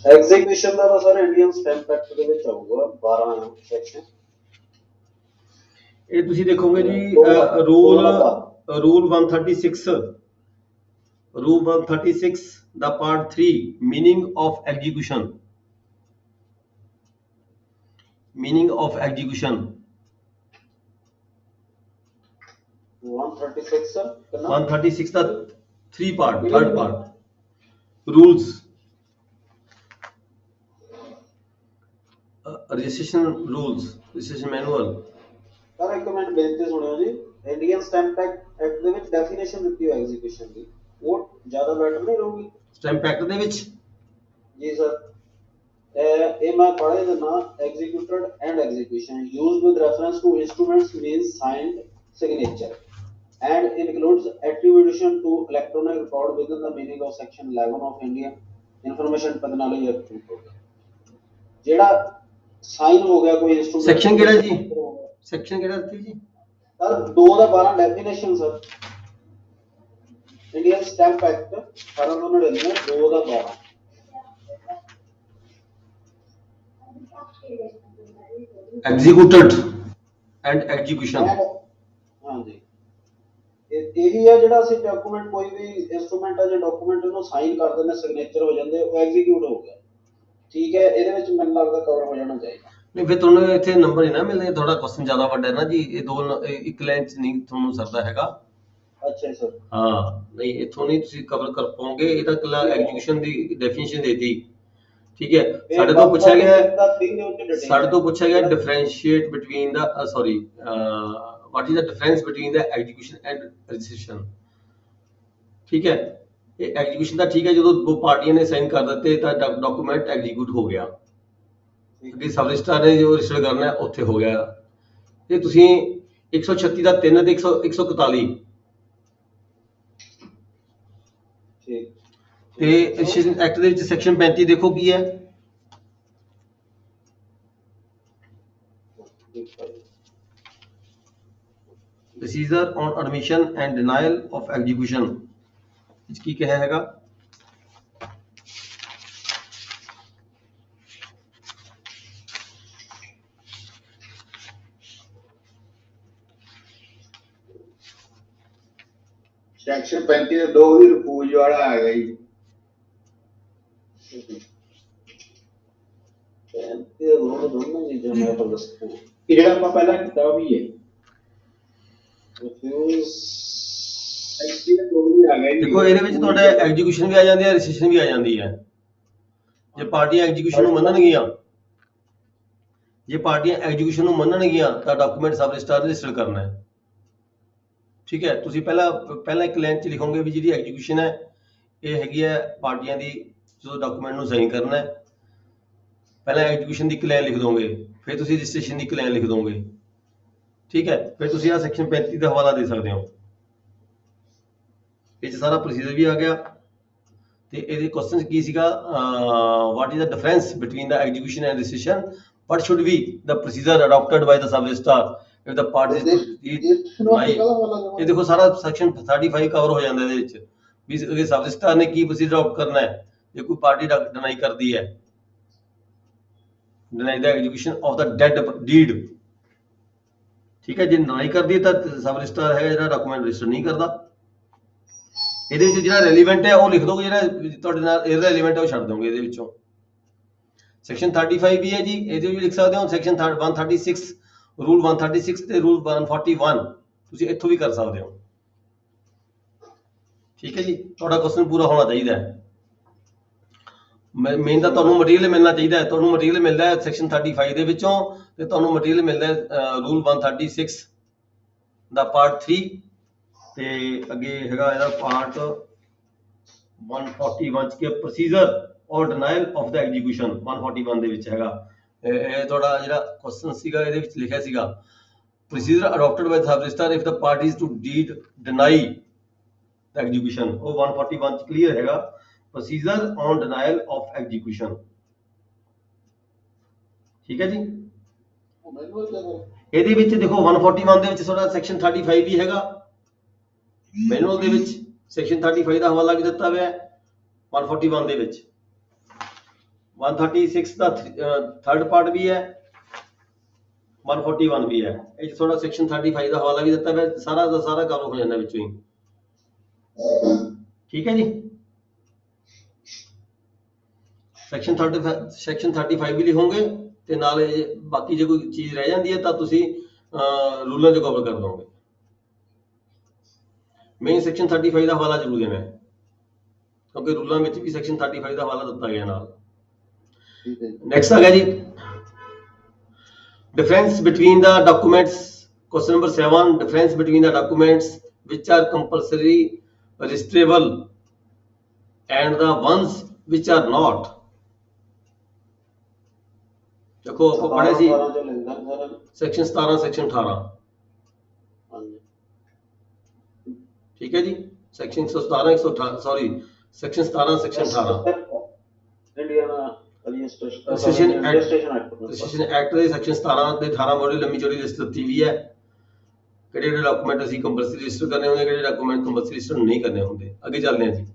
ਐਗਜ਼ੀਕਿਊਸ਼ਨ ਦਾ ਤਾਂ ਸਰ ਇੰਡੀਅਨ ਸਟੈਂਪ ਐਕਟ ਦੇ ਵਿੱਚ ਆਊਗਾ 12 ਸੈਕਸ਼ਨ। ਇਹ ਤੁਸੀਂ ਦੇਖੋਗੇ ਜੀ ਰੂਲ 136 ਰੂਲ 136 ਦਾ part 3 meaning of execution. Meaning of execution 136 sir ਕਿੰਨਾ? 136 ਦਾ 3 part, third part rules registration rules registration manual. Sir ਇੱਕ ਮਿੰਟ ਬੇਨਤੀ ਸੁਣਿਓ ਜੀ। ਇੰਡੀਅਨ ਸਟੈਂਪ ਐਕਟ ਦੇ ਵਿੱਚ ਡੈਫੀਨੇਸ਼ਨ ਦਿੱਤੀ ਹੋਈ ਐਗਜ਼ੀਕਿਊਸ਼ਨ ਦੀ, ਉਹ ਜ਼ਿਆਦਾ ਬੈਟਰ ਨਹੀਂ ਰਹੂਗੀ? ਸਟੈਂਪ ਐਕਟ ਦੇ ਵਿੱਚ ਜੀ ਸਰ ਇਹ ਮੈਂ ਪੜ੍ਹ ਦਿੰਦਾ। Executed and execution used with reference to instruments means signed signature and includes attribution to electronic record within the meaning of section 11 of Indian Information Technology Act। ਜਿਹੜਾ ਸਾਈਨ ਹੋ ਗਿਆ ਕੋਈ ਇੰਸਟਰੂਮੈਂਟ। ਸੈਕਸ਼ਨ ਕਿਹੜਾ ਜੀ? ਸੈਕਸ਼ਨ ਕਿਹੜਾ ਦਿੱਤੀ ਜੀ? Sir 2 the 12 definition sir Indian stamp act 1899 2 the 12। executed and execution ਹਾਂਜੀ ਇਹੀ ਹੈ ਜਿਹੜਾ ਅਸੀਂ ਡਾਕੂਮੈਂਟ ਕੋਈ ਵੀ ਇੰਸਟਰੂਮੈਂਟ ਹੈ ਜਾਂ ਡਾਕੂਮੈਂਟ ਨੂੰ ਸਾਈਨ ਕਰ ਦਿੰਦੇ ਸਿਗਨੇਚਰ ਹੋ ਜਾਂਦੇ ਉਹ ਐਗਜ਼ੀਕਿਊਟ ਹੋ ਗਿਆ ਠੀਕ ਹੈ ਇਹਦੇ ਵਿੱਚ ਮੈਨੂੰ ਲੱਗਦਾ ਕਵਰ ਹੋ ਜਾਣਾ ਚਾਹੀਦਾ ਨਹੀਂ ਫਿਰ ਤੁਹਾਨੂੰ ਇੱਥੇ ਨੰਬਰ ਹੀ ਨਾ ਮਿਲਦੇ ਥੋੜਾ ਕੁਐਸਚਨ ਜ਼ਿਆਦਾ ਵੱਡਾ ਹੈ ਨਾ ਜੀ ਇਹ ਇੱਕ ਲਾਈਨ ਚ ਨਹੀਂ ਤੁਹਾਨੂੰ ਸਰਦਾ ਹੈਗਾ ਅੱਛਾ ਸਰ ਹਾਂ ਨਹੀਂ ਇੱਥੋਂ ਨਹੀਂ ਤੁਸੀਂ ਕਵਰ ਕਰ ਪਾਓਗੇ ਇਹ ਤਾਂ ਕੱਲਾ ਐਗਜੀਕਿਊਸ਼ਨ ਦੀ ਡੈਫੀਨੇਸ਼ਨ ਦੇਤੀ ਠੀਕ ਹੈ ਸਾਡੇ ਤੋਂ ਪੁੱਛਿਆ ਗਿਆ differentiate between the sorry what is the difference between the execution and registration ठीक है ये execution ਦਾ ਠੀਕ ਹੈ ਜਦੋਂ ਦੋ ਪਾਰਟੀਆਂ ਨੇ ਸਾਈਨ ਕਰ ਦਿੱਤੇ ਤਾਂ ਡਾਕੂਮੈਂਟ ਐਗਜ਼ੀਕਿਊਟ ਹੋ ਗਿਆ ਕਿ ਸਬ ਰਜਿਸਟਰ ਨੇ ਜੋ ਰਜਿਸਟਰ ਕਰਨਾ ਹੈ ਉੱਥੇ ਹੋ ਗਿਆ ਇਹ ਤੁਸੀਂ 136 ਦਾ 3 ਤੇ 141 ਠੀਕ ਤੇ ਰਜਿਸਟ੍ਰੇਸ਼ਨ ਐਕਟ ਦੇ ਵਿੱਚ ਸੈਕਸ਼ਨ 35 ਦੇਖੋ ਕੀ ਹੈ procedure on admission and denial of execution ਵਿੱਚ ਕੀ ਕਿਹਾ ਹੈਗਾ ਸੈਕਸ਼ਨ 35 ਦੇ ਦੋ ਹੀ ਰਿਫਿਊਜ ਵਾਲਾ ਆ ਗਿਆ ਜੀ ਇਹ ਦੋਨੋਂ ਚੀਜ਼ਾਂ ਮੈਂ ਤੁਹਾਨੂੰ ਦੱਸਦਾ ਇਹ ਜਿਹੜਾ ਆਪਾਂ ਪਹਿਲਾਂ ਕੀਤਾ ਉਹ ਵੀ ਹੈ ਰਿਫਿਊਜ਼ ਦੇਖੋ ਇਹਦੇ ਵਿੱਚ ਤੁਹਾਡਾ ਐਗਜ਼ੀਕਿਊਸ਼ਨ ਵੀ ਆ ਜਾਂਦੀ ਹੈ ਰਜਿਸਟ੍ਰੇਸ਼ਨ ਵੀ ਆ ਜਾਂਦੀ ਹੈ ਜੇ ਪਾਰਟੀਆਂ ਐਗਜ਼ੀਕਿਊਸ਼ਨ ਨੂੰ ਮੰਨਣਗੀਆਂ ਤਾਂ ਡਾਕੂਮੈਂਟ ਸਬ ਰਜਿਸਟਰ ਰਜਿਸਟਰ ਕਰਨਾ ਹੈ ਠੀਕ ਹੈ ਤੁਸੀਂ ਪਹਿਲਾਂ ਇੱਕ ਲਾਈਨ ਚ ਲਿਖੋਗੇ ਵੀ ਜਿਹੜੀ ਐਗਜ਼ੀਕਿਊਸ਼ਨ ਹੈ ਇਹ ਹੈਗੀ ਹੈ ਪਾਰਟੀਆਂ ਦੀ ਜਦੋਂ ਡਾਕੂਮੈਂਟ ਨੂੰ ਸਾਈਨ ਕਰਨਾ ਹੈ ਪਹਿਲਾਂ ਐਗਜ਼ੀਕਿਊਸ਼ਨ ਦੀ ਇੱਕ ਲਾਈਨ ਲਿਖ ਦੋਗੇ ਫਿਰ ਤੁਸੀਂ ਰਜਿਸਟ੍ਰੇਸ਼ਨ ਦੀ ਇੱਕ ਲਾਈਨ ਲਿਖ ਦੋਗੇ ਠੀਕ ਹੈ ਫਿਰ ਤੁਸੀਂ ਆ ਸੈਕਸ਼ਨ 35 ਦਾ ਹਵਾਲਾ ਦੇ ਸਕਦੇ ਹੋ ਇਹ 'ਚ ਸਾਰਾ ਪ੍ਰੋਸੀਜਰ ਵੀ ਆ ਗਿਆ ਤੇ ਇਹਦੇ ਕੁਐਸਚਨ ਕੀ ਸੀਗਾ what is the difference between the execution and registration what should be the procedure adopted by the sub registrar if the parties ਇਹ ਦੇਖੋ ਸਾਰਾ ਸੈਕਸ਼ਨ 35 ਕਵਰ ਹੋ ਜਾਂਦਾ ਇਹਦੇ ਵਿੱਚ ਵੀ ਸਬ ਰਜਿਸਟਰ ਨੇ ਕੀ ਪ੍ਰੋਸੀਜਰ ਅਡਾਪਟ ਕਰਨਾ ਹੈ ਜੇ ਕੋਈ ਪਾਰਟੀ ਡਿਨਾਈ ਕਰਦੀ ਹੈ deny the execution of the deed ਠੀਕ ਹੈ ਜੇ ਡਿਨਾਈ ਕਰਦੀ ਹੈ ਤਾਂ ਸਬ ਰਜਿਸਟਰ ਹੈ ਜਿਹੜਾ ਡਾਕੂਮੈਂਟ ਰਜਿਸਟਰ ਨਹੀਂ ਕਰਦਾ ਇਹਦੇ ਵਿੱਚ ਜਿਹੜਾ ਰੈਲੇਵੈਂਟ ਹੈ ਉਹ ਲਿਖ ਦੋਗੇ ਜਿਹੜਾ ਤੁਹਾਡੇ ਨਾਲ ਇਰਰੈਲੇਵੈਂਟ ਹੈ ਉਹ ਛੱਡ ਦੋਗੇ ਇਹਦੇ ਵਿੱਚੋਂ ਸੈਕਸ਼ਨ 35 ਵੀ ਹੈ ਜੀ ਇਹਦੇ ਵੀ ਲਿਖ ਸਕਦੇ ਹੋ ਸੈਕਸ਼ਨ 136 ਰੂਲ 136 ਤੇ ਰੂਲ 141 ਤੁਸੀਂ ਇੱਥੋਂ ਵੀ ਕਰ ਸਕਦੇ ਹੋ ਠੀਕ ਹੈ ਜੀ ਤੁਹਾਡਾ ਕੁਐਸਚਨ ਪੂਰਾ ਹੋਣਾ ਚਾਹੀਦਾ ਹੈ ਮੇਨ ਤਾਂ ਤੁਹਾਨੂੰ ਮਟੀਰੀਅਲ ਮਿਲਣਾ ਚਾਹੀਦਾ ਹੈ ਤੁਹਾਨੂੰ ਮਟੀਰੀਅਲ ਮਿਲਦਾ ਹੈ ਸੈਕਸ਼ਨ 35 ਦੇ ਵਿੱਚੋਂ ਤੇ ਤੁਹਾਨੂੰ ਮਟੀਰੀਅਲ ਮਿਲਦਾ ਹੈ ਰੂਲ 136 ਦਾ ਪਾਰਟ 3 ਤੇ ਅੱਗੇ ਹੈਗਾ ਇਹਦਾ ਪਾਰਟ 141 ਚ ਕੇ ਪ੍ਰੋਸੀਜਰ ਔਰ ਡਿਨਾਈਲ ਆਫ ਦਾ ਐਗਜ਼ੀਕਿਊਸ਼ਨ 141 ਦੇ ਵਿੱਚ ਹੈਗਾ ਇਹ ਤੁਹਾਡਾ ਜਿਹੜਾ ਕੁਐਸਚਨ ਸੀਗਾ ਇਹਦੇ ਵਿੱਚ ਲਿਖਿਆ ਸੀਗਾ procedure adopted by sub registrar if the parties to deed deny the execution ਉਹ 141 ਚ ਕਲੀਅਰ ਹੈਗਾ procedure on denial of execution ਠੀਕ ਹੈ ਜੀ ਇਹਦੇ ਵਿੱਚ ਦੇਖੋ 141 ਦੇ ਵਿੱਚ ਤੁਹਾਡਾ ਸੈਕਸ਼ਨ 35 ਵੀ ਹੈਗਾ ਮੈਨੂਅਲ ਦੇ ਵਿੱਚ ਸੈਕਸ਼ਨ 35 ਦਾ ਹਵਾਲਾ ਵੀ ਦਿੱਤਾ ਹੋਇਆ ਹੈ 141 ਦੇ ਵਿੱਚ 136 ਦਾ ਥਰਡ ਪਾਰਟ ਵੀ ਹੈ 141 ਵੀ ਹੈ ਇਹ ਥੋੜਾ ਸੈਕਸ਼ਨ 35 ਦਾ ਹਵਾਲਾ ਵੀ ਦਿੱਤਾ ਹੋਇਆ ਸਾਰਾ ਦਾ ਸਾਰਾ ਕਵਰ ਹੋ ਜਾਂਦਾ ਵਿੱਚੋਂ ਹੀ ਠੀਕ ਹੈ ਜੀ ਸੈਕਸ਼ਨ 35 ਵੀ ਲਿਖੋਗੇ ਤੇ ਨਾਲ ਬਾਕੀ ਜੇ ਕੋਈ ਚੀਜ਼ ਰਹਿ ਜਾਂਦੀ ਹੈ ਤਾਂ ਤੁਸੀਂ ਰੂਲਾਂ 'ਚ ਕਵਰ ਕਰ ਲਓਗੇ ਮੇਨ ਸੈਕਸ਼ਨ 35 ਦਾ ਹਵਾਲਾ ਜ਼ਰੂਰ ਦੇਣਾ ਹੈ ਕਿਉਂਕਿ ਰੂਲਾਂ ਵਿੱਚ ਵੀ ਸੈਕਸ਼ਨ 35 ਦਾ ਹਵਾਲਾ ਦਿੱਤਾ ਗਿਆ ਨਾਲ ਨੈਕਸਟ ਆ ਗਿਆ ਜੀ difference between the documents question number 7 difference between the documents which are compulsory registrable and the ones which are not देखो आपको पढ़े सी सेक्शन 17 सेक्शन 18 ठीक है जी section 117 118 sorry section 17 section 18 Indian registration act ਦੇ ਸੈਕਸ਼ਨ 17 ਤੇ 18 ਬੜੀ ਲੰਮੀ ਚੌੜੀ ਲਿਸਟ ਦਿੱਤੀ ਵੀ ਹੈ ਕਿਹੜੇ ਡਾਕੂਮੈਂਟ ਅਸੀਂ ਕੰਪਲਸਰੀ ਰਜਿਸਟਰ ਕਰਨੇ ਹੁੰਦੇ ਕਿਹੜੇ ਡਾਕੂਮੈਂਟ ਕੰਪਲਸਰੀ ਰਜਿਸਟਰ ਨਹੀਂ ਕਰਨੇ ਹੁੰਦੇ ਅੱਗੇ ਚੱਲਦੇ ਹਾਂ ਜੀ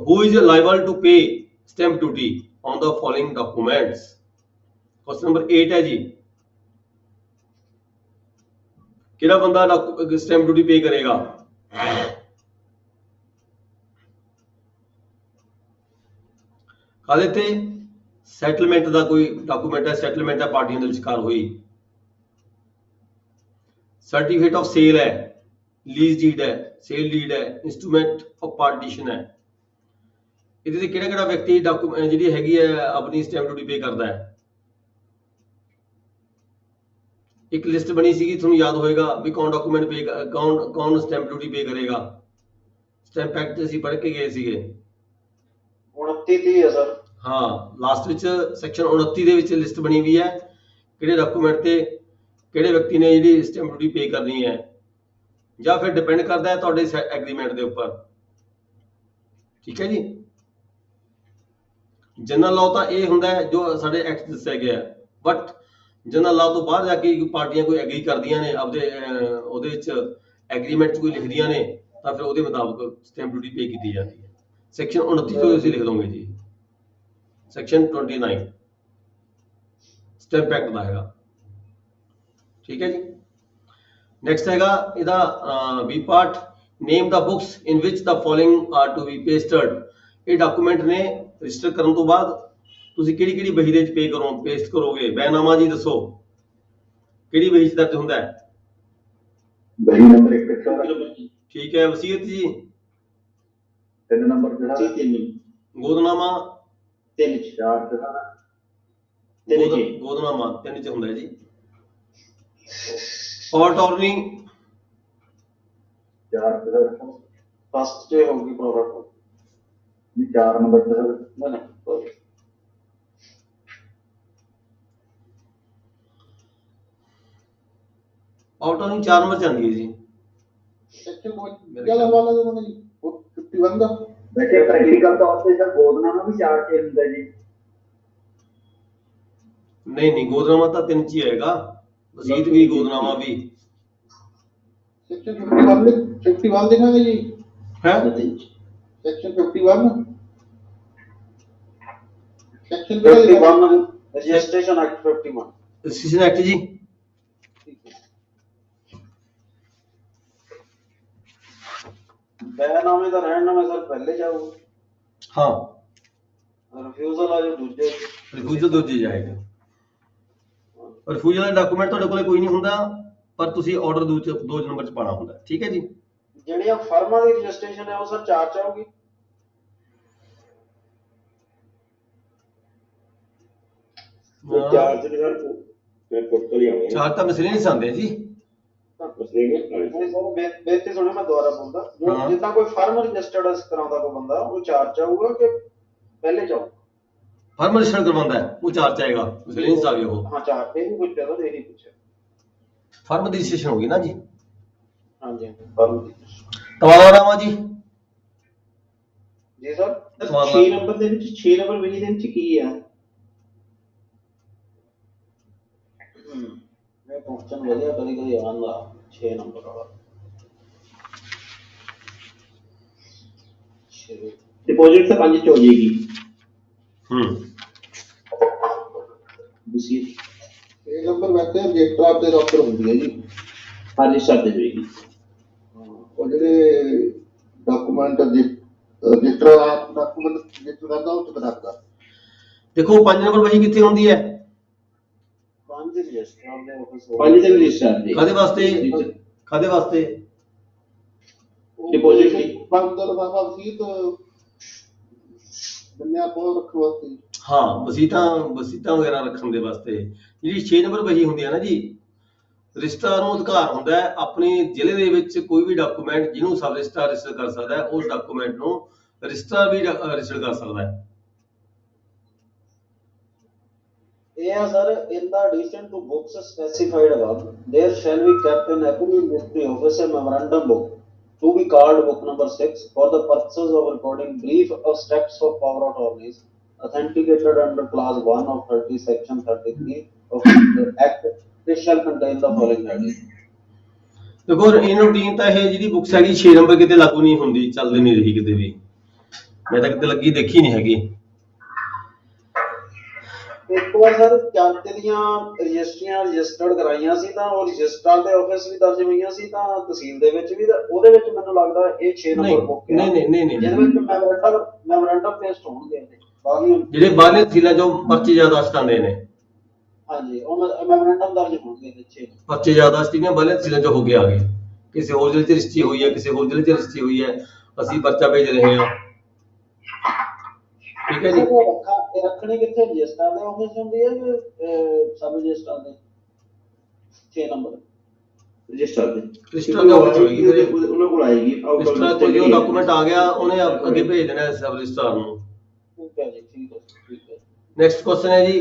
who is liable to pay stamp duty on the following documents question number 8 है जी, ਕਿਹੜਾ ਬੰਦਾ ਸਟੈਂਪ ਡਿਊਟੀ ਪੇ ਕਰੇਗਾ? ਕਾਹਦੇ ਤੇ? ਸੈਟਲਮੈਂਟ ਦਾ ਕੋਈ ਡਾਕੂਮੈਂਟ ਹੈ, ਸੈਟਲਮੈਂਟ ਹੈ ਪਾਰਟੀਆਂ ਦੇ ਵਿਚਕਾਰ ਹੋਈ, ਸਰਟੀਫਿਕੇਟ ਆਫ ਸੇਲ ਹੈ, ਲੀਜ਼ ਡੀਡ ਹੈ, ਸੇਲ ਡੀਡ ਹੈ, ਇੰਸਟਰੂਮੈਂਟ ਆਫ ਪਾਰਟੀਸ਼ਨ ਹੈ। ਇਹਦੇ ਤੇ ਕਿਹੜਾ ਕਿਹੜਾ ਵਿਅਕਤੀ ਡਾਕੂਮੈਂਟ ਜਿਹੜੀ ਹੈਗੀ ਹੈ ਆਪਣੀ ਸਟੈਂਪ ਡਿਊਟੀ ਪੇ ਕਰਦਾ ਹੈ? ਇੱਕ ਲਿਸਟ ਬਣੀ ਸੀਗੀ, ਤੁਹਾਨੂੰ ਯਾਦ ਹੋਏਗਾ ਵੀ ਕੌਣ ਡਾਕੂਮੈਂਟ ਪੇ ਕੌਣ ਸਟੈਂਪ ਡਿਊਟੀ ਪੇ ਕਰੇਗਾ। ਸਟੈਂਪ ਐਕਟ ਅਸੀਂ ਪੜ੍ਹ ਕੇ ਗਏ ਸੀਗੇ। 29 ਦੀ ਹੈ ਸਰ। ਹਾਂ, ਲਾਸਟ ਵਿੱਚ ਸੈਕਸ਼ਨ 29 ਦੇ ਵਿੱਚ ਲਿਸਟ ਬਣੀ ਹੋਈ ਹੈ ਕਿਹੜੇ ਡਾਕੂਮੈਂਟ ਤੇ ਕਿਹੜੇ ਵਿਅਕਤੀ ਨੇ ਜਿਹੜੀ ਸਟੈਂਪ ਡਿਊਟੀ ਪੇ ਕਰਨੀ ਹੈ, ਜਾਂ ਫਿਰ ਡਿਪੈਂਡ ਕਰਦਾ ਹੈ ਤੁਹਾਡੇ ਐਗਰੀਮੈਂਟ ਦੇ ਉੱਪਰ। ਠੀਕ ਹੈ ਜੀ। ਜਨਰਲ ਲਾਅ ਤਾਂ ਇਹ ਹੁੰਦਾ ਹੈ ਜੋ ਸਾਡੇ ਐਕਟ ਦੱਸਿਆ ਗਿਆ, ਬਟ ਜਨਰਲ ਲਾਅ ਤੋਂ ਬਾਹਰ ਜਾ ਕੇ ਪਾਰਟੀਆਂ ਕੋਈ ਐਗਰੀ ਕਰਦੀਆਂ ਨੇ ਆਪਦੇ ਉਹਦੇ ਵਿੱਚ ਐਗਰੀਮੈਂਟ 'ਚ ਕੋਈ ਲਿਖਦੀਆਂ ਨੇ ਤਾਂ ਫਿਰ ਉਹਦੇ ਮੁਤਾਬਕ ਸਟੈਂਪ ਡਿਊਟੀ ਪੇ ਕੀਤੀ ਜਾਂਦੀ ਹੈ। ਸੈਕਸ਼ਨ 29 ਤੋਂ ਤੁਸੀਂ ਲਿਖ ਦੋਗੇ ਜੀ, ਸੈਕਸ਼ਨ 29 ਸਟੈਂਪ ਐਕਟ ਦਾ ਹੈਗਾ। ਠੀਕ ਹੈ ਜੀ। ਨੈਕਸਟ ਹੈਗਾ ਇਹਦਾ B part, name the books in which the following are to be pasted. ਇਹ ਡਾਕੂਮੈਂਟ ਨੇ ਰਜਿਸਟਰ ਕਰਨ ਤੋਂ ਬਾਅਦ ਤੁਸੀਂ ਕਿਹੜੀ ਕਿਹੜੀ ਬਹੀ ਦੇ ਵਿੱਚ ਪੇਸਟ ਕਰੋਗੇ? ਬੈਨਾਮਾ ਜੀ ਦੱਸੋ ਕਿਹੜੀ ਬਹੀ 'ਚ ਦਰਜ ਹੁੰਦਾ ਹੈ? Bahi number 1 sir. ਠੀਕ ਹੈ। ਵਸੀਅਤ ਜੀ 3 ਨੰਬਰ ਜਿਹੜਾ ਜੀ 3 ਗੋਦਨਾਮਾ 3 4 ਗੋਦਨਾਮਾ 3 'ਚ ਹੁੰਦਾ ਹੈ ਜੀ। Power ਟੌਰਨੀ 4 sir. ਫਸਟ ਤੇ ਹੋਊਗੀ ਪ੍ਰੋਡਕਟ। 4 number sir. ਨਾ ਨਾ ਪਾਵਰ ਟੌਰਨੀ 4 ਨੰਬਰ 'ਚ ਆਉਂਦੀ ਹੈ ਜੀ। ਸੈਕਸ਼ਨ 52 ਵਾਲਾ ਦੇ ਮਨ ਜੀ 51 ਦਾ ਵੈਸੇ ਪ੍ਰੈਕਟੀਕਲ ਤੌਰ ਤੇ ਸਰ ਗੋਦਨਾਮਾ ਵੀ 4 ਤੇ ਹੁੰਦਾ ਜੀ। ਨਹੀਂ ਗੋਦਨਾਮਾ ਤਾਂ 3 'ਚ ਹੀ ਆਏਗਾ, ਵਸੀਅਤ ਵੀ ਗੋਦਨਾਮਾ ਵੀ। ਸੈਕਸ਼ਨ 51 ਦਿਖਾਂਗੇ ਜੀ ਹੈ section 51 section 51 registration act 51 registration act ਜੀ। ਬੈਨਾਮੇ ਦਾ ਰਹਿਣਨਾਮਾ ਸਰ ਪਹਿਲੇ ਜਾਊਗਾ। ਹਾਂ, ਰਿਫਿਊਜ਼ਲ ਆ ਜੋ ਦੂਜੇ। ਰਿਫਿਊਜ਼ਲ ਦੂਜੀ ਜਾਏਗਾ। ਰਿਫਿਊਜ਼ਲ ਦਾ ਡਾਕੂਮੈਂਟ ਤੁਹਾਡੇ ਕੋਲ ਕੋਈ ਨਹੀਂ ਹੁੰਦਾ, ਪਰ ਤੁਸੀਂ ਆਰਡਰ 2 ਨੰਬਰ 'ਚ ਪਾਣਾ ਹੁੰਦਾ। ਠੀਕ ਹੈ ਜੀ। ਜਿਹੜੀਆਂ ਫਰਮਾਂ ਦੀ ਰਜਿਸਟ੍ਰੇਸ਼ਨ ਹੈ ਉਹ ਸਰ 4 ਚ ਆਊਗੀ। ਚਾਰ ਜਿਹੜੇ ਸਰ ਮੈਂ ਟੋਟਲ ਹੀ ਆਉਂਦੇ ਚਾਰ ਤਾਂ ਮਿਸਲੇਨੀਅਸ ਆਉਂਦੇ ਆ ਜੀ। ਨਹੀਂ ਸਰ ਬੇਨਤੀ ਸੁਣਿਓ, ਮੈਂ ਦੁਬਾਰਾ ਬੋਲਦਾ। ਹਾਂ। ਜਿੱਦਾਂ ਕੋਈ ਫਰਮ ਰਜਿਸਟਰਡ ਕਰਾਉਂਦਾ ਕੋਈ ਬੰਦਾ, ਉਹ 4 ਚ ਆਊਗਾ ਕਿ ਪਹਿਲੇ ਚ ਆਊਗਾ? ਫਰਮ ਰਜਿਸਟਰ ਕਰਵਾਉਂਦਾ ਹੈ ਉਹ 4 'ਚ ਆਏਗਾ, ਮਿਸਲੇਨੀਅਸ ਆ ਗਿਆ ਉਹ। ਹਾਂ 4 ਇਹ ਵੀ ਪੁੱਛਿਆ ਸਰ, ਇਹੀ ਪੁੱਛਿਆ। ਫਰਮ ਦੀ ਰਜਿਸਟ੍ਰੇਸ਼ਨ ਹੋਗੀ ਨਾ ਜੀ। ਹਾਂਜੀ ਫਰਮ ਦੀ ਤਵਾਦਾਨਾਮਾ ਜੀ। ਜੀ ਸਰ। 6 ਨੰਬਰ ਦੇ ਵਿੱਚ 6 ਨੰਬਰ ਵਿਧੀ ਦੇ ਵਿੱਚ ਕੀ ਆ? ਇਹ ਕੁਐਸਚਨ ਵਧੀਆ ਕਦੀ ਕਦੀ ਆਉਂਦਾ 6 ਨੰਬਰ ਵਾਲਾ। ਡਿਪੋਜ਼ਿਟ ਤਾਂ 5 ਚ ਹੋ ਜਾਏਗੀ। ਤੁਸੀਂ ਇਹ ਨੰਬਰ ਵੈਸੇ ਰਜਿਸਟਰਾਰ ਦੇ ਦਫ਼ਤਰ ਹੁੰਦੀ ਹੈ ਜੀ। ਰਜਿਸਟਰ ਤੇ ਜਾਏਗੀ। ਉਹ ਜਿਹੜੇ ਡਾਕੂਮੈਂਟ ਰਜਿਸਟਰਾਰ ਆਪ ਡਾਕੂਮੈਂਟ ਰਜਿਸਟਰ ਕਰਦਾ ਉਹ ਚ ਰੱਖਦਾ। ਦੇਖੋ 5 ਨੰਬਰ ਵਹੀ ਕਿੱਥੇ ਹੁੰਦੀ ਹੈ? 5 ਰਜਿਸਟਰਾਰ ਦੇ ਆਫਿਸ 5 ਦੇ ਰਜਿਸਟਰ ਦੇ ਕਾਹਦੇ ਵਾਸਤੇ? ਕਾਹਦੇ ਵਾਸਤੇ? ਡਿਪੋਜ਼ਿਟ ਲਈ। 5 ਦਾ ਲਫਾਫਾ ਵਸੀਤ ਬੰਨਿਆ ਪੋ ਰੱਖਣ ਵਾਸਤੇ। ਹਾਂ, ਵਸੀਤਾਂ ਵਗੈਰਾ ਰੱਖਣ ਦੇ ਵਾਸਤੇ। ਜਿਹੜੀ 6 ਨੰਬਰ ਵਹੀ ਹੁੰਦੀ ਹੈ ਨਾ ਜੀ, ਰਜਿਸਟਰਾਰ ਨੂੰ ਅਧਿਕਾਰ ਹੁੰਦਾ ਹੈ ਆਪਣੇ ਜ਼ਿਲ੍ਹੇ ਦੇ ਵਿੱਚ ਕੋਈ ਵੀ ਡਾਕੂਮੈਂਟ ਜਿਹਨੂੰ ਸਬ ਰਜਿਸਟਰਾਰ ਰਜਿਸਟਰ ਕਰ ਸਕਦਾ ਹੈ, ਉਸ ਡਾਕੂਮੈਂਟ ਨੂੰ ਰਜਿਸਟਰਾਰ ਵੀ ਰਜਿਸਟਰ ਕਰ ਸਕਦਾ ਹੈ। Yeah, sir. In the addition to books specified above, there shall be kept in every ministry office a memorandum book to be called book number 6 for the purposes of recording brief of steps of power attorneys authenticated under clause 1 of 30 section 33 of the act. This shall contain the following headings. ਦੇਖੋ ਇਨ routine ਤਾਂ ਇਹ ਜਿਹੜੀ books ਹੈਗੀ 6 number ਕਿਤੇ ਲਾਗੂ ਨਹੀਂ ਹੁੰਦੀ, ਚੱਲਦੀ ਨਹੀਂ ਰਹੀ ਕਿਤੇ ਵੀ। ਮੈਂ ਤਾਂ ਕਿਤੇ ਲੱਗੀ ਦੇਖੀ ਨਹੀਂ ਹੈਗੀ। ਇੱਕ ਵਾਰ ਸਰ ਚਰਚ ਦੀਆਂ ਰਜਿਸਟਰੀਆਂ ਰਜਿਸਟਰਡ ਕਰਾਈਆਂ ਸੀ ਤਾਂ ਉਹ ਰਜਿਸਟਰ ਦੇ ਆਫਿਸ ਵੀ ਦਰਜ ਹੋਈਆਂ ਸੀ ਤਾਂ ਤਹਿਸੀਲ ਦੇ ਵਿੱਚ ਵੀ, ਤਾਂ ਉਹਦੇ ਵਿੱਚ ਮੈਨੂੰ ਲੱਗਦਾ ਇਹ 6 ਨਹੀਂ ਨੰਬਰ ਬੁੱਕ ਨਹੀਂ ਨਹੀਂ ਨਹੀਂ ਜਿਹਦੇ ਨਹੀਂ ਵਿੱਚ ਮੈਮੋਰੈਂਡਮ ਪੇਸਟ ਹੋਣਗੇ ਇਹਦੇ। ਬਾਕੀ ਜਿਹੜੇ ਬਾਹਰਲੇ ਤਹਿਸੀਲਾਂ ਚੋਂ ਪਰਚੇ ਯਾਦਾਸ਼ਤ ਆਉਂਦੇ ਨੇ, ਹਾਂਜੀ ਉਹ ਮੈਮੋਰੈਂਡਮ ਦਰਜ ਹੋਣਗੇ ਇਹਦੇ 6। ਪਰਚੇ ਯਾਦਾਸ਼ਤ ਦੀਆਂ ਬਾਹਰਲੇ ਤਹਿਸੀਲਾਂ ਚੋਂ ਹੋ ਕੇ ਆ ਗਏ, ਕਿਸੇ ਹੋਰ ਜ਼ਿਲ੍ਹੇ 'ਚ ਰਜਿਸਟਰੀ ਹੋਈ ਹੈ, ਕਿਸੇ ਹੋਰ ਜ਼ਿਲ੍ਹੇ 'ਚ ਰਜਿਸਟਰੀ ਹੋਈ ਹੈ, ਅਸੀਂ ਪਰਚਾ ਭੇਜ ਰਹੇ ਹਾਂ। ਠੀਕ ਹੈ ਜੀ। ਇਹ ਰੱਖਣੇ ਕਿੱਥੇ ਰਜਿਸਟਰ ਦੇ ਆਫਿਸ ਹੁੰਦੀ ਹੈ ਕਿ ਸਬ ਰਜਿਸਟਰ ਦੇ 6 ਨੰਬਰ ਰਜਿਸਟਰ ਦੇ ਰਜਿਸਟਰ ਦੇ ਆਫਿਸ ਹੋਏਗੀ ਫਿਰ, ਉਹਨਾਂ ਕੋਲ ਆਏਗੀ ਰਜਿਸਟਰ ਤੋਂ ਜੋ ਡਾਕੂਮੈਂਟ ਆ ਗਿਆ ਉਹਨੇ ਅੱਗੇ ਭੇਜ ਦੇਣਾ ਸਬ ਰਜਿਸਟਰ ਨੂੰ। ਠੀਕ ਹੈ ਜੀ, ਠੀਕ ਹੈ ਠੀਕ ਹੈ। ਨੈਕਸਟ ਕੁਐਸਚਨ ਹੈ ਜੀ,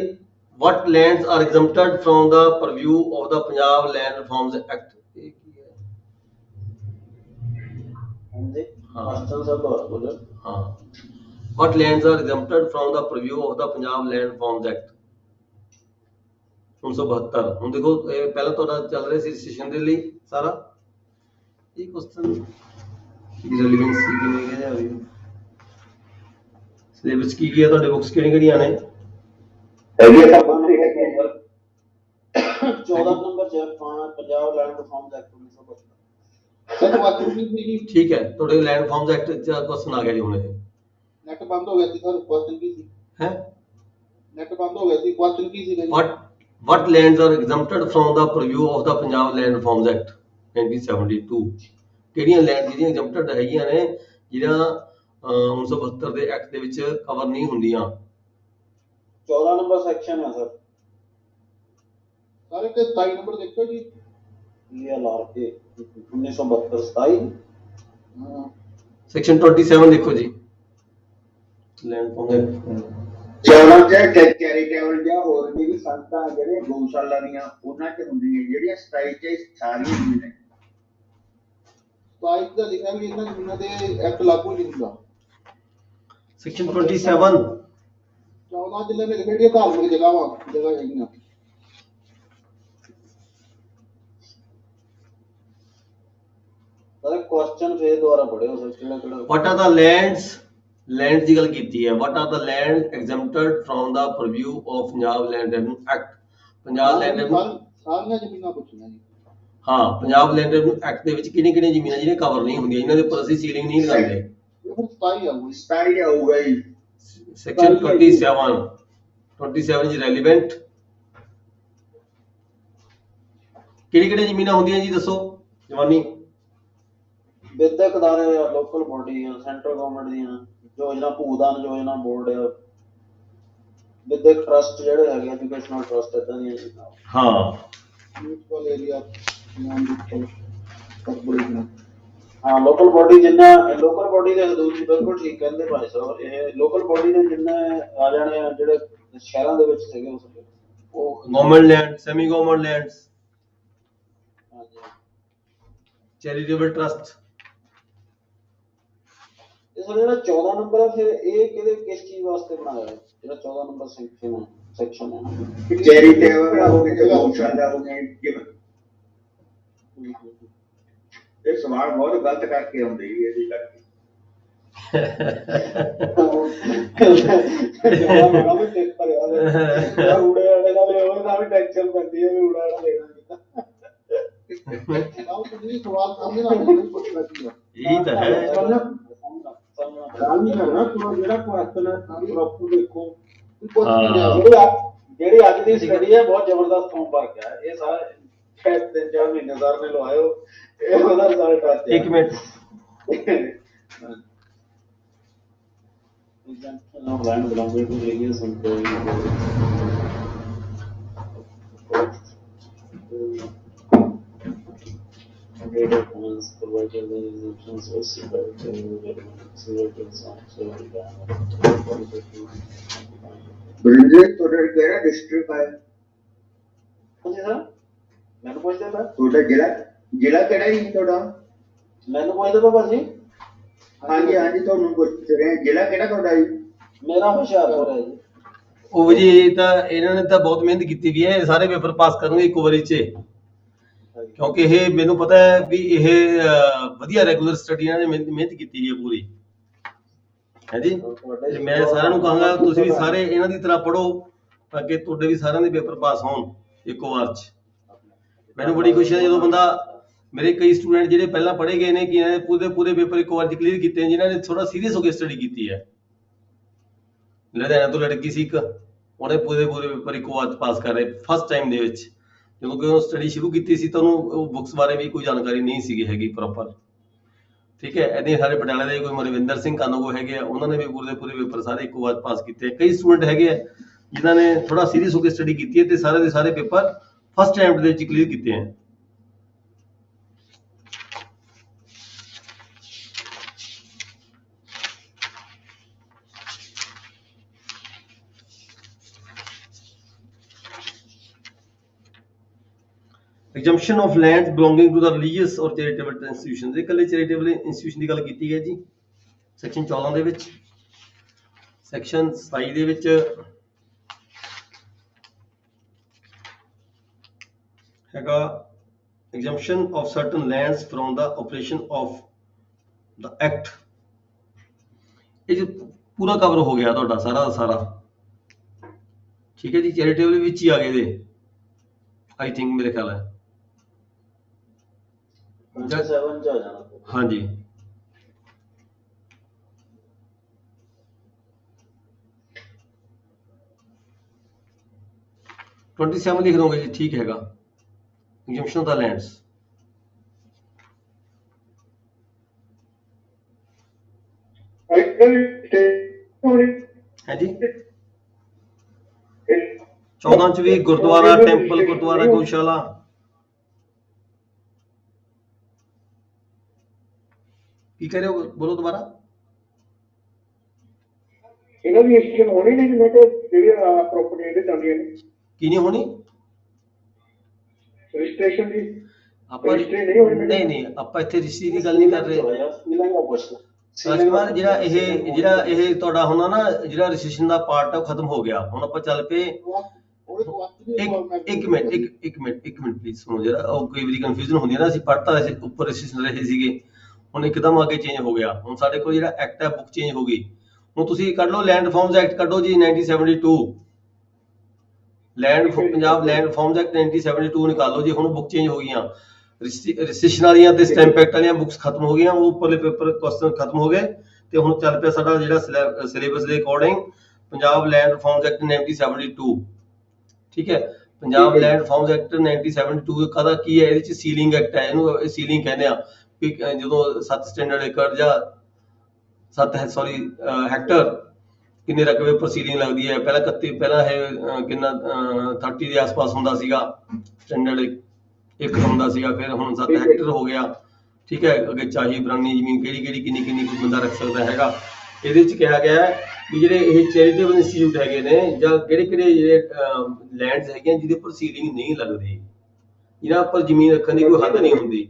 what lands are exempted from the purview of the Punjab Land Reforms Act? ਇਹ ਕੀ ਹੈ? ਹਾਂਜੀ ਹਾਂ। ਮਾਸਟਰ ਸਾਹਿਬ ਦੁਆਰਾ ਬੋਲੋ। ਹਾਂ, what lands are exempted from the purview of the Punjab Land Reforms Act 1972। ਹੁਣ ਦੇਖੋ ਇਹ ਪਹਿਲਾਂ ਤੁਹਾਡਾ ਚੱਲ ਰਿਹਾ ਸੀ ਸੈਸ਼ਨ ਦੇ ਲਈ ਸਾਰਾ, ਇਹ ਕੁਐਸਚਨ ਦੀ ਰੈਲੇਵੈਂਸੀ ਕਿਵੇਂ ਹੈ ਜੀ, ਸਿਲੇਬਸ ਕੀ ਹੈ, ਤੁਹਾਡੇ ਬੁੱਕਸ ਕਿਹੜੀਆਂ ਨੇ? ਹੈਗੀ ਹੈ ਸਭ ਬੰਦ ਹੈ ਕਿ 14 ਨੰਬਰ ਚ Punjab land reforms act 1972। Sir ਵਾਚੂ ਵੀ ਠੀਕ ਹੈ, ਤੁਹਾਡੇ ਲੈਂਡ ਰਿਫਾਰਮਸ ਐਕਟ ਦਾ ਕੁਐਸਚਨ ਆ ਗਿਆ ਜੀ ਹੁਣ ਇਹ ਨੈਟ ਬੰਦ ਹੋ ਗਿਆ ਸੀ ਸਰ, ਕੁਐਸਚਨ ਕੀ ਸੀ? ਹੈ ਨੈਟ ਬੰਦ ਹੋ ਗਿਆ ਸੀ, ਕੁਐਸਚਨ ਕੀ ਸੀ? what lands are exempted from the purview of the Punjab Land Reforms Act 1972? ਕਿਹੜੀਆਂ ਲੈਂਡ ਜਿਹੜੀਆਂ exempted ਹੈਗੀਆਂ ਨੇ, ਜਿਹੜਾ 1972 ਦੇ ਐਕਟ ਦੇ ਵਿੱਚ ਕਵਰ ਨਹੀਂ ਹੁੰਦੀਆਂ? 14 ਨੰਬਰ ਸੈਕਸ਼ਨ ਹੈ ਸਰ, ਸਾਰੇ ਤੇ 27 ਨੰਬਰ ਦੇਖੋ ਜੀ। ਇਹ ਲਾਰ ਕੇ 1972 27। ਹਾਂ ਸੈਕਸ਼ਨ 27 ਦੇਖੋ ਜੀ, ਲੈਂਡ ਰਿਫਾਰਮਸ ਐਕਟ। 14 ਚ ਚੈਰੀਟੇਬਲ ਜਾਂ ਹੋਰ ਵੀ ਸੰਸਥਾ ਜਿਹੜੇ ਗਊਸ਼ਾਲਾ ਦੀਆਂ ਉਹਨਾਂ ਚ ਹੁੰਦੀਆਂ, ਜਿਹੜੀਆਂ 27 ਚ ਸਾਰੀਆਂ ਹੁੰਦੀਆਂ ਨੇ। 27 ਦਾ ਲਿਖਿਆ ਵੀ ਇਹਨਾਂ ਜ਼ਮੀਨਾਂ ਦੇ ਐਕਟ ਲਾਗੂ ਨਹੀਂ ਹੁੰਦਾ। ਸੈਕਸ਼ਨ 27 14 ਜ਼ਿਲ੍ਹੇ ਵਿੱਚ ਜਿਹੜੀਆਂ ਧਾਰਮਿਕ ਜਗ੍ਹਾ ਹੈਗੀਆਂ। ਸਰ ਕੁਐਸਚਨ ਫੇਰ ਦੁਆਰਾ ਪੜਿਓ ਸਰ, ਕਿਹੜਾ what are the lands ਦੀ ਗੱਲ ਕੀਤੀ ਹੈ, what are the lands exempted from the purview of Punjab Land Revenue Act? Punjab land revenue, ਸਾਰੀਆਂ ਜ਼ਮੀਨਾਂ ਪੁੱਛੀਆਂ ਜੀ। ਹਾਂ ਪੰਜਾਬ ਲੈਂਡ ਰੈਵਨਿਊ ਐਕਟ ਦੇ ਵਿੱਚ ਕਿਹੜੀਆਂ ਕਿਹੜੀਆਂ ਜ਼ਮੀਨਾਂ ਜਿਹੜੀਆਂ ਕਵਰ ਨਹੀਂ ਹੁੰਦੀਆਂ, ਇਹਨਾਂ ਦੇ ਉੱਪਰ ਅਸੀਂ ਸੀਲਿੰਗ ਨਹੀਂ ਲਗਾਉਂਦੇ। ਇਹ ਫਿਰ 27 ਆਊਗੀ। 27 ਆਊਗਾ ਜੀ। ਸੈਕਸ਼ਨ 27 ਜੀ ਰੈਲੀਵੈਂਟ, ਕਿਹੜੀ ਕਿਹੜੀ ਜ਼ਮੀਨਾਂ ਹੁੰਦੀਆਂ ਜੀ ਦੱਸੋ ਜਵਾਨੀ? ਵਿਦਿਅਕ ਅਦਾਰੇ, ਲੋਕਲ ਬੋਡੀ, ਸੈਂਟਰਲ ਗਵਰਨਮੈਂਟ ਦੀਆਂ ਯੋਜਨਾ, ਭੂਦਾਨ ਯੋਜਨਾ ਬੋਰਡ, ਵਿਦਿਅਕ ਟਰਸਟ ਜਿਹੜੇ ਹੈਗੇ ਐਜੂਕੇਸ਼ਨਲ ਟਰਸਟ, ਇਦਾਂ ਦੀਆਂ ਚੀਜ਼ਾਂ। ਹਾਂ ਮਿਊਨਿਸਪਲ ਏਰੀਆ ਨਾਮ ਦੀ ਕਾਰਪੋਰੇਸ਼ਨ। ਹਾਂ ਲੋਕਲ ਬੋਡੀ, ਜਿੰਨਾ ਲੋਕਲ ਬੋਡੀ ਦੇ ਹਦੂਦ ਚ ਬਿਲਕੁਲ ਠੀਕ ਕਹਿੰਦੇ ਭਾਈ ਸਾਹਿਬ। ਇਹ ਲੋਕਲ ਬੋਡੀ ਦੇ ਜਿੰਨੇ ਆ ਜਾਣੇ ਆ ਜਿਹੜੇ ਸ਼ਹਿਰਾਂ ਦੇ ਵਿੱਚ ਸੀਗੇ ਉਸ ਵੇਲੇ, ਉਹ government land, semi government lands, ਹਾਂਜੀ। Charitable trust. ਇਹ ਸਰ ਜਿਹੜਾ 14 ਨੰਬਰ ਹੈ, ਫਿਰ ਇਹ ਕਿਸ ਚੀਜ਼ ਵਾਸਤੇ ਬਣਾਇਆ ਹੈ? ਜਿਹੜਾ 14 ਨੰਬਰ ਸੈਕਸ਼ਨ ਹੈ, ਚੈਰੀਟੇਬਲ ਹੋ ਗਏ, ਗਊਸ਼ਾਲਾ ਹੋ ਗਏ। ਇਹ ਸਵਾਲ ਬਹੁਤ ਗਲਤ ਕਰਕੇ ਆਉਂਦੇ ਜੀ, ਇਹਦੀ ਕਰਕੇ। ਜਿਹੜਾ ਬੜਾ ਵੀ ਪੇਪਰ ਆ ਊੜੇ ਵਾਲੇ ਦਾ ਵੀ ਉਹਦਾ ਵੀ ਟੈਨਸ਼ਨ ਪੈਂਦੀ ਹੈ ਵੀ ਊੜਾ ਵਾਲਾ ਲੈਣਾ। ਆਹ ਤੁਸੀਂ ਸਵਾਲ ਸਾਹਮਣੇ ਨਾਲ ਨਹੀਂ ਪੁੱਛਣਾ ਚਾਹੀਦਾ। ਇਹੀ ਤਾਂ ਹੈ। ਗੱਲ ਨਹੀਂ ਕਰਨਾ, ਜਿਹੜਾ ਕੁਐਸਚਨ ਹੈ ਪ੍ਰੋਪਰ ਦੇਖੋ। ਜਿਹੜੀ ਅੱਜ ਦੀ ਸਟੱਡੀ ਹੈ ਬਹੁਤ ਜ਼ਬਰਦਸਤ ਫਾਰਮ ਭਰ ਗਿਆ। ਇਹ ਸਾਰੇ 3-4 ਮਹੀਨੇ ਸਰ ਨੇ ਲਵਾਇਓ, ਇਹ ਉਹਦਾ ਰਿਜ਼ਲਟ ਆ ਗਿਆ। ਇੱਕ minute, Exemption of land belonging to religious employees. Data points provided the exemptions were separate Barinder ਤੁਹਾਡਾ ਕਿਹੜਾ ਡਿਸਟ੍ਰਿਕਟ ਹੈ? ਹਾਂਜੀ ਸਰ, ਮੈਨੂੰ ਪੁੱਛਦੇ ਸਰ, ਤੁਹਾਡਾ ਜ਼ਿਲ੍ਹਾ ਕਿਹੜਾ ਜੀ ਤੁਹਾਡਾ? ਮੈਨੂੰ ਪੁੱਛਦੇ ਬਾਬਾ ਜੀ। ਹਾਂਜੀ ਹਾਂਜੀ, ਤੁਹਾਨੂੰ ਪੁੱਛ ਰਹੇ, ਜ਼ਿਲ੍ਹਾ ਕਿਹੜਾ ਤੁਹਾਡਾ ਜੀ? ਮੇਰਾ ਹੁਸ਼ਿਆਰਪੁਰ ਹੈ ਜੀ। ਉਹ ਜੀ ਇਹ ਤਾਂ ਇਹਨਾਂ ਨੇ ਤਾਂ ਬਹੁਤ ਮਿਹਨਤ ਕੀਤੀ ਵੀ ਹੈ, ਸਾਰੇ ਪੇਪਰ ਪਾਸ ਕਰਨਗੇ ਇੱਕ ਵਾਰੀ 'ਚ, ਕਿਉਂਕਿ ਇਹ ਮੈਨੂੰ ਪਤਾ ਹੈ ਵੀ ਇਹ ਵਧੀਆ ਰੈਗੂਲਰ ਸਟੱਡੀ ਇਹਨਾਂ ਨੇ ਮਿਹਨਤ ਕੀਤੀ ਵੀ ਹੈ ਪੂਰੀ, ਹੈ ਜੀ। ਤੇ ਮੈਂ ਸਾਰਿਆਂ ਨੂੰ ਕਹਾਂਗਾ ਤੁਸੀਂ ਵੀ ਸਾਰੇ ਇਹਨਾਂ ਦੀ ਤਰ੍ਹਾਂ ਪੜ੍ਹੋ ਤਾਂ ਕਿ ਤੁਹਾਡੇ ਵੀ ਸਾਰਿਆਂ ਦੇ ਪੇਪਰ ਪਾਸ ਹੋਣ ਇੱਕੋ ਵਾਰ 'ਚ। ਮੈਨੂੰ ਬੜੀ ਖੁਸ਼ੀ ਹੈ ਜਦੋਂ ਬੰਦਾ, ਮੇਰੇ ਕਈ ਸਟੂਡੈਂਟ ਜਿਹੜੇ ਪਹਿਲਾਂ ਪੜ੍ਹੇ ਗਏ ਨੇ ਕਿ ਇਹਨਾਂ ਨੇ ਪੂਰੇ ਪੇਪਰ ਇੱਕੋ ਵਾਰ 'ਚ ਕਲੀਅਰ ਕੀਤੇ ਨੇ, ਜਿਨ੍ਹਾਂ ਨੇ ਥੋੜਾ ਸੀਰੀਅਸ ਹੋ ਕੇ ਸਟੱਡੀ ਕੀਤੀ ਹੈ। ਲੁਧਿਆਣਾ ਤੋਂ ਲੜਕੀ ਸੀ ਇੱਕ, ਉਹਨੇ ਪੂਰੇ ਪੇਪਰ ਇੱਕੋ ਵਾਰ 'ਚ ਪਾਸ ਕਰ ਰਹੇ ਫਸਟ ਟਾਈਮ ਦੇ ਵਿੱਚ। ਜਦੋਂ ਕਿ ਉਹ ਸਟੱਡੀ ਸ਼ੁਰੂ ਕੀਤੀ ਸੀ ਤਾਂ ਉਹਨੂੰ ਬੁੱਕਸ ਬਾਰੇ ਵੀ ਕੋਈ ਜਾਣਕਾਰੀ ਨਹੀਂ ਸੀਗੀ ਹੈਗੀ ਪ੍ਰੋਪਰ। ਠੀਕ ਹੈ, ਇਹਦੇ ਸਾਡੇ ਪਟਿਆਲੇ ਦੇ ਕੋਈ ਮਨਵਿੰਦਰ ਸਿੰਘ ਕਾਨੂੰਗੋ ਹੈਗੇ ਆ, ਉਹਨਾਂ ਨੇ ਵੀ ਪੂਰੇ ਪੇਪਰ ਸਾਰੇ ਇੱਕੋ ਵਾਰ ਪਾਸ ਕੀਤੇ। ਕਈ ਸਟੂਡੈਂਟ ਹੈਗੇ ਆ ਜਿਨ੍ਹਾਂ ਨੇ ਥੋੜਾ ਸੀਰੀਅਸ ਹੋ ਕੇ ਸਟੱਡੀ ਕੀਤੀ ਹੈ ਤੇ ਸਾਰੇ ਦੇ ਸਾਰੇ ਪੇਪਰ ਫਸਟ ਅਟੈਂਪਟ ਦੇ ਵਿੱਚ ਕਲੀਅਰ ਕੀਤੇ ਹੈ। Exemption of lands belonging to the religious or charitable institutions, ਇਹ ਕੱਲੇ ਚੈਰੀਟੇਬਲ ਇੰਸਟੀਟਿਊਸ਼ਨ ਦੀ ਗੱਲ ਕੀਤੀ ਹੈ ਜੀ ਸੈਕਸ਼ਨ 14 ਦੇ ਵਿੱਚ। ਸੈਕਸ਼ਨ 27 ਦੇ ਵਿੱਚ ਹੈਗਾ exemption of certain lands from the operation of the act। ਇਹ ਜੀ ਪੂਰਾ ਕਵਰ ਹੋ ਗਿਆ ਤੁਹਾਡਾ ਸਾਰਾ ਦਾ ਸਾਰਾ। ਠੀਕ ਹੈ ਜੀ, ਚੈਰੀਟੇਬਲ ਵਿੱਚ ਹੀ ਆ ਗਏ ਦੇ ਆਈ ਥਿੰਕ, ਮੇਰੇ ਖਿਆਲ ਹੈ 7 ਚ ਆ ਜਾਣਾ। ਹਾਂਜੀ। $27 ਲਿਖ ਦੋਗੇ ਜੀ, ਠੀਕ ਹੈਗਾ। Exemption of the lands. ਹੈ ਜੀ 14 ਚ ਵੀ ਗੁਰਦੁਆਰਾ, ਟੈਂਪਲ, ਗੁਰਦੁਆਰਾ, ਗਊਸ਼ਾਲਾ। ਕੀ ਕਹਿ ਰਹੇ ਹੋ, ਬੋਲੋ ਦੁਬਾਰਾ। ਇਹਨਾਂ ਦੀ ਰਜਿਸਟ੍ਰੇਸ਼ਨ ਹੋਣੀ ਨਹੀਂ, ਜਿਵੇਂ ਕਿ ਜਿਹੜੀਆਂ ਪ੍ਰਾਪਰਟੀ ਇਹਦੇ ਜਾਂਦੀਆਂ ਨੇ ਕੀ ਨਹੀਂ ਹੋਣੀ ਰਜਿਸਟ੍ਰੇਸ਼ਨ ਦੀ ਆਪਾਂ ਨਹੀਂ ਆਪਾਂ ਇੱਥੇ ਰਜਿਸਟਰੀ ਦੀ ਗੱਲ ਨਹੀਂ ਕਰ ਰਹੇ ਰਾਜਕੁਮਾਰ। ਜਿਹੜਾ ਇਹ ਤੁਹਾਡਾ ਹੋਣਾ ਨਾ, ਜਿਹੜਾ ਰਜਿਸਟ੍ਰੇਸ਼ਨ ਦਾ ਪਾਰਟ ਹੈ ਉਹ ਖਤਮ ਹੋ ਗਿਆ। ਹੁਣ ਆਪਾਂ ਚੱਲ ਪਏ ਇੱਕ ਮਿੰਟ ਪਲੀਜ਼ ਸੁਣੋ ਜਰਾ। ਉਹ ਕਈ ਵਾਰੀ ਕਨਫਿਊਜ਼ਨ ਹੁੰਦੀ ਹੈ ਨਾ, ਅਸੀਂ ਪੜ੍ਹਤਾ ਅਸੀਂ ਉੱਪਰ ਰਜਿਸਟ੍ਰੇਸ਼ਨ ਰਹੇ ਸੀਗੇ, ਹੁਣ ਇੱਕਦਮ ਅੱਗੇ ਚੇਂਜ ਹੋ ਗਿਆ। ਹੁਣ ਸਾਡੇ ਕੋਲ ਜਿਹੜਾ ਐਕਟ ਹੈ ਬੁੱਕ ਚੇਂਜ ਹੋ ਗਈ। ਹੁਣ ਤੁਸੀਂ ਕੱਢ ਲਓ ਲੈਂਡ ਰਿਫਾਰਮਸ ਐਕਟ ਕੱਢੋ ਜੀ 1972, ਪੰਜਾਬ ਲੈਂਡ ਰਿਫਾਰਮਸ ਐਕਟ 1972 ਨਿਕਾਲੋ ਜੀ। ਹੁਣ ਬੁੱਕ ਚੇਂਜ ਹੋ ਗਈਆਂ, ਰਜਿਸਟ੍ਰੇਸ਼ਨ ਵਾਲੀਆਂ ਤੇ ਸਟੈਂਪ ਐਕਟ ਵਾਲੀਆਂ ਬੁੱਕਸ ਖਤਮ ਹੋ ਗਈਆਂ, ਉਹ ਉੱਪਰਲੇ ਪੇਪਰ ਕੁਐਸਚਨ ਖਤਮ ਹੋ ਗਏ ਤੇ ਹੁਣ ਚੱਲ ਪਿਆ ਸਾਡਾ ਜਿਹੜਾ ਸਿਲੇਬਸ ਦੇ according Punjab land reforms act 1972। ਠੀਕ ਹੈ, ਪੰਜਾਬ ਲੈਂਡ ਰਿਫਾਰਮਸ ਐਕਟ 1972 ਕਾਹਦਾ ਕੀ ਹੈ, ਇਹਦੇ ਚ ਸੀਲਿੰਗ ਐਕਟ ਹੈ, ਇਹਨੂੰ ਸੀਲਿੰਗ ਕਹਿੰਦੇ ਆ। ਜਦੋਂ 7 ਸਟੈਂਡਰਡ ਏਕੜ ਜਾਂ 7 ਹੈਕਟਰ ਕਿੰਨੇ ਰਕਬੇ ਉੱਪਰ ਸੀਲਿੰਗ ਲੱਗਦੀ ਹੈ। ਪਹਿਲਾਂ 31, ਪਹਿਲਾਂ ਇਹ ਕਿੰਨਾ 30 ਦੇ ਆਸ-ਪਾਸ ਹੁੰਦਾ ਸੀਗਾ ਸਟੈਂਡਰਡ ਏਕੜ ਹੁੰਦਾ ਸੀਗਾ, ਫਿਰ ਹੁਣ 7 ਹੈਕਟਰ ਹੋ ਗਿਆ। ਠੀਕ ਹੈ, ਅੱਗੇ ਚਾਹੀ ਬਰਾਨੀ ਜ਼ਮੀਨ ਕਿਹੜੀ ਕਿੰਨੀ ਕੋਈ ਬੰਦਾ ਰੱਖ ਸਕਦਾ ਹੈਗਾ। ਇਹਦੇ ਚ ਕਿਹਾ ਗਿਆ ਵੀ ਜਿਹੜੇ ਇਹ ਚੈਰੀਟੇਬਲ ਇੰਸਟੀਚਿਊਟ ਹੈਗੇ ਨੇ ਜਾਂ ਕਿਹੜੇ ਜਿਹੜੇ ਲੈਂਡਸ ਹੈਗੀਆਂ ਜਿਹਦੇ ਉੱਪਰ ਸੀਲਿੰਗ ਨਹੀਂ ਲੱਗਦੀ, ਇਹਨਾਂ ਉੱਪਰ ਜ਼ਮੀਨ ਰੱਖਣ ਦੀ ਕੋਈ ਹੱਦ ਨਹੀਂ ਹੁੰਦੀ।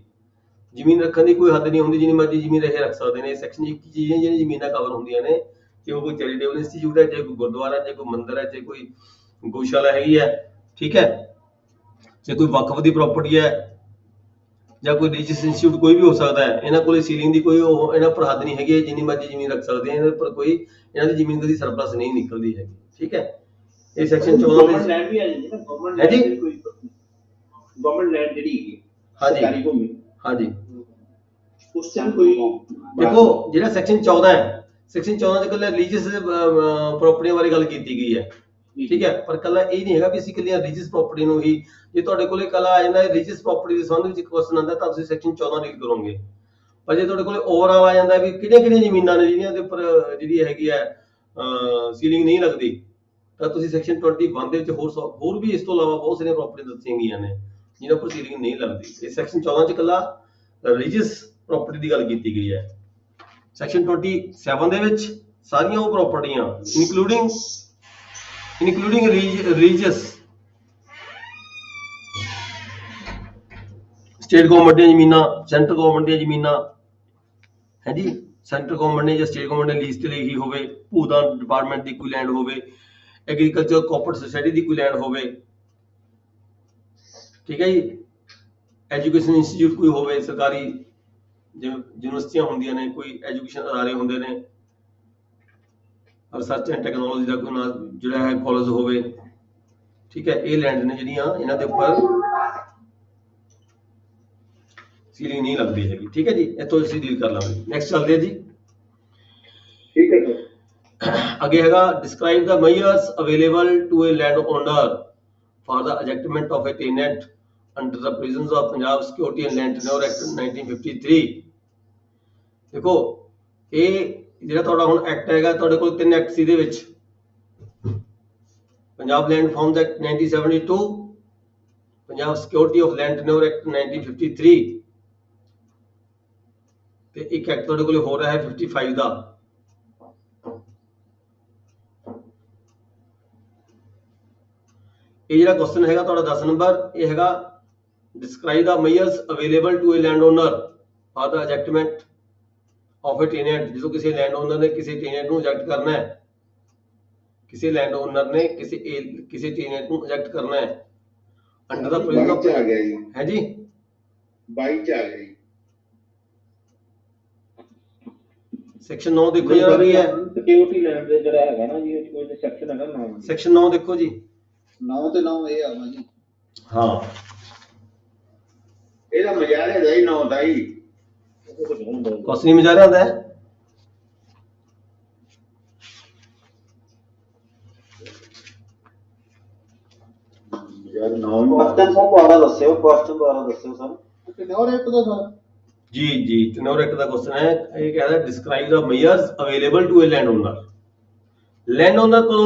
ਜ਼ਮੀਨ ਰੱਖਣ ਦੀ ਕੋਈ ਹੱਦ ਨਹੀਂ ਹੁੰਦੀ, ਜਿੰਨੀ ਮਰਜ਼ੀ ਜ਼ਮੀਨ ਰਹੇ ਰੱਖ ਸਕਦੇ ਨੇ। ਸੈਕਸ਼ਨ 1 ਚੀਜ਼ਾਂ ਜਿਹੜੀਆਂ ਜ਼ਮੀਨਾਂ ਕਵਰ ਹੁੰਦੀਆਂ ਨੇ, ਚਾਹੇ ਕੋਈ ਚੈਰੀਟੇਬਲ ਇੰਸਟੀਚਿਊਟ ਹੈ, ਚਾਹੇ ਕੋਈ ਗੁਰਦੁਆਰਾ, ਚਾਹੇ ਕੋਈ ਮੰਦਿਰ ਹੈ, ਚਾਹੇ ਕੋਈ ਗਊਸ਼ਾਲਾ ਹੈਗੀ ਹੈ। ਠੀਕ ਹੈ, ਚਾਹੇ ਕੋਈ ਵਕਫ ਦੀ ਪ੍ਰਾਪਰਟੀ ਹੈ ਜਾਂ ਕੋਈ ਰਿਲੀਜੀਅਸ ਇੰਸਟੀਚਿਊਟ ਕੋਈ ਵੀ ਹੋ ਸਕਦਾ ਹੈ। ਇਹਨਾਂ ਕੋਲ ਸੀਲਿੰਗ ਦੀ ਕੋਈ ਇਹਨਾਂ ਉੱਪਰ ਹੱਦ ਨਹੀਂ ਹੈਗੀ, ਜਿੰਨੀ ਮਰਜ਼ੀ ਜ਼ਮੀਨ ਰੱਖ ਸਕਦੇ ਆ। ਇਹਨਾਂ ਉੱਪਰ ਕੋਈ ਇਹਨਾਂ ਦੀ ਜ਼ਮੀਨ ਕਦੀ ਸਰਪਲਸ ਨਹੀਂ ਨਿਕਲਦੀ ਹੈਗੀ। ਠੀਕ ਹੈ, ਇਹ ਸੈਕਸ਼ਨ 14 ਗਵਰਨਮੈਂਟ ਲੈਂਡ ਵੀ ਆ ਜਾਂਦੀ ਨਾ, ਗਵਰਨਮੈਂਟ ਹੈ ਜੀ। ਲੈਂਡ ਕੋਈ ਗਵਰਨਮੈਂਟ ਲੈਂਡ ਜਿਹੜੀ ਹੈਗੀ ਹਾਂਜੀ ਸਰਕਾਰੀ ਭੂਮੀ, ਹਾਂਜੀ। ਉਸ ਚ ਕੋਈ ਦੇਖੋ ਜਿਹੜਾ ਸੈਕਸ਼ਨ 14 ਹੈ, ਸੈਕਸ਼ਨ 14 ਚ ਕੱਲਾ ਰਿਲੀਜੀਅਸ ਪ੍ਰਾਪਰਟੀਆਂ ਬਾਰੇ ਗੱਲ ਕੀਤੀ ਗਈ ਹੈ। ਠੀਕ ਹੈ, ਪਰ ਕੱਲਾ ਇਹ ਨਹੀਂ ਹੈਗਾ ਵੀ ਅਸੀਂ ਕੱਲੀਆਂ ਰਿਲੀਜੀਅਸ ਪ੍ਰਾਪਰਟੀ ਨੂੰ ਹੀ, ਜੇ ਤੁਹਾਡੇ ਕੋਲੇ ਕੱਲਾ ਆ ਜਾਂਦਾ ਰਿਲੀਜੀਅਸ ਪ੍ਰਾਪਰਟੀ ਦੇ ਸੰਬੰਧ ਵਿੱਚ ਕੁਐਸਚਨ ਆਉਂਦਾ ਤਾਂ ਤੁਸੀਂ ਸੈਕਸ਼ਨ 14 ਡੀਲ ਕਰੋਗੇ। ਪਰ ਜੇ ਤੁਹਾਡੇ ਕੋਲੇ ਓਵਰਆਲ ਆ ਜਾਂਦਾ ਵੀ ਕਿਹੜੀਆਂ ਜ਼ਮੀਨਾਂ ਨੇ ਜਿਹਨਾਂ ਦੇ ਉੱਪਰ ਜਿਹੜੀ ਹੈਗੀ ਹੈ ਸੀਲਿੰਗ ਨਹੀਂ ਲੱਗਦੀ, ਤਾਂ ਤੁਸੀਂ ਸੈਕਸ਼ਨ 21 ਦੇ ਵਿੱਚ ਹੋਰ ਵੀ ਇਸ ਤੋਂ ਇਲਾਵਾ ਬਹੁਤ ਸਾਰੀਆਂ ਪ੍ਰਾਪਰਟੀ ਦੱਸੀਆਂ ਗਈਆਂ ਨੇ ਜਿਹਨਾਂ ਉੱਪਰ ਸੀਲਿੰਗ ਨਹੀਂ ਲੱਗਦੀ। ਇਹ ਸੈਕਸ਼ਨ 14 ਚ ਕੱਲਾ ਰਿਲੀਜੀਅਸ ਪ੍ਰਾਪਰਟੀ ਦੀ ਗੱਲ ਕੀਤੀ ਗਈ ਹੈ। ਸੈਕਸ਼ਨ 27 ਦੇ ਵਿੱਚ ਸਾਰੀਆਂ ਉਹ ਪ੍ਰਾਪਰਟੀਆਂ ਇਨਕਲੂਡਿੰਗ ਰਿਲੀਜੀਅਸ, ਸਟੇਟ ਗਵਰਨਮੈਂਟ ਦੀਆਂ ਜ਼ਮੀਨਾਂ, ਸੈਂਟਰਲ ਗਵਰਨਮੈਂਟ ਦੀਆਂ ਜ਼ਮੀਨਾਂ ਹੈ ਜੀ। ਸੈਂਟਰਲ ਗਵਰਨਮੈਂਟ ਨੇ ਜਾਂ ਸਟੇਟ ਗਵਰਨਮੈਂਟ ਨੇ ਲੀਜ਼ ਤੇ ਲਈ ਹੋਵੇ, ਭੂਦਾਨ ਡਿਪਾਰਟਮੈਂਟ ਦੀ ਕੋਈ ਲੈਂਡ ਹੋਵੇ, ਐਗਰੀਕਲਚਰ ਕੋਆਪਰੇਟਿਵ ਸੁਸਾਇਟੀ ਦੀ ਕੋਈ ਲੈਂਡ ਹੋਵੇ। ਠੀਕ ਹੈ ਜੀ, ਐਜੂਕੇਸ਼ਨ ਇੰਸਟੀਚਿਊਟ ਕੋਈ ਹੋਵੇ, ਸਰਕਾਰੀ ਜਿਵੇਂ ਯੂਨੀਵਰਸਿਟੀਆਂ ਹੁੰਦੀਆਂ ਨੇ, ਕੋਈ ਐਜੂਕੇਸ਼ਨ ਅਦਾਰੇ ਹੁੰਦੇ ਨੇ, ਰਿਸਰਚ ਐਂਡ ਟੈਕਨੋਲੋਜੀ ਦਾ ਕੋਈ ਜਿਹੜਾ ਹੈ ਕਾਲਜ ਹੋਵੇ, ठीक है, ये लैंड ने ਜਿਹੜੀਆਂ ਇਹਨਾਂ ਦੇ ਉੱਪਰ सीलिंग नहीं लगती हैगी। ठीक है जी, इतों ਅਸੀਂ ਡੀਲ ਕਰ ਲਾਂਗੇ। नेक्स्ट चलते हैं जी। ठीक है सर। आगे हैगा describe the measures available to a land owner for the adjustment of a tenant under the provisions of Punjab security and land tenure act 1953। देखो ये ਜਿਹੜਾ ਤੁਹਾਡਾ ਹੁਣ ਐਕਟ ਹੈਗਾ, ਤੁਹਾਡੇ ਕੋਲ ਤਿੰਨ ਐਕਟ ਸੀ ਦੇ ਵਿੱਚ, Punjab land reforms act 1972, Punjab security of land tenure act 1953 ਤੇ ਇੱਕ ਐਕਟ ਤੁਹਾਡੇ ਕੋਲ ਹੋ ਰਿਹਾ ਹੈ 55 ਦਾ। ਇਹ ਜਿਹੜਾ ਕੁਐਸਚਨ ਹੈਗਾ ਤੁਹਾਡਾ 10 ਨੰਬਰ, ਇਹ ਹੈਗਾ describe the measures available to a land owner for the adjustment of a tenant. ਜਦੋਂ ਕਿਸੇ ਲੈਂਡ ਓਨਰ ਨੇ ਕਿਸੇ ਟੇਨੈਂਟ ਨੂੰ ਐਜੈਕਟ ਕਰਨਾ ਹੈ, ਕਿਸੇ ਲੈਂਡ ਓਨਰ ਨੇ ਕਿਸੇ ਟੇਨੈਂਟ ਨੂੰ ਐਜੈਕਟ ਕਰਨਾ ਹੈ ਅੰਡਰ ਦਾ ਪ੍ਰਿੰਸਿਪਲ ਬਾਈ ਚ ਆ ਗਿਆ ਜੀ, ਹੈ ਜੀ, 22 ਚ ਆ ਗਿਆ ਜੀ। ਸੈਕਸ਼ਨ 9 ਦੇਖੋ ਜਰਾ ਵੀ ਹੈ, ਸਿਕਿਉਰਿਟੀ ਲੈਂਡ ਦੇ ਜਿਹੜਾ ਹੈਗਾ ਨਾ ਜੀ, ਉਹ ਕੋਈ ਸੈਕਸ਼ਨ ਹੈਗਾ ਨਾ ਸੈਕਸ਼ਨ 9 ਦੇਖੋ ਜੀ। 9 ਤੇ 9 ਇਹ ਆਵਾ ਜੀ। ਹਾਂ ਇਹਦਾ ਮਜ਼ਾਰੇ ਦਾ ਹੀ 9 ਦਾ ਹੀ ਕੁਛ ਨਹੀਂ ਮਜ਼ਾ ਆਉਂਦਾ ਹੈ। ਯਾਰ 9 क्वेश्चन सर दोबारा दस्सियो, क्वेश्चन दोबारा दस्सियो सर। टेन्योर एक्ट ਦਾ ਸਰ। जी जी, टेन्योर एक्ट का क्वेश्चन है, ये कह रहा है describe the measures available to a land owner. Land owner को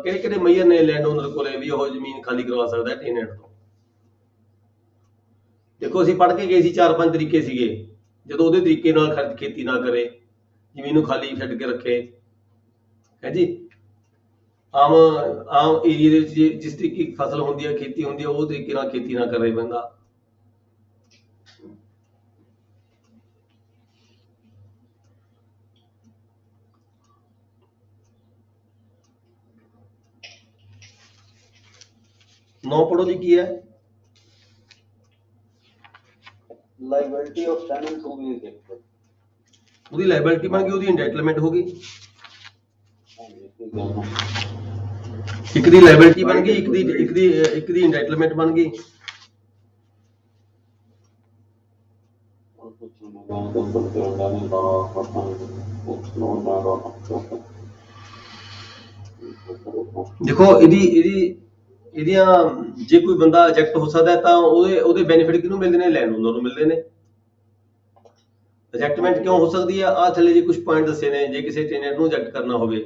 ਕਿਹੜੇ ਮੇਜਰ ਨੇ लैंड ओनर ਕੋਲੇ ਵੀ ਉਹ ਜ਼ਮੀਨ ਖਾਲੀ ਕਰਵਾ ਸਕਦਾ ਹੈ ਟੇਨੈਂਟ ਤੋਂ। ਦੇਖੋ ਅਸੀਂ ਪੜ੍ਹ ਕੇ ਗਏ ਸੀ 4-5 ਤਰੀਕੇ ਸੀਗੇ, ਜਦੋਂ ਉਹਦੇ ਤਰੀਕੇ ਨਾਲ ਖੇਤੀ ਨਾ ਕਰੇ, ਜ਼ਮੀਨ ਨੂੰ ਖਾਲੀ ਛੱਡ ਕੇ ਰੱਖੇ, ਹੈ ਜੀ। ਆਮ ਏਰੀਆ ਦੇ ਵਿੱਚ ਜਿਸ ਤਰੀਕੇ ਦੀ ਫਸਲ ਹੁੰਦੀ ਹੈ, ਖੇਤੀ ਹੁੰਦੀ ਹੈ, ਉਹ ਤਰੀਕੇ ਨਾਲ ਖੇਤੀ ਨਾ ਕਰੇ ਬੰਦਾ। नौ पढ़ो जी की है, liability of tenant to be rejected. ਉਹਦੀ ਲਾਇਬਿਲਿਟੀ ਬਣ ਗਈ, ਉਹਦੀ ਇੰਟਾਈਟਲਮੈਂਟ ਹੋ ਗਈ। ਇੱਕ ਦੀ ਲਾਇਬਿਲਿਟੀ ਬਣ ਗਈ, ਇੱਕ ਦੀ ਇੰਟਾਈਟਲਮੈਂਟ ਬਣ ਗਈ। ਦੇਖੋ ਇਹਦੀਆਂ ਜੇ ਕੋਈ ਬੰਦਾ ਐਜੈਕਟ ਹੋ ਸਕਦਾ ਤਾਂ ਉਹਦੇ ਬੈਨੀਫਿਟ ਕਿਹਨੂੰ ਮਿਲਦੇ ਨੇ? ਲੈਂਡ ਓਨਰ ਨੂੰ ਮਿਲਦੇ ਨੇ। ਐਜੈਕਟਮੈਂਟ ਕਿਉਂ ਹੋ ਸਕਦੀ ਹੈ? ਆ ਥੱਲੇ ਜੀ ਕੁਝ ਪੁਆਇੰਟ ਦੱਸੇ ਨੇ, ਜੇ ਕਿਸੇ ਟੇਨੈਂਟ ਨੂੰ ਐਜੈਕਟ ਕਰਨਾ ਹੋਵੇ।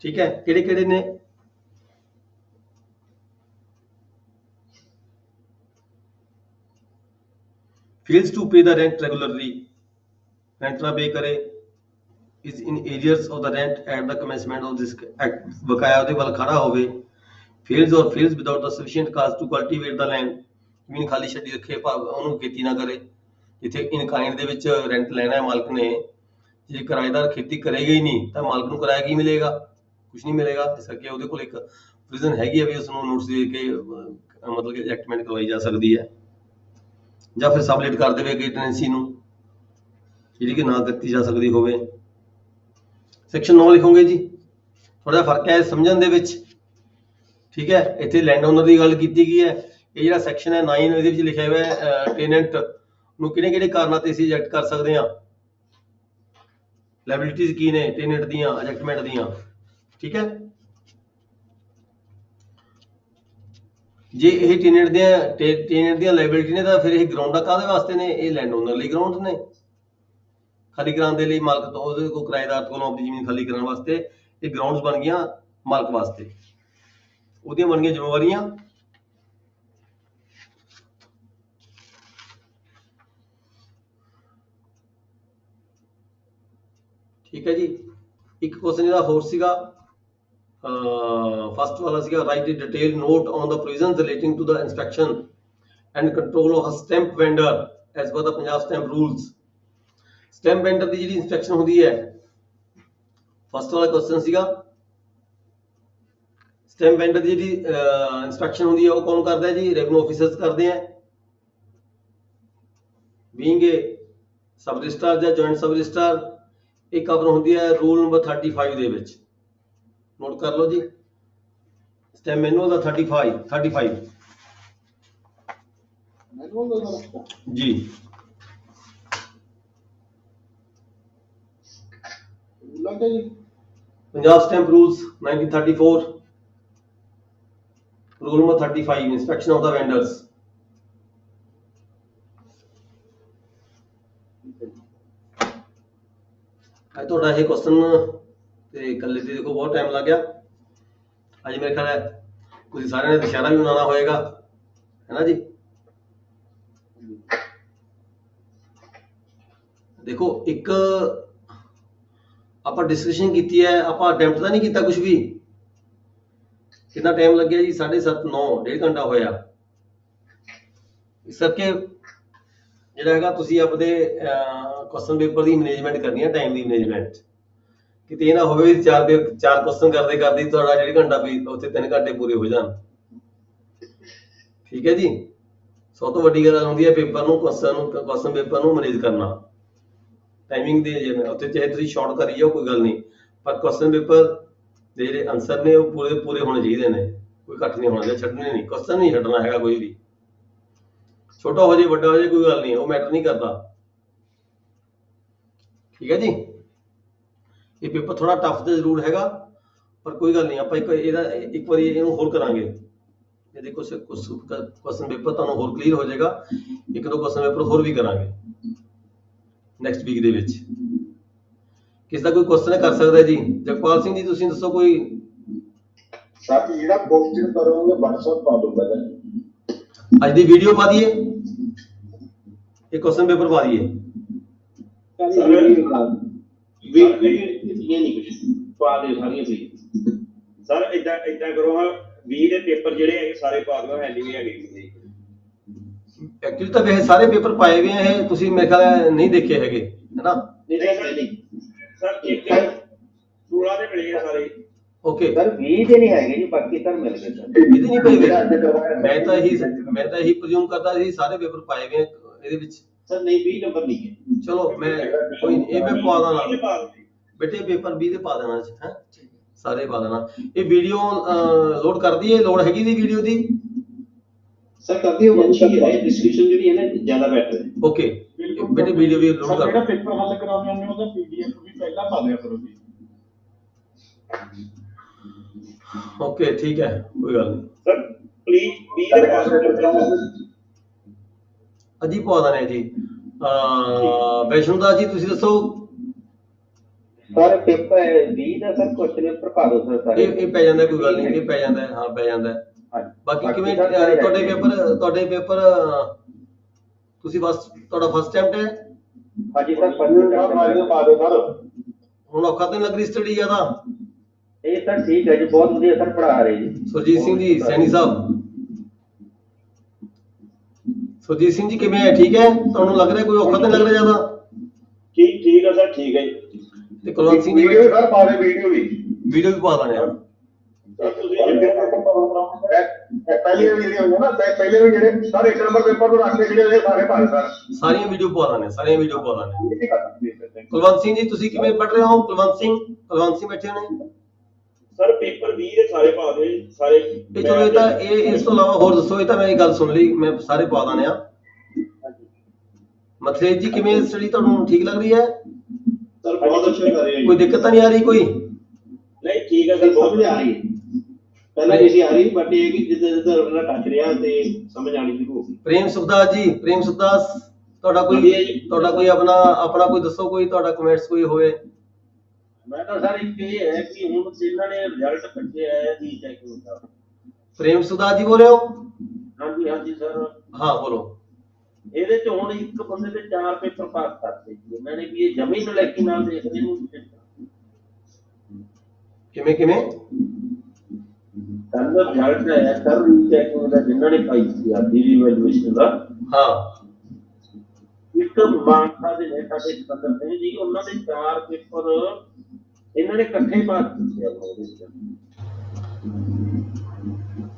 ਠੀਕ ਹੈ, ਕਿਹੜੇ ਕਿਹੜੇ ਨੇ? fails to pay the rent regularly, rent ना pay करे, is in arrears of the rent at the commencement of this act, बकाया ਉਹਦੇ ਵੱਲ ਖੜਾ ਹੋਵੇ, fails without the sufficient cause to cultivate the land, ਜ਼ਮੀਨ ਖਾਲੀ ਛੱਡੀ ਰੱਖੇ, ਉਹਨੂੰ ਖੇਤੀ ਨਾ ਕਰੇ। ਜਿੱਥੇ ਇਨ ਕਾਈਂਡ ਦੇ ਵਿੱਚ ਰੈਂਟ ਲੈਣਾ ਹੈ ਮਾਲਕ ਨੇ, ਜੇ ਕਿਰਾਏਦਾਰ ਖੇਤੀ ਕਰੇਗਾ ਹੀ ਨਹੀਂ ਤਾਂ ਮਾਲਕ ਨੂੰ ਕਿਰਾਇਆ ਕੀ ਮਿਲੇਗਾ? ਕੁਝ ਨਹੀਂ ਮਿਲੇਗਾ। ਇਸ ਕਰਕੇ ਉਹਦੇ ਕੋਲ ਇੱਕ ਪ੍ਰੀਜ਼ਨ ਹੈਗੀ ਹੈ ਵੀ ਉਸ ਨੂੰ ਨੋਟਿਸ ਦੇ ਕੇ ਮਤਲਬ ਕਿ ਐਜੈਕਟਮੈਂਟ ਕਰਵਾਈ ਜਾ ਸਕਦੀ ਹੈ, ਜਾਂ ਫਿਰ ਸਬਲੇਟ ਕਰ ਦੇਵੇ ਕਿ ਟੈਨੈਂਸੀ ਨੂੰ, ਜਿਹੜੀ ਕਿ ਨਾ ਕੀਤੀ ਜਾ ਸਕਦੀ ਹੋਵੇ। ਸੈਕਸ਼ਨ 9 ਲਿਖੋਗੇ ਜੀ, ਥੋੜਾ ਜਿਹਾ ਫਰਕ ਹੈ ਸਮਝਣ ਦੇ ਵਿੱਚ। ਠੀਕ ਹੈ, ਇੱਥੇ ਲੈਂਡ ਓਨਰ ਦੀ ਗੱਲ ਕੀਤੀ ਗਈ ਹੈ। ਇਹ ਜਿਹੜਾ ਸੈਕਸ਼ਨ ਹੈ 9, ਇਹਦੇ ਵਿੱਚ ਲਿਖਿਆ ਹੋਇਆ ਹੈ ਟੇਨੈਂਟ ਨੂੰ ਕਿਹੜੇ ਕਿਹੜੇ ਕਾਰਨਾਂ ਤੇ ਅਸੀਂ ਐਜੈਕਟ ਕਰ ਸਕਦੇ ਹਾਂ, ਲਾਇਬਿਲਿਟੀਜ਼ ਕੀ ਨੇ ਟੇਨੈਂਟ ਦੀਆਂ, ਐਜੈਕਟਮੈਂਟ ਦੀਆਂ। ਠੀਕ ਹੈ, ਜੇ ਇਹ ਟੇਨੈਂਟ ਦੀਆਂ ਲਾਇਬਿਲਿਟੀ ਨੇ ਤਾਂ ਫਿਰ ਇਹ ਗਰਾਊਂਡਾਂ ਕਾਹਦੇ ਵਾਸਤੇ ਨੇ? ਇਹ ਲੈਂਡ ਓਨਰ ਲਈ ਗਰਾਊਂਡ ਨੇ, ਖਾਲੀ ਕਰਾਉਣ ਦੇ ਲਈ, ਮਾਲਕ ਤੋਂ ਉਹਦੇ ਕੋਲ ਕਿਰਾਏਦਾਰ ਕੋਲੋਂ ਆਪਣੀ ਜ਼ਮੀਨ ਖਾਲੀ ਕਰਨ ਵਾਸਤੇ ਇਹ ਗਰਾਊਂਡਸ ਬਣ ਗਈਆਂ ਮਾਲਕ ਵਾਸਤੇ, ਉਹਦੀਆਂ ਬਣ ਗਈਆਂ ਜ਼ਿੰਮੇਵਾਰੀਆਂ। ठीक है जी, एक क्वेश्चन ਇਹਦਾ ਹੋਰ ਸੀਗਾ, फर्स्ट वाला ਸੀਗਾ write a detailed note on the provisions relating to the inspection and control of a stamp vendor as per the Punjab stamp rules। stamp vendor ਦੀ ਜਿਹੜੀ ਇੰਸਪੈਕਸ਼ਨ ਹੁੰਦੀ ਹੈ, ਫਸਟ ਵਾਲਾ ਕੁਐਸਚਨ ਸੀਗਾ, ਸਟੈਂਪ ਵੈਂਡਰ ਦੀ ਜਿਹੜੀ inspection ਹੁੰਦੀ ਹੈ ਉਹ ਕੌਣ ਕਰਦਾ ਹੈ ਜੀ? ਰੈਵਨਿਊ ਆਫੀਸਰਸ ਕਰਦੇ ਆ, ਬੀਇੰਗ ਏ ਸਬ ਰਜਿਸਟਰਾਰ ਜਾਂ ਜੁਆਇੰਟ ਸਬ ਰਜਿਸਟਰਾਰ। ਇਹ ਕਵਰ ਹੁੰਦੀ ਹੈ ਰੂਲ ਨੰਬਰ 35 ਦੇ ਵਿੱਚ, ਨੋਟ ਕਰ ਲਓ ਜੀ। ਸਟੈਮ ਮੈਨੂਅਲ ਦਾ 35 ਮੈਨੂਅਲ ਦਾ ਸਰ ਜੀ। ਲੱਗਦਾ ਜੀ Punjab stamp rules 1934 rule number 35 inspection of the vendors. ਅੱਜ ਤੁਹਾਡਾ ਇਹ ਕੁਐਸਚਨ ਤੇ ਕੱਲੇ ਤੇ ਦੇਖੋ ਬਹੁਤ ਟਾਈਮ ਲੱਗ ਗਿਆ। ਅੱਜ ਮੇਰੇ ਖਿਆਲ ਹੈ ਤੁਸੀਂ ਸਾਰਿਆਂ ਨੇ ਦੁਸ਼ਹਿਰਾ ਵੀ ਮਨਾਉਣਾ ਹੋਏਗਾ, ਹੈ ਨਾ ਜੀ। ਦੇਖੋ ਇੱਕ ਆਪਾਂ ਡਿਸਕਸ਼ਨ ਕੀਤੀ ਹੈ, ਆਪਾਂ ਅਟੈਂਪਟ ਤਾਂ ਨਹੀਂ ਕੀਤਾ ਕੁਝ ਵੀ। ਕਿੰਨਾ ਟਾਈਮ ਲੱਗਿਆ ਜੀ? 7:30 9 1.5 ਘੰਟਾ ਹੋਇਆ। ਇਸ ਕਰਕੇ ਜਿਹੜਾ ਹੈਗਾ ਤੁਸੀਂ ਆਪਣੇ ਕੁਐਸਚਨ ਪੇਪਰ ਦੀ ਮੈਨੇਜਮੈਂਟ ਕਰਨੀ ਹੈ, ਟਾਈਮ ਦੀ ਮੈਨੇਜਮੈਂਟ। ਕਿਤੇ ਇਹ ਨਾ ਹੋਵੇ ਵੀ ਚਾਰ ਕੁਐਸਚਨ ਕਰਦੇ ਕਰਦੇ ਤੁਹਾਡਾ 1.5 ਘੰਟਾ ਵੀ ਉੱਥੇ 3 ਘੰਟੇ ਪੂਰੇ ਹੋ ਜਾਣ। ਠੀਕ ਹੈ ਜੀ। ਸਭ ਤੋਂ ਵੱਡੀ ਗੱਲ ਹੁੰਦੀ ਹੈ ਪੇਪਰ ਨੂੰ ਕੁਐਸਚਨ ਪੇਪਰ ਨੂੰ ਮੈਨੇਜ ਕਰਨਾ। ਟਾਈਮਿੰਗ ਦੇ ਜਿਵੇਂ ਉੱਥੇ ਚਾਹੇ ਤੁਸੀਂ ਸ਼ਾਰਟ ਕਰੀ ਜਾਓ ਕੋਈ ਗੱਲ ਨਹੀਂ, ਪਰ ਕੁਐਸਚਨ ਪੇਪਰ ਦੇ ਜਿਹੜੇ ਆਨਸਰ ਨੇ ਉਹ ਪੂਰੇ ਹੋਣੇ ਚਾਹੀਦੇ ਨੇ। ਕੋਈ ਘੱਟ ਨਹੀਂ ਹੋਣਾ ਚਾਹੀਦਾ, ਛੱਡਣੇ ਨਹੀਂ, ਕੁਐਸਚਨ ਨਹੀਂ ਛੱਡਣਾ ਹੈਗਾ ਕੋਈ ਵੀ। ਛੋਟਾ ਹੋ ਜਾਏ ਵੱਡਾ ਹੋ ਜਾਏ ਕੋਈ ਗੱਲ ਨਹੀਂ, ਉਹ ਮੈਟਰ ਨਹੀਂ ਕਰਦਾ। ਠੀਕ ਹੈ ਜੀ। ਇਹ ਪੇਪਰ ਥੋੜਾ ਟਫ ਤੇ ਜ਼ਰੂਰ ਹੈਗਾ, ਪਰ ਕੋਈ ਗੱਲ ਨਹੀਂ, ਆਪਾਂ ਇੱਕ ਵਾਰੀ ਇਹਨੂੰ ਹੋਰ ਕਰਾਂਗੇ। ਇਹਦੇ ਕੁਝ ਕੁਐਸਚਨ ਪੇਪਰ ਤੁਹਾਨੂੰ ਹੋਰ ਕਲੀਅਰ ਹੋ ਜਾਏਗਾ। 1-2 ਕੁਐਸਚਨ ਪੇਪਰ ਹੋਰ ਵੀ ਕਰਾਂਗੇ ਨੈਕਸਟ ਵੀਕ ਦੇ ਵਿੱਚ। ਕਿਸ ਦਾ ਕੋਈ ਕੁਐਸਚਨ ਕਰ ਸਕਦਾ ਜੀ? ਜਗਪਾਲ ਸਿੰਘ ਜੀ ਤੁਸੀਂ ਦੱਸੋ ਕੋਈ। ਸਰ ਜਿਹੜਾ ਕੁਐਸਚਨ ਕਰੋਗੇ WhatsApp ਪਾ ਦੂੰਗਾ ਜੀ। ਅੱਜ ਦੀ ਵੀਡੀਓ ਪਾ ਦਈਏ, ਇਹ ਕੁਐਸਚਨ ਪੇਪਰ ਪਾ ਦਈਏ। ਇਹ ਨਹੀਂ ਕੁਝ ਪਾ ਦੇ ਸਾਰੀਆਂ ਸੀ ਸਰ। ਇਦਾਂ ਕਰੋ ਹਾਂ 20 ਦੇ ਪੇਪਰ ਜਿਹੜੇ ਹੈਗੇ ਸਾਰੇ ਪਾ ਦਿਓ, ਹੈਂਡੀ ਵੀ ਹੈਗੇ। ਐਕਚੁਅਲੀ ਤਾਂ ਵੈਸੇ ਸਾਰੇ ਪੇਪਰ ਪਾਏ ਹੋਏ ਆ, ਇਹ ਤੁਸੀਂ ਮੇਰੇ ਖਿਆਲ ਨਹੀਂ ਦੇਖੇ ਹੈਗੇ, ਹੈ ਨਾ? ਸਰ 16 ਦੇ ਮਿਲੇ ਆ ਸਾਰੇ। ਓਕੇ ਸਰ 20 ਦੇ ਨਹੀਂ ਹੈਗੇ ਜੀ, ਬਾਕੀ ਸਰ ਮਿਲ ਗਏ ਸਰ। ਇਹਦੇ ਨਹੀਂ ਪਏ ਹੋਏ। ਮੈਂ ਤਾਂ ਇਹੀ ਪ੍ਰਜ਼ੂਮ ਕਰਦਾ ਸੀ ਸਾਰੇ ਪੇਪਰ ਪਾਏ ਹੋਏ ਆ ਇਹਦੇ ਵਿੱਚ। ਸਰ ਨਹੀਂ 20 ਨੰਬਰ ਨਹੀਂ ਹੈ। ਚਲੋ ਮੈਂ ਕੋਈ ਨਹੀਂ, ਇਹ ਮੈਂ ਪਾ ਦੇਣਾ ਬੇਟੇ, ਪੇਪਰ 20 ਦੇ ਪਾ ਦੇਣਾ ਹੈ, ਸਾਰੇ ਪਾ ਦੇਣਾ। ਇਹ ਵੀਡੀਓ ਲੋਡ ਕਰ ਦਈਏ? ਲੋਡ ਹੈਗੀ ਦੀ ਵੀਡੀਓ ਦੀ? ਸਰ ਕਰਦੀ ਹੋ ਅੱਛੀ ਹੈ, ਡਿਸਕਸ਼ਨ ਜਿਹੜੀ ਹੈ ਨਾ ਜ਼ਿਆਦਾ ਬੈਟਰ ਹੈ। ਓਕੇ ਬੇਟੇ ਵੀਡੀਓ ਵੀ ਲੋਡ ਕਰ। ਜਿਹੜਾ ਪੇਪਰ ਹੱਲ ਕਰਾਉਂਦੇ ਹੁੰਦੇ ਉਹਦਾ PDF ਵੀ ਪਹਿਲਾਂ ਪਾ ਦਿਆ ਕਰੋ ਜੀ। ਓਕੇ ਠੀਕ ਹੈ, ਕੋਈ ਗੱਲ ਨਹੀਂ। ਸਰ ਪਲੀਜ਼ 20 ਦੇ ਪਾਸ ਅਜੀ ਪਾ ਦੇਣੇ ਜੀ। ਵੈਸ਼ਨੂ ਦਾ ਜੀ ਤੁਸੀਂ ਦੱਸੋ। ਸਰ ਪੇਪਰ 20 ਦਾ ਸਰ ਕੁਐਸਚਨ ਪੇਪਰ ਪਾ ਦਿਓ ਸਰ ਸਾਰੇ। ਇਹ ਪੈ ਜਾਂਦਾ, ਕੋਈ ਗੱਲ ਨਹੀਂ, ਇਹ ਪੈ ਜਾਂਦਾ, ਹਾਂ ਪੈ ਜਾਂਦਾ। ਬਾਕੀ ਕਿਵੇਂ ਤੁਹਾਡੇ ਪੇਪਰ ਤੁਸੀਂ ਬਸ ਤੁਹਾਡਾ ਫਸਟ ਅਟੈਂਪਟ ਹੈ? ਹਾਂਜੀ ਸਰ ਫਸਟ ਪਾ ਦਿਓ ਸਰ। ਹੁਣ ਔਖਾ ਤਾਂ ਨਹੀਂ ਲੱਗ ਰਹੀ ਸਟੱਡੀ ਜ਼ਿਆਦਾ? ਇਹ ਸਰ ਠੀਕ ਹੈ ਜੀ, ਬਹੁਤ ਵਧੀਆ ਸਰ ਪੜ੍ਹਾ ਰਹੇ ਜੀ। ਸੁਰਜੀਤ ਸਿੰਘ ਜੀ ਸੈਣੀ ਸਾਹਿਬ, ਸੁਰਜੀਤ ਸਿੰਘ ਜੀ ਕਿਵੇਂ ਹੈ? ਠੀਕ ਹੈ? ਤੁਹਾਨੂੰ ਲੱਗ ਰਿਹਾ ਕੋਈ ਔਖਾ ਤਾਂ ਨਹੀਂ ਲੱਗ ਰਿਹਾ ਜ਼ਿਆਦਾ? ਠੀਕ ਹੈ ਸਰ, ਠੀਕ ਹੈ ਜੀ। ਤੇ ਕੁਲਵੰਤ ਸਿੰਘ ਜੀ ਵੀਡੀਓ ਸਰ ਪਾ ਦੇ, ਵੀਡੀਓ ਵੀ ਪਾ ਦੇਣੇ ਆ। ਪਹਿਲੇ ਵੀਡੀਓ ਹੋਇਆ ਨਾ, ਪਹਿਲੇ ਵੀ ਜਿਹੜੇ ਸਾਰੇ 1 ਨੰਬਰ ਪੇਪਰ ਤੋਂ ਰੱਖ ਕੇ ਜਿਹੜੇ ਸਾਰੇ ਭਾਰੇ ਸਰ ਸਾਰੀਆਂ ਵੀਡੀਓ ਪਾ ਦੇਣੇ, ਸਾਰੀਆਂ ਵੀਡੀਓ ਪਾ ਦੇਣੇ। ਕੁਲਵੰਤ ਸਿੰਘ ਜੀ ਤੁਸੀਂ ਕਿਵੇਂ ਪੜ੍ਹ ਰਹੇ ਹੋ? ਕੁਲਵੰਤ ਸਿੰਘ ਬੈਠੇ ਨੇ। ਸਰ ਪੇਪਰ 20 ਦੇ ਸਾਰੇ ਪਾ ਦਿਓ ਜੀ, ਸਾਰੇ। ਇਹ ਚਲੋ ਇਹ ਤਾਂ ਇਸ ਤੋਂ ਇਲਾਵਾ ਹੋਰ ਦੱਸੋ। ਇਹ ਤਾਂ ਮੈਂ ਇਹ ਗੱਲ ਸੁਣ ਲਈ, ਮੈਂ ਸਾਰੇ ਪਾ ਦੇਣੇ ਆ। ਮਥਰੇਜ ਜੀ ਕਿਵੇਂ ਸਟੱਡੀ ਤੁਹਾਨੂੰ ਠੀਕ ਲੱਗ ਰਹੀ ਹੈ? ਸਰ ਬਹੁਤ ਅੱਛਾ ਕਰ ਰਹੇ ਹੋ ਕੋਈ ਦਿੱਕਤ ਤਾਂ ਨਹੀਂ ਆ ਰਹੀ ਕੋਈ? ਨਹੀਂ ਠੀਕ ਹੈ ਸਰ, ਬਹੁਤ ਸਮਝ ਆ ਰਹੀ ਹੈ। ਪਹਿਲਾਂ ਨਹੀਂ ਆ ਰਹੀ, ਬਟ ਇਹ ਕਿ ਜਿੱਦਾਂ ਉਹਨਾਂ ਟੱਚ ਰਿਹਾ ਤੇ ਸਮਝ ਆਣੀ ਸ਼ੁਰੂ ਹੋ ਗਈ। ਪ੍ਰੇਮ ਸੁਖਦਾਸ ਜੀ, ਪ੍ਰੇਮ ਸੁਖਦਾਸ ਤੁਹਾਡਾ ਕੋਈ ਆਪਣਾ ਕੋਈ ਦੱਸੋ, ਕੋਈ ਤੁਹਾਡਾ ਕਮੈਂਟਸ ਕੋਈ ਹੋਵੇ? ਮੈਂ ਤਾਂ ਸਰ ਇੱਕ ਇਹ ਹੈ ਕਿ ਹੁਣ ਇਹਨਾਂ ਨੇ ਰਿਜ਼ਲਟ ਕੱਢਿਆ ਹੈ ਜੀ ਚੈਕਿੰਗ ਦਾ। ਪ੍ਰੇਮ ਸੁਖਦਾਸ ਜੀ ਬੋਲ ਰਹੇ ਹੋ? ਹਾਂਜੀ ਸਰ। ਹਾਂ ਬੋਲੋ। ਇਹਦੇ ਚ ਹੁਣ ਇੱਕ ਬੰਦੇ ਦੇ 4 ਪੇਪਰ ਪਾਸ ਕਰਤੇ ਜੀ ਇਹਨਾਂ ਨੇ, ਵੀ ਇਹ ਜਮੀ ਨਲਾਇਕੀ ਨਾਲ ਦੇਖਦੇ ਨੂੰ। ਕਿਵੇਂ ਕੱਲ ਰਿਜ਼ਲਟ ਆਇਆ ਸਰ ਚੈਕਿੰਗ ਦਾ, ਜਿਨ੍ਹਾਂ ਨੇ ਪਾਈ ਸੀ ਆਪਦੀ ਰੀਵੈਲੂਏਸ਼ਨ ਦਾ। ਹਾਂ ਇੱਕ ਮਾਨਸਾ ਦੇ ਨੇ ਸਾਡੇ ਸਿਕੰਦਰ ਸਿੰਘ ਜੀ, ਉਹਨਾਂ ਦੇ 4 ਪੇਪਰ ਇਹਨਾਂ ਨੇ ਇਕੱਠੇ ਪਾਸ ਕੀਤੇ ਆ ਉਹਦੇ ਵਿੱਚ।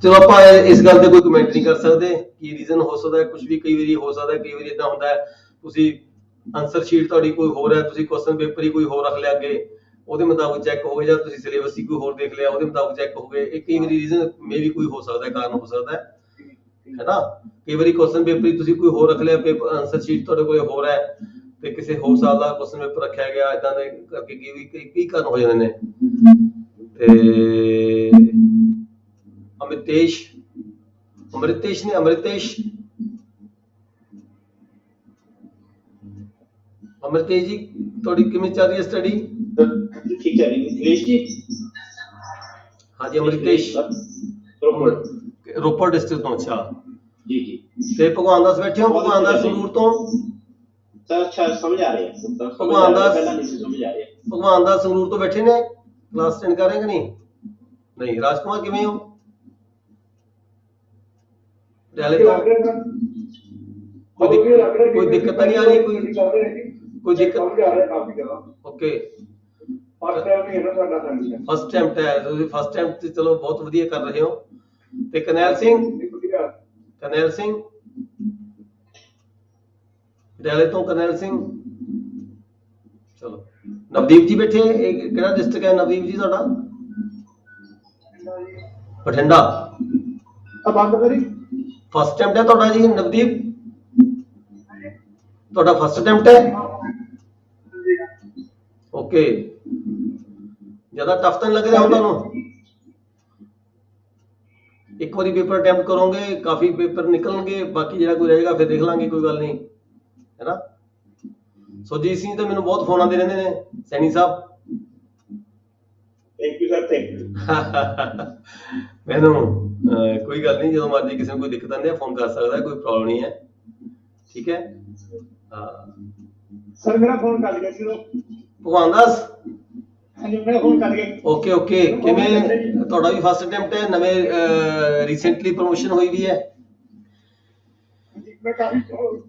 ਚਲੋ ਆਪਾਂ ਇਸ ਗੱਲ ਤੇ ਕੋਈ ਕਮੈਂਟ ਨਹੀਂ ਕਰ ਸਕਦੇ, ਕੀ ਰੀਜ਼ਨ ਹੋ ਸਕਦਾ ਹੈ, ਕੁਝ ਵੀ ਕਈ ਵਾਰੀ ਹੋ ਸਕਦਾ, ਕਈ ਵਾਰੀ ਇਦਾਂ ਹੁੰਦਾ ਹੈ ਤੁਸੀਂ ਆਨਸਰ ਸ਼ੀਟ ਤੁਹਾਡੀ ਕੋਈ ਹੋਰ ਹੈ, ਤੁਸੀਂ ਕੁਐਸਚਨ ਪੇਪਰ ਹੀ ਕੋਈ ਹੋਰ ਰੱਖ ਲਿਆ ਅੱਗੇ, ਉਹਦੇ ਮੁਤਾਬਕ ਚੈੱਕ ਹੋ ਗਏ, ਜਾਂ ਤੁਸੀਂ ਸਿਲੇਬਸ ਹੀ ਕੋਈ ਹੋਰ ਦੇਖ ਲਿਆ ਉਹਦੇ ਮੁਤਾਬਕ ਚੈੱਕ ਹੋ ਗਏ। ਇਹ ਕਈ ਵਾਰੀ ਰੀਜ਼ਨ ਮੇ ਵੀ ਕੋਈ ਹੋ ਸਕਦਾ ਹੈ, ਕਾਰਨ ਹੋ ਸਕਦਾ ਹੈ ਨਾ। ਕਈ ਵਾਰੀ ਕੁਐਸਚਨ ਪੇਪਰ ਤੁਸੀਂ ਕੋਈ ਹੋਰ ਰੱਖ ਲਿਆ, ਪੇਪਰ ਆਨਸਰ ਸ਼ੀਟ ਤੁਹਾਡੇ ਕੋਲ ਹੋਰ ਹੈ ਤੇ ਕਿਸੇ ਹੋਰ ਸਾਲ ਦਾ ਕੁਐਸਚਨ ਪੇਪਰ ਰੱਖਿਆ ਗਿਆ, ਇਦਾਂ ਦੇ ਕਰਕੇ ਕਈ ਕਾਰਨ ਹੋ ਜਾਂਦੇ ਨੇ। ਤੇ ਅਮ੍ਰਿਤੇਸ਼ ਜੀ ਤੁਹਾਡੀ ਕਿਵੇਂ ਚੱਲ ਰਹੀ ਹੈ ਸਟੱਡੀ? ਠੀਕ ਚੱਲ ਰਹੀ ਹੈ ਨਿਕਲੇਸ਼ ਜੀ। ਹਾਂਜੀ ਅਮ੍ਰਿਤੇਸ਼ ਰੋਪੜ ਡਿਸਟ੍ਰਿਕਟ ਤੋਂ। ਅੱਛਾ ਜੀ ਜੀ। ਤੇ ਭਗਵਾਨ ਦਾਸ ਬੈਠੇ ਹੋ? ਭਗਵਾਨ ਦਾਸ ਸੰਗਰੂਰ ਤੋਂ? ਸਰ ਅੱਛਾ ਸਮਝ ਆ ਰਿਹਾ ਹੈ। ਭਗਵਾਨ ਦਾਸ ਪਹਿਲਾਂ ਨਹੀਂ ਸੀ ਸਮਝ ਆ ਰਿਹਾ। ਭਗਵਾਨ ਦਾਸ ਸੰਗਰੂਰ ਤੋਂ ਬੈਠੇ ਨੇ, ਕਲਾਸ ਅਟੈਂਡ ਕਰ ਰਹੇ ਕਿ ਨਹੀਂ? ਨਹੀਂ। ਰਾਜਕੁਮਾਰ ਕਿਵੇਂ ਹੋ? ਪਟਿਆਲੇ ਤੋਂ? ਕੋਈ ਦਿੱਕਤ ਤਾਂ ਨਹੀਂ ਆ ਰਹੀ? ਕੋਈ ਦਿੱਕਤ? ਓਕੇ ਫਸਟ ਅਟੈਂਪਟ ਹੈ ਤੁਸੀਂ, ਫਸਟ ਅਟੈਂਪਟ ਤੇ ਚਲੋ ਬਹੁਤ ਵਧੀਆ ਕਰ ਰਹੇ ਹੋ। ਤੇ ਕਰਨੈਲ ਸਿੰਘ ਪਟਿਆਲੇ ਤੋਂ, ਕਰਨੈਲ ਸਿੰਘ। ਚਲੋ ਨਵਦੀਪ ਜੀ ਬੈਠੇ, ਇਹ ਕਿਹੜਾ ਡਿਸਟ੍ਰਿਕਟ ਹੈ ਨਵਦੀਪ ਜੀ ਤੁਹਾਡਾ? ਬਠਿੰਡਾ। ਫਸਟ ਅਟੈਂਪਟ ਹੈ ਤੁਹਾਡਾ ਜੀ ਨਵਦੀਪ? ਤੁਹਾਡਾ ਫਸਟ ਅਟੈਂਪਟ ਹੈ? ਓਕੇ। ਜ਼ਿਆਦਾ ਟਫ ਤਾਂ ਨਹੀਂ ਲੱਗ ਰਿਹਾ ਹੁਣ ਤੁਹਾਨੂੰ? ਇੱਕ ਵਾਰੀ ਪੇਪਰ ਅਟੈਂਪਟ ਕਰੋਗੇ, ਕਾਫੀ ਪੇਪਰ ਨਿਕਲਣਗੇ, ਬਾਕੀ ਜਿਹੜਾ ਕੋਈ ਰਹੇਗਾ ਫਿਰ ਦੇਖ ਲਾਂਗੇ, ਕੋਈ ਗੱਲ ਨਹੀਂ, ਹੈ ਨਾ। ਸੁਰਜੀਤ ਸਿੰਘ ਤਾਂ ਮੈਨੂੰ ਬਹੁਤ ਫੋਨ ਆਉਂਦੇ ਰਹਿੰਦੇ ਨੇ, ਸੈਣੀ ਸਾਹਿਬ। Thank you sir, thank you. ਮੈਨੂੰ ਕੋਈ ਗੱਲ ਨਹੀਂ, ਜਦੋਂ ਮਰਜ਼ੀ ਕਿਸੇ ਨੂੰ ਕੋਈ ਦਿੱਕਤ ਆਉਂਦੀ ਹੈ ਫੋਨ ਕਰ ਸਕਦਾ, ਕੋਈ ਪ੍ਰੋਬਲਮ ਨਹੀਂ ਹੈ, ਠੀਕ ਹੈ। ਹਾਂ ਸਰ ਮੇਰਾ ਫੋਨ ਕਰ ਗਿਆ ਸੀ ਭਗਵਾਨ ਦਾਸ। ਹਾਂਜੀ ਮੇਰਾ ਫੋਨ ਕਰ ਗਿਆ। ਓਕੇ ਕਿਵੇਂ ਤੁਹਾਡਾ ਵੀ ਫਸਟ ਅਟੈਂਪਟ ਹੈ? ਨਵੇਂ ਰੀਸੈਂਟਲੀ ਪ੍ਰਮੋਸ਼ਨ ਹੋਈ ਵੀ ਹੈ? ਮੈਂ ਕਾਫੀ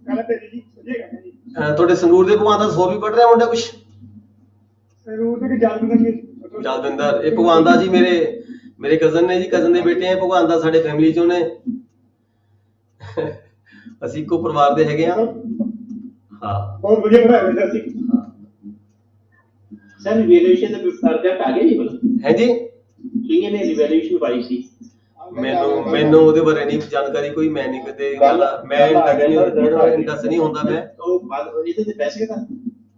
ਗੱਲ ਤੇ ਜੀ ਸੋਝੇਗਾ ਜੀ। ਤੁਹਾਡੇ ਸੰਗਰੂਰ ਦੇ ਭਗਵਾਨ ਦਾਸ ਹੋਰ ਵੀ ਪੜ ਰਿਹਾ ਮੁੰਡਾ ਕੁਛ? ਸੰਗਰੂਰ ਦੇ ਜਸਵਿੰਦਰ। ਇਹ ਭਗਵਾਨ ਦਾਸ ਜੀ ਮੇਰੇ ਕਜ਼ਨ ਨੇ ਜੀ, ਕਜ਼ਨ ਦੇ ਬੇਟੇ ਹੈ ਭਗਵਾਨ ਦਾਸ, ਸਾਡੇ ਫੈਮਿਲੀ ਚੋਂ ਨੇ। ਅਸੀਂ ਇੱਕੋ ਪਰਿਵਾਰ ਦੇ ਹੈਗੇ ਆ। ਹਾਂ ਬਹੁਤ ਵਧੀਆ ਪੜਾਇਆ ਹੋਇਆ ਸੀ। ਸਰ ਰਿਵੈਲੂਏਸ਼ਨ ਦਾ ਰਿਜ਼ਲਟ ਆ ਗਿਆ ਜੀ ਬਲ? ਹੈ ਜੀ। ਕਿੰਨੇ ਨੇ ਰਿਵੈਲੂਏਸ਼ਨ ਪਾਈ ਸੀ? ਮੈਨੂੰ ਉਹਦੇ ਬਾਰੇ ਨਹੀਂ ਜਾਣਕਾਰੀ ਕੋਈ, ਮੈਂ ਨਹੀਂ ਕਿਤੇ ਮੈਂ ਇੰਟਰਸਟ ਨਹੀਂ ਹੁੰਦਾ ਮੈਂ। ਉਹ ਬਾਅਦ ਇਹਦੇ ਤੇ ਪੈਸੇ ਦਾ,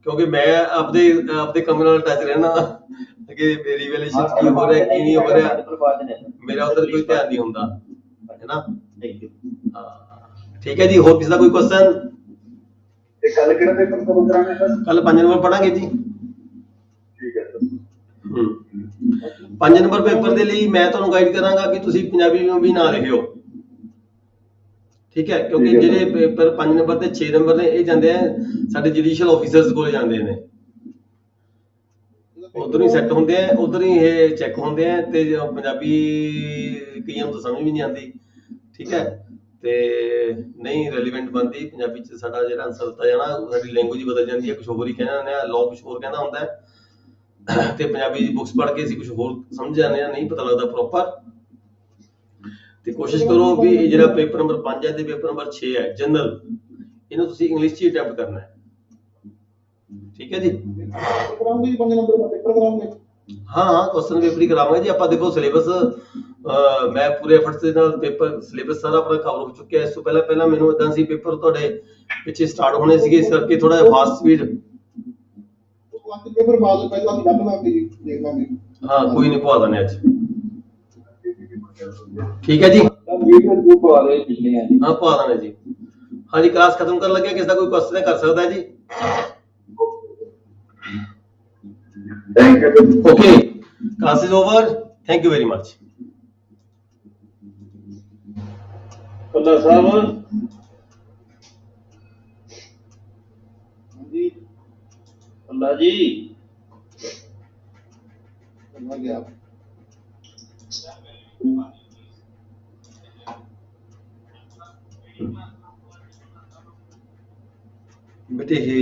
ਕਿਉਂਕਿ ਮੈਂ ਆਪਦੇ ਕੰਮ ਨਾਲ ਟੱਚ ਰਹਿਣਾ ਕਿ ਮੇਰੀ ਵੈਲਿਊਏਸ਼ਨ ਕੀ ਹੋ ਰਿਹਾ ਕੀ ਨਹੀਂ ਹੋ ਰਿਹਾ, ਮੇਰਾ ਉਧਰ ਕੋਈ ਧਿਆਨ ਨਹੀਂ ਹੁੰਦਾ, ਹੈ ਨਾ। ਠੀਕ ਹੈ ਜੀ। ਹੋਰ ਕਿਸੇ ਦਾ ਕੋਈ ਕੁਐਸਚਨ? ਕੱਲ ਕਿਹੜਾ ਪੇਪਰ ਕਵਰ ਕਰਾਂਗੇ ਸਰ? ਕੱਲ 5 ਨੰਬਰ ਪੜਾਂਗੇ ਜੀ। ਠੀਕ ਹੈ ਸਰ। 5 ਨੰਬਰ ਪੇਪਰ ਦੇ ਲਈ ਮੈਂ ਤੁਹਾਨੂੰ ਗਾਈਡ ਕਰਾਂਗਾ ਕਿ ਤੁਸੀਂ ਪੰਜਾਬੀ ਨੂੰ ਵੀ ਨਾ ਲਿਖਿਓ, ਠੀਕ ਹੈ। ਕਿਉਂਕਿ ਜਿਹੜੇ ਪੇਪਰ 5 ਨੰਬਰ ਤੇ 6 ਨੰਬਰ ਨੇ, ਇਹ ਜਾਂਦੇ ਆ ਸਾਡੇ ਜੁਡੀਸ਼ੀਅਲ ਆਫੀਸਰਸ ਕੋਲ ਜਾਂਦੇ ਨੇ, ਉਧਰ ਹੀ ਸੈੱਟ ਹੁੰਦੇ ਆ, ਉਧਰ ਹੀ ਇਹ ਚੈੱਕ ਹੁੰਦੇ ਆ। ਤੇ ਪੰਜਾਬੀ ਕਈਆਂ ਨੂੰ ਤਾਂ ਸਮਝ ਵੀ ਨਹੀਂ ਆਉਂਦੀ, ਠੀਕ ਹੈ। ਤੇ ਨਹੀਂ ਰੈਲੀਵੈਂਟ ਬਣਦੀ ਪੰਜਾਬੀ ਚ, ਸਾਡਾ ਜਿਹੜਾ ਆਨਸਰ ਦਿੱਤਾ ਜਾਣਾ, ਸਾਡੀ ਲੈਂਗੁਏਜ ਹੀ ਬਦਲ ਜਾਂਦੀ ਹੈ, ਕੁਝ ਹੋਰ ਹੀ ਕਹਿਣਾ ਹੁੰਦੇ ਆ, ਲਾਅ ਕੁਝ ਹੋਰ ਕਹਿੰਦਾ ਹੁੰਦਾ ਹੈ, ਤੇ ਪੰਜਾਬੀ ਦੀ ਬੁੱਕਸ ਪੜ੍ਹ ਕੇ ਅਸੀਂ ਕੁਝ ਹੋਰ ਸਮਝ ਜਾਂਦੇ ਆ, ਨਹੀਂ ਪਤਾ ਲੱਗਦਾ ਪ੍ਰੋਪਰ। ਤੇ ਕੋਸ਼ਿਸ਼ ਕਰੋ ਵੀ ਇਹ ਜਿਹੜਾ ਪੇਪਰ ਨੰਬਰ 5 ਹੈ ਤੇ ਪੇਪਰ ਨੰਬਰ 6 ਹੈ ਜਨਰਲ, ਇਹਨੂੰ ਤੁਸੀਂ ਇੰਗਲਿਸ਼ ਚ ਹੀ ਅਟੈਂਪਟ ਕਰਨਾ ਹੈ, ਠੀਕ ਹੈ ਜੀ। ਹਾਂ ਕੁਐਸਚਨ ਪੇਪਰ ਹੀ ਕਰਾਵਾਂਗੇ ਜੀ ਆਪਾਂ। ਦੇਖੋ ਸਿਲੇਬਸ ਮੈਂ ਪੂਰੇ ਐਫਰਟਸ ਦੇ ਨਾਲ ਪੇਪਰ ਸਿਲੇਬਸ ਸਾਰਾ ਆਪਣਾ ਕਵਰ ਹੋ ਚੁੱਕਿਆ। ਇਸ ਤੋਂ ਪਹਿਲਾਂ ਮੈਨੂੰ ਇਦਾਂ ਸੀ ਪੇਪਰ ਤੁਹਾਡੇ ਪਿੱਛੇ ਸਟਾਰਟ ਹੋਣੇ ਸੀਗੇ, ਇਸ ਕਰਕੇ ਥੋੜਾ ਜਿਹਾ ਫਾਸਟ ਸਪੀਡ। ਪੇਪਰ ਬਾਅਦ ਪਹਿਲਾਂ ਅਸੀਂ ਲੱਭਣਾ ਤੇ ਦੇਖ ਲਾਂਗੇ। ਹਾਂ ਕੋਈ ਨਹੀਂ, ਪਵਾ ਦਾਂਗੇ ਅੱਜ, ਠੀਕ ਹੈ ਜੀ। ਹਾਂ ਪਵਾ ਦਾਂਗੇ ਜੀ। ਹਾਂਜੀ ਕਲਾਸ ਖਤਮ ਕਰਨ ਲੱਗਿਆ, ਕਿਸੇ ਦਾ ਕੋਈ ਕੁਐਸਚਨ ਕਰ ਸਕਦਾ ਹੈ ਜੀ। Okay, class is over. Thank you very much. ਕੱਲਾ ਸਾਹਿਬ ਜੀ ਕੱਲਾ ਜੀ ਸਮਝ ਗਿਆ। बेटे ये